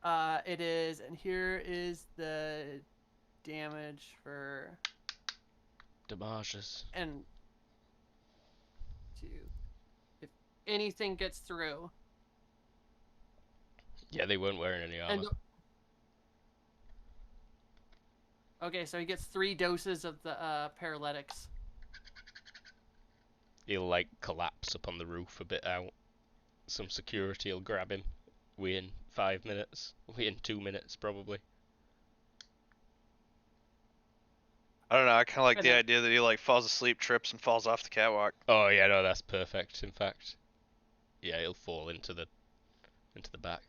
It is, and here is the damage for Damages. and if anything gets through. Yeah, they weren't wearing any armor. Okay, so he gets 3 doses of the paralytics. He'll like collapse up on the roof a bit out. Some security will grab him. Within 5 minutes. Within 2 minutes probably. I don't know. I kind of like the idea that he like falls asleep, trips, and falls off the catwalk. Oh yeah, no, that's perfect. In fact, yeah, he'll fall into the back.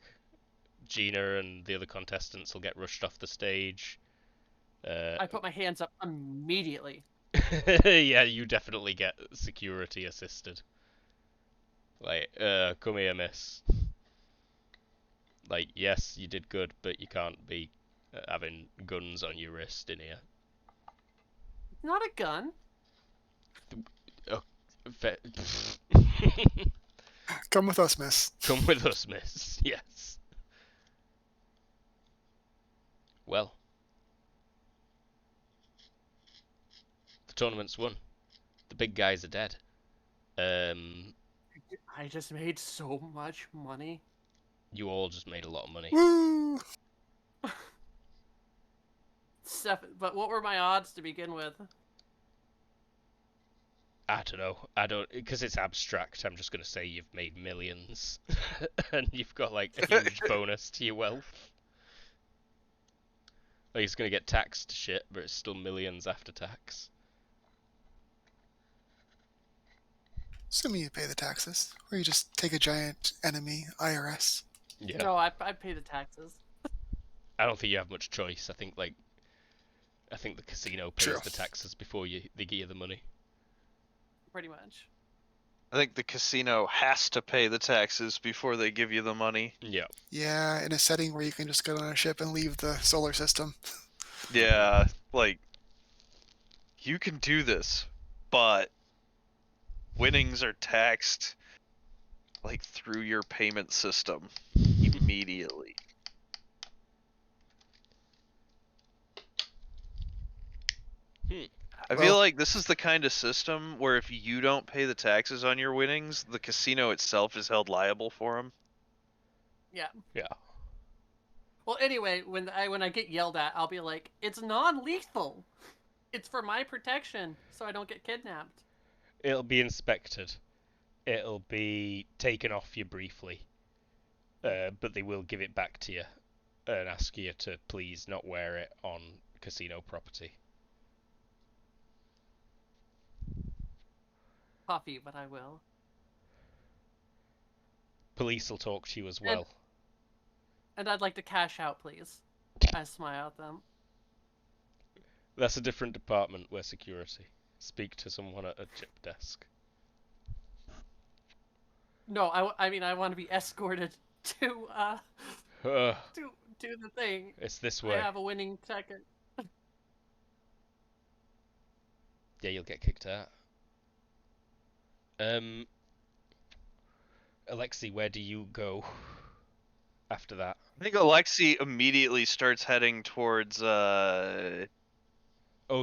Gina and the other contestants will get rushed off the stage. I put my hands up immediately. Yeah, you definitely get security assisted. Like, come here, miss. Like, yes, you did good, but you can't be having guns on your wrist in here. It's not a gun. Come with us, miss. Come with us, miss. Yes. Well. The tournament's won. The big guys are dead. I just made so much money. You all just made a lot of money. Woo! But what were my odds to begin with? I don't know. I don't, because it's abstract. I'm just gonna say you've made millions, and you've got like a huge bonus to your wealth. Like it's gonna get taxed to shit, but it's still millions after tax. Assuming you pay the taxes, or you just take a giant enemy, IRS. Yeah. No, I pay the taxes. I don't think you have much choice. I think the casino pays True. the taxes before they give you the money. Pretty much. I think the casino has to pay the taxes before they give you the money. Yeah. Yeah, in a setting where you can just get on a ship and leave the solar system. Yeah, like you can do this, but winnings are taxed like through your payment system immediately. I feel Well- like this is the kind of system where if you don't pay the taxes on your winnings, the casino itself is held liable for them. Yeah. Yeah. Well, anyway, when I get yelled at, I'll be like, "It's non-lethal. It's for my protection, so I don't get kidnapped." It'll be inspected. It'll be taken off you briefly, but they will give it back to you and ask you to please not wear it on casino property. Puffy, but I will. Police will talk to you as well. And I'd like to cash out, please. I smile at them. That's a different department. We're security. Speak to someone at a chip desk. No, I mean I want to be escorted to Ugh, to do the thing. it's this I way. have a winning ticket. Yeah, you'll get kicked out. Alexi, where do you go after that? I think Alexi immediately starts heading towards Oh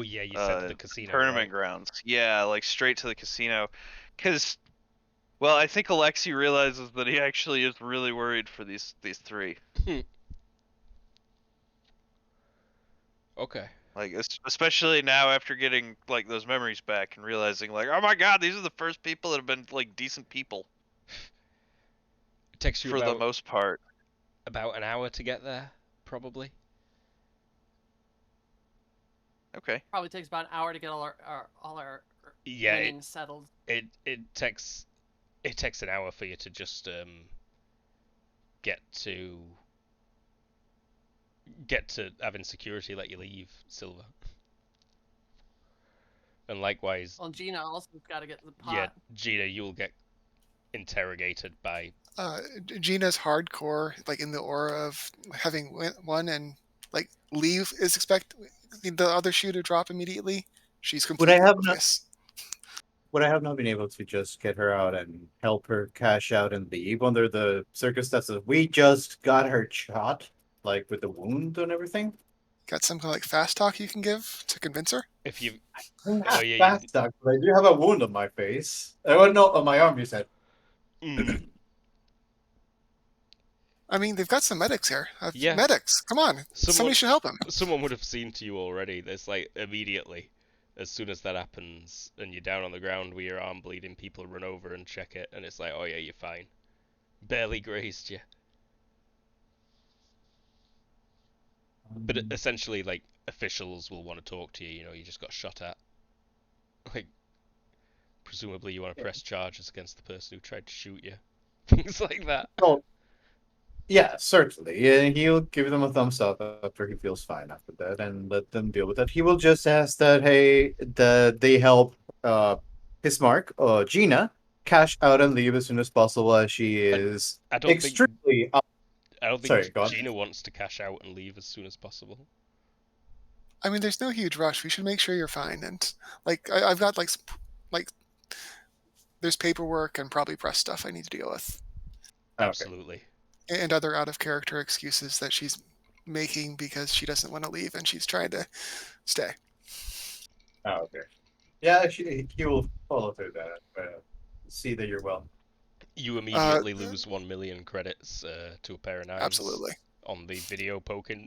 yeah, you said the casino, tournament right? grounds. Yeah, like straight to the casino. Cause, well, I think Alexi realizes that he actually is really worried for these three. Okay. Like, especially now after getting like those memories back and realizing like, oh my god, these are the first people that have been like decent people It takes you for the most part. about an hour to get there, probably. Okay. Probably takes about an hour to get all our Yeah, winnings settled. it takes an hour for you to just get to having security let you leave Silver. And likewise, Well, Gina also got to get the pot. yeah, Gina, you'll get interrogated by. Gina's hardcore, like in the aura of having won and like leave is expect the other shoe to drop immediately. She's Would I completely have not? oblivious. Would I have not been able to just get her out and help her cash out and leave under the circumstances? We just got her shot, like with the wound and everything. Got some kind of like fast talk you can give to convince her? If you, I'm Oh, not yeah, fast talk, but I do have a wound on my face. Oh, no, on my arm, you said. I mean, they've got some medics here. Yeah. Medics, come on. Somebody should help him. Someone would have seen to you already. There's like immediately, as soon as that happens, and you're down on the ground with your arm bleeding, people run over and check it, and it's like, oh yeah, you're fine. Barely grazed you. But essentially, like, officials will want to talk to you. You know, you just got shot at. Like, presumably you want to press charges against the person who tried to shoot you. Things like that. Oh, yeah, certainly. Yeah, he'll give them a thumbs up after he feels fine after that and let them deal with it. He will just ask that, hey, they help his mark, Gina, cash out and leave as soon as possible as she is I don't extremely I don't think Sorry, go on. Gina wants to cash out and leave as soon as possible. I mean, there's no huge rush. We should make sure you're fine. And like, I've got like, there's paperwork and probably press stuff I need to deal with, Absolutely. and other out of character excuses that she's making because she doesn't want to leave and she's trying to stay. Oh, okay. Yeah, he will follow through that. See that you're well. You immediately lose 1 million credits to a pair of nines. Absolutely. On the video poker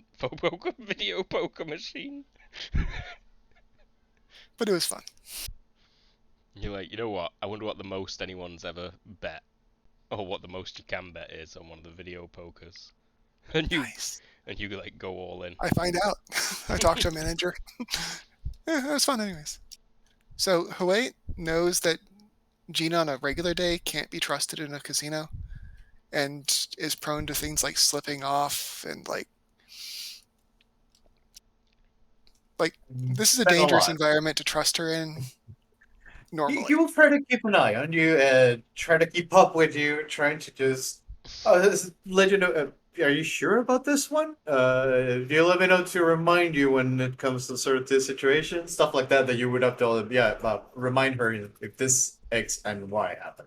machine. But it was fun. You're like, you know what? I wonder what the most anyone's ever bet, or what the most you can bet is on one of the video pokers. And Nice. you like go all in. I find out. I talked to a manager. Yeah, it was fun anyways. So Huey knows that Gina on a regular day can't be trusted in a casino and is prone to things like slipping off and like this is a Spent a dangerous lot. environment to trust her in He normally. will try to keep an eye on you and try to keep up with you, trying to just let you know. Are you sure about this one? Do you let me know to remind you when it comes to sort of this situation, stuff like that, that you would have to, remind her if this X and Y happen.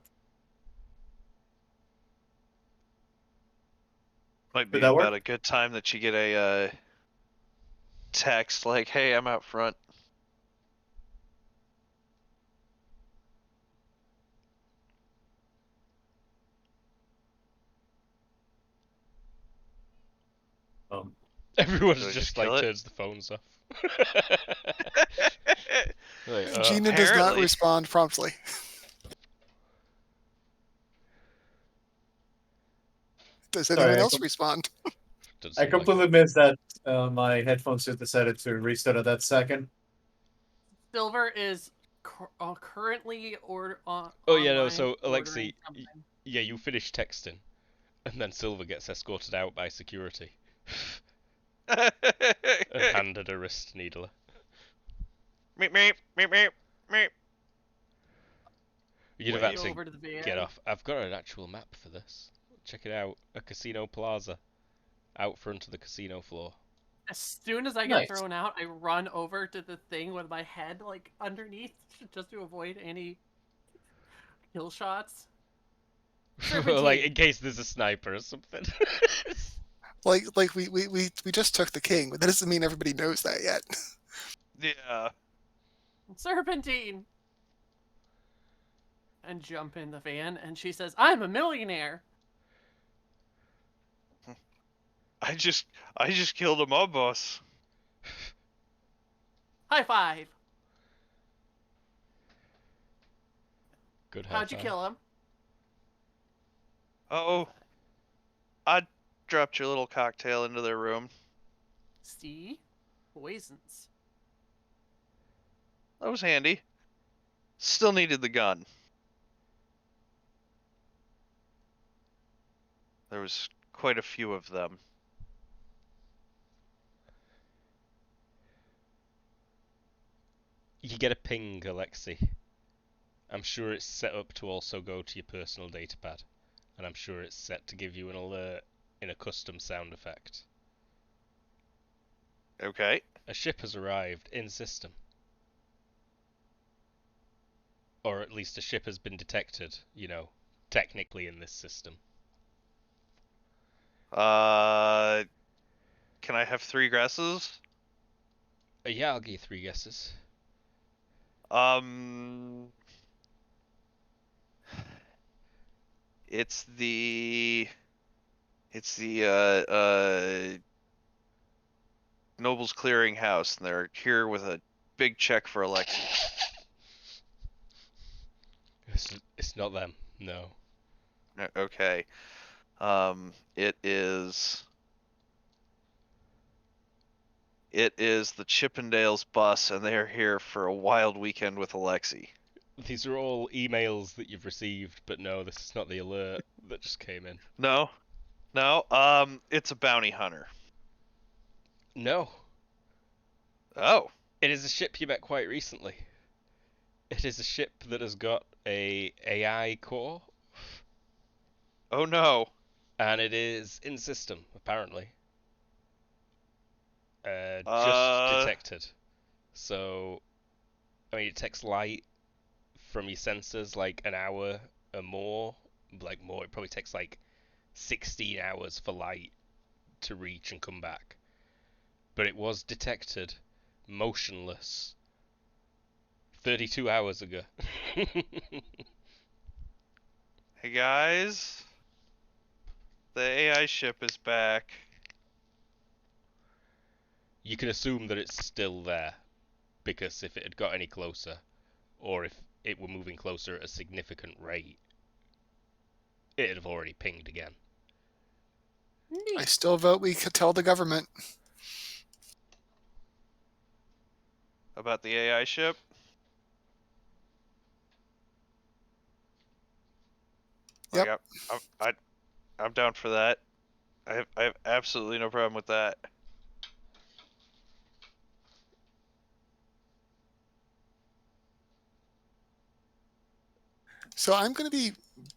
Might Would be that work? about a good time that you get a text like, "Hey, I'm out front." Everyone's Do I just kill like it? turns the phones off. Like, Gina does not apparently. respond promptly. Does anyone Sorry, else respond? doesn't I seem like completely missed that. My headphones just decided to restart at that second. Silver is currently Oh yeah, no. online So ordering Alexi, something. yeah, you finish texting, and then Silver gets escorted out by security and handed a wrist needler. Meep meep meep meep meep. You'd have Way had to over to the van. get off. I've got an actual map for this. Check it out. A casino plaza out front of the casino floor. As soon as I get Nice. thrown out, I run over to the thing with my head like underneath, just to avoid any kill shots. Like in case there's a sniper or something. Like we just took the king, but that doesn't mean everybody knows that yet. Yeah. Serpentine! And jump in the van, and she says, I'm a millionaire! I just killed a mob boss. High five! Good. How'd you kill him? Oh, I dropped your little cocktail into their room. See? Poisons. That was handy. Still needed the gun. There was quite a few of them. You get a ping, Alexi. I'm sure it's set up to also go to your personal datapad, and I'm sure it's set to give you an alert in a custom sound effect. Okay. A ship has arrived in system. Or at least a ship has been detected, technically in this system. Can I have 3 guesses? Yeah, I'll give you 3 guesses. Um, it's the Noble's Clearing House, and they're here with a big check for Alexi. It's not them, no. Okay. It is the Chippendales bus, and they are here for a wild weekend with Alexi. These are all emails that you've received, but no, this is not the alert that just came in. No, it's a bounty hunter. No. Oh. It is a ship you met quite recently. It is a ship that has got a AI core. Oh no. And it is in system, apparently. Just detected. So, I mean, it takes light from your sensors like an hour or more. Like more, it probably takes like 16 hours for light to reach and come back. But it was detected motionless 32 hours ago. Hey guys, the AI ship is back. you can assume that it's still there, because if it had got any closer, or if it were moving closer at a significant rate, it'd have already pinged again. Neat. I still vote we could tell the government. About the AI ship? Yep. Like, I'm down for that. I have absolutely no problem with that. So I'm going to be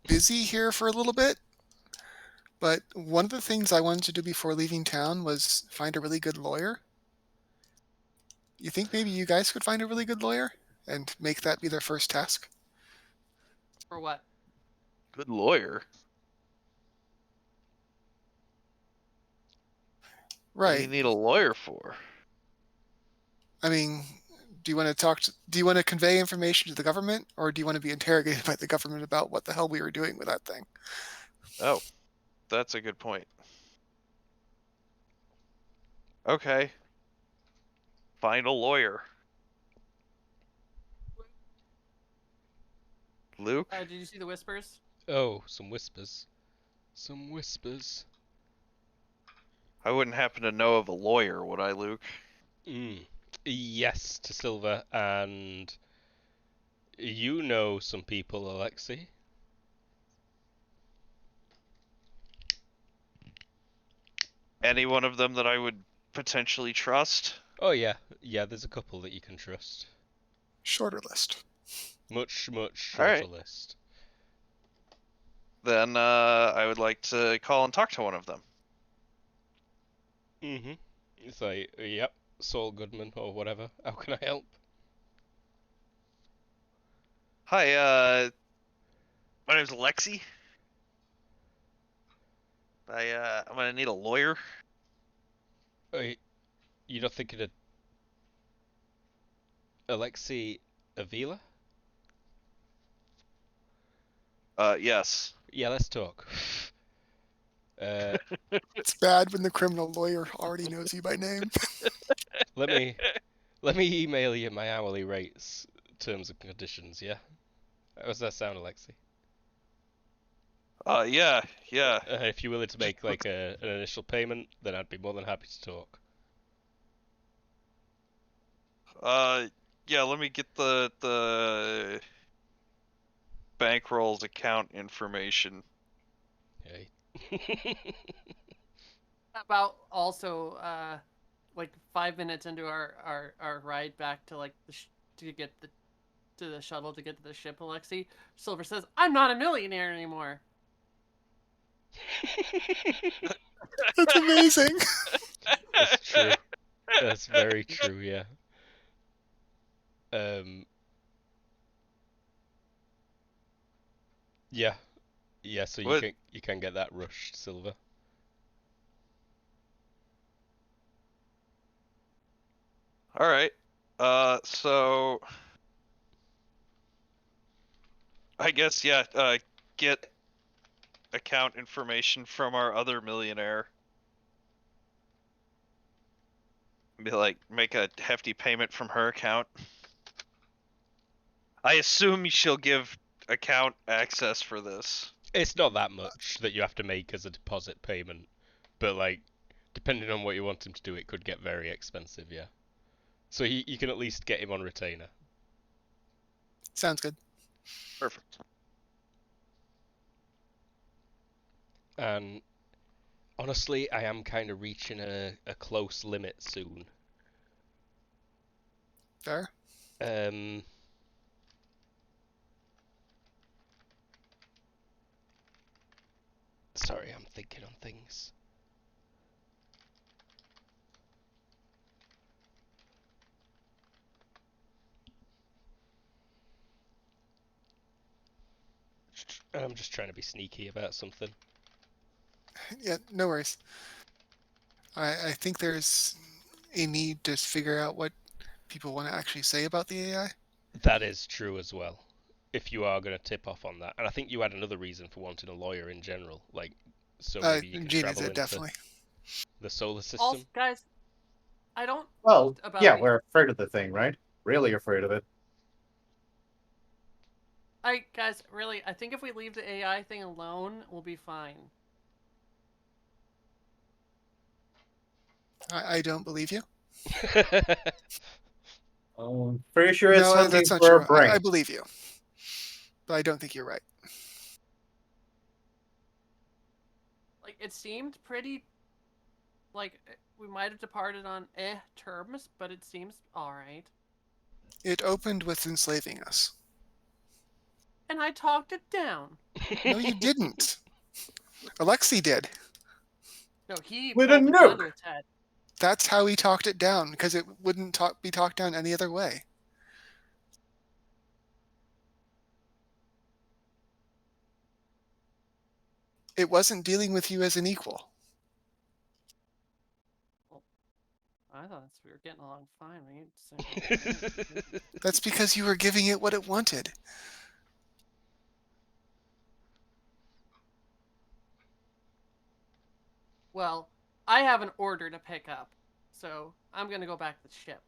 busy here for a little bit. But one of the things I wanted to do before leaving town was find a really good lawyer. You think maybe you guys could find a really good lawyer and make that be their first task? For what? Good lawyer. What do you Right. need a lawyer for? I mean, do you want to convey information to the government, or do you want to be interrogated by the government about what the hell we were doing with that thing? Oh, that's a good point. Okay. Find a lawyer. Luke? Did you see the whispers? Oh, some whispers. Some whispers. I wouldn't happen to know of a lawyer, would I, Luke? Yes, to Silver, and you know some people, Alexi. Any one of them that I would potentially trust? Oh yeah, there's a couple that you can trust. Shorter list. Much shorter Alright. list. Then I would like to call and talk to one of them. It's like, yep, Saul Goodman or whatever. How can I help? Hi, my name's Lexi. I'm gonna need a lawyer. You're not thinking of Alexi Avila? Yes. Yeah, let's talk. It's bad when the criminal lawyer already knows you by name. let me email you my hourly rates, terms and conditions. Yeah. How does that sound, Alexi? Yeah. If you're willing to make like an initial payment, then I'd be more than happy to talk. Yeah, let me get the bankroll's account information. Okay. About also, like 5 minutes into our ride back to like to get to the shuttle to get to the ship, Alexi, Silver says, "I'm not a millionaire anymore." That's amazing. That's true. That's very true. Yeah. Yeah. Yeah. So What? you can get that rushed, Silver. All right. So I guess yeah. Get account information from our other millionaire. Be like, make a hefty payment from her account. I assume she'll give account access for this. It's not that much that you have to make as a deposit payment, but like, depending on what you want him to do, it could get very expensive. Yeah. So you can at least get him on retainer. Sounds good. Perfect. And honestly, I am kind of reaching a close limit soon. Fair. Sorry, I'm thinking on things. I'm just trying to be sneaky about something. Yeah, no worries. I think there's a need to figure out what people want to actually say about the AI. That is true as well. If you are going to tip off on that, and I think you had another reason for wanting a lawyer in general, like so maybe you can Gina travel did, into definitely. the solar system. Also, guys, I don't Well, about yeah, the we're afraid of the thing, right? Really afraid of it. guys, really, I think if we leave the AI thing alone, we'll be fine. I don't believe you. Pretty sure it's No, hunting that's not for a true. brain. I believe you, but I don't think you're right. Like, it seemed pretty. Like, we might have departed on terms, but it seems alright. It opened with enslaving us. And I talked it down. No, you didn't. Alexei did. No, he With a pulled the gun nuke! to its head. That's how he talked it down, because it wouldn't be talked down any other way. It wasn't dealing with you as an equal. I thought we were getting along fine. We That's because you were giving it what it wanted. Well, I have an order to pick up, so I'm gonna go back to the ship.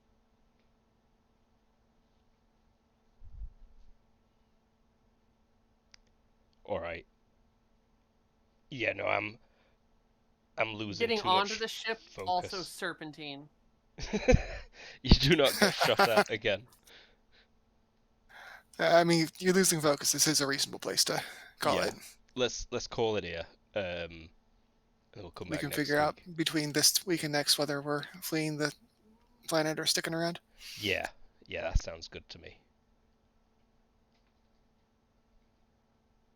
All right. Yeah, no, I'm losing Getting too onto much the ship, also focus. serpentine. You do not get shot at again. I mean, you're losing focus. This is a reasonable place to call Yeah. it. Let's call it here. And we'll come We back can next figure week. out between this week and next whether we're fleeing the planet or sticking around. Yeah, that sounds good to me.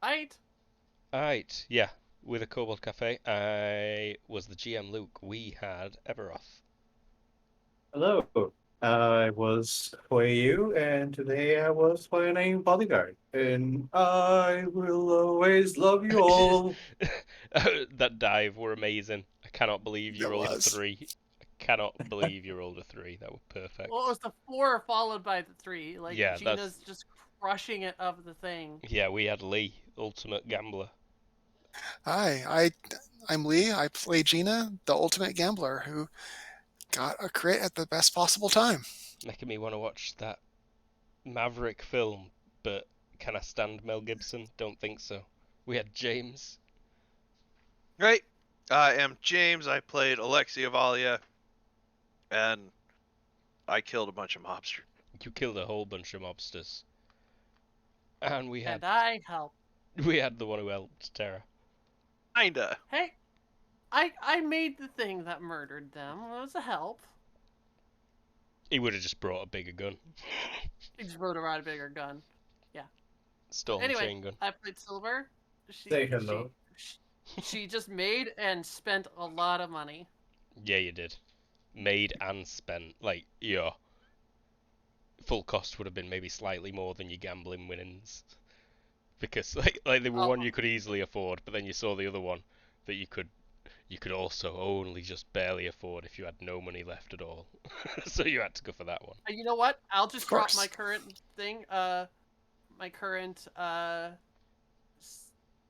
Alright, yeah. With a Kobold Cafe, I was the GM Luke. We had Everoth. Hello. I was Huayu, and today I was playing bodyguard. And I will always love you all. That dive were amazing. I cannot believe you That rolled a was. 3. I cannot believe you rolled a 3. That was perfect. Well, it was the 4 followed by the 3. Like, Yeah, Gina's just crushing it of the thing. Yeah, we had Lee, ultimate gambler. Hi, I'm Lee. I play Gina, the ultimate gambler, who got a crit at the best possible time. Making me want to watch that Maverick film, but can I stand Mel Gibson? Don't think so. We had James. Right. I am James. I played Alexei Avalia, and I killed a bunch of mobsters. You killed a whole bunch of mobsters. And we had And I helped. the one who helped Terra. Kinda. Hey, I made the thing that murdered them. It was a help. He would have just brought a bigger gun. He just wrote around a bigger gun. Storm Anyway, chain gun. I played Silver. Say hello. She just made and spent a lot of money. Yeah, you did. Made and spent. Like, yeah. Full cost would have been maybe slightly more than your gambling winnings. Because like they were one you could easily afford, but then you saw the other one that you could also only just barely afford if you had no money left at all. So you had to go for that one. You know what? I'll just Of drop course. my current thing. My current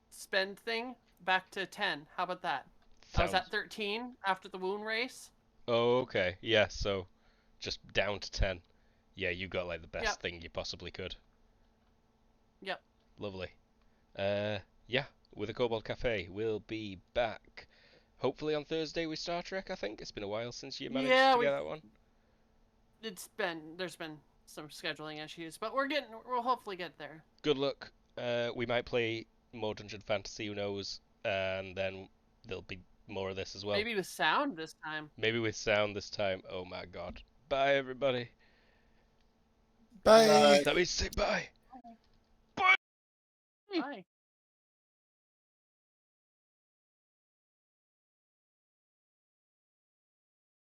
spend thing back to 10. How about that? I was at 13 after the wound race. Oh, okay. Yeah, so just down to 10. Yeah, you got like the best Yep. thing you possibly could. Yep. Lovely. Yeah, with a Kobold Cafe, we'll be back. Hopefully on Thursday with Star Trek, I think. It's been a while since you managed to get that one. There's been some scheduling issues, but we'll hopefully get there. Good luck. We might play more Dungeon Fantasy, who knows? And then there'll be more of this as well. Maybe with sound this time. Maybe with sound this time. Oh my god. Bye, everybody. Bye. That means say bye.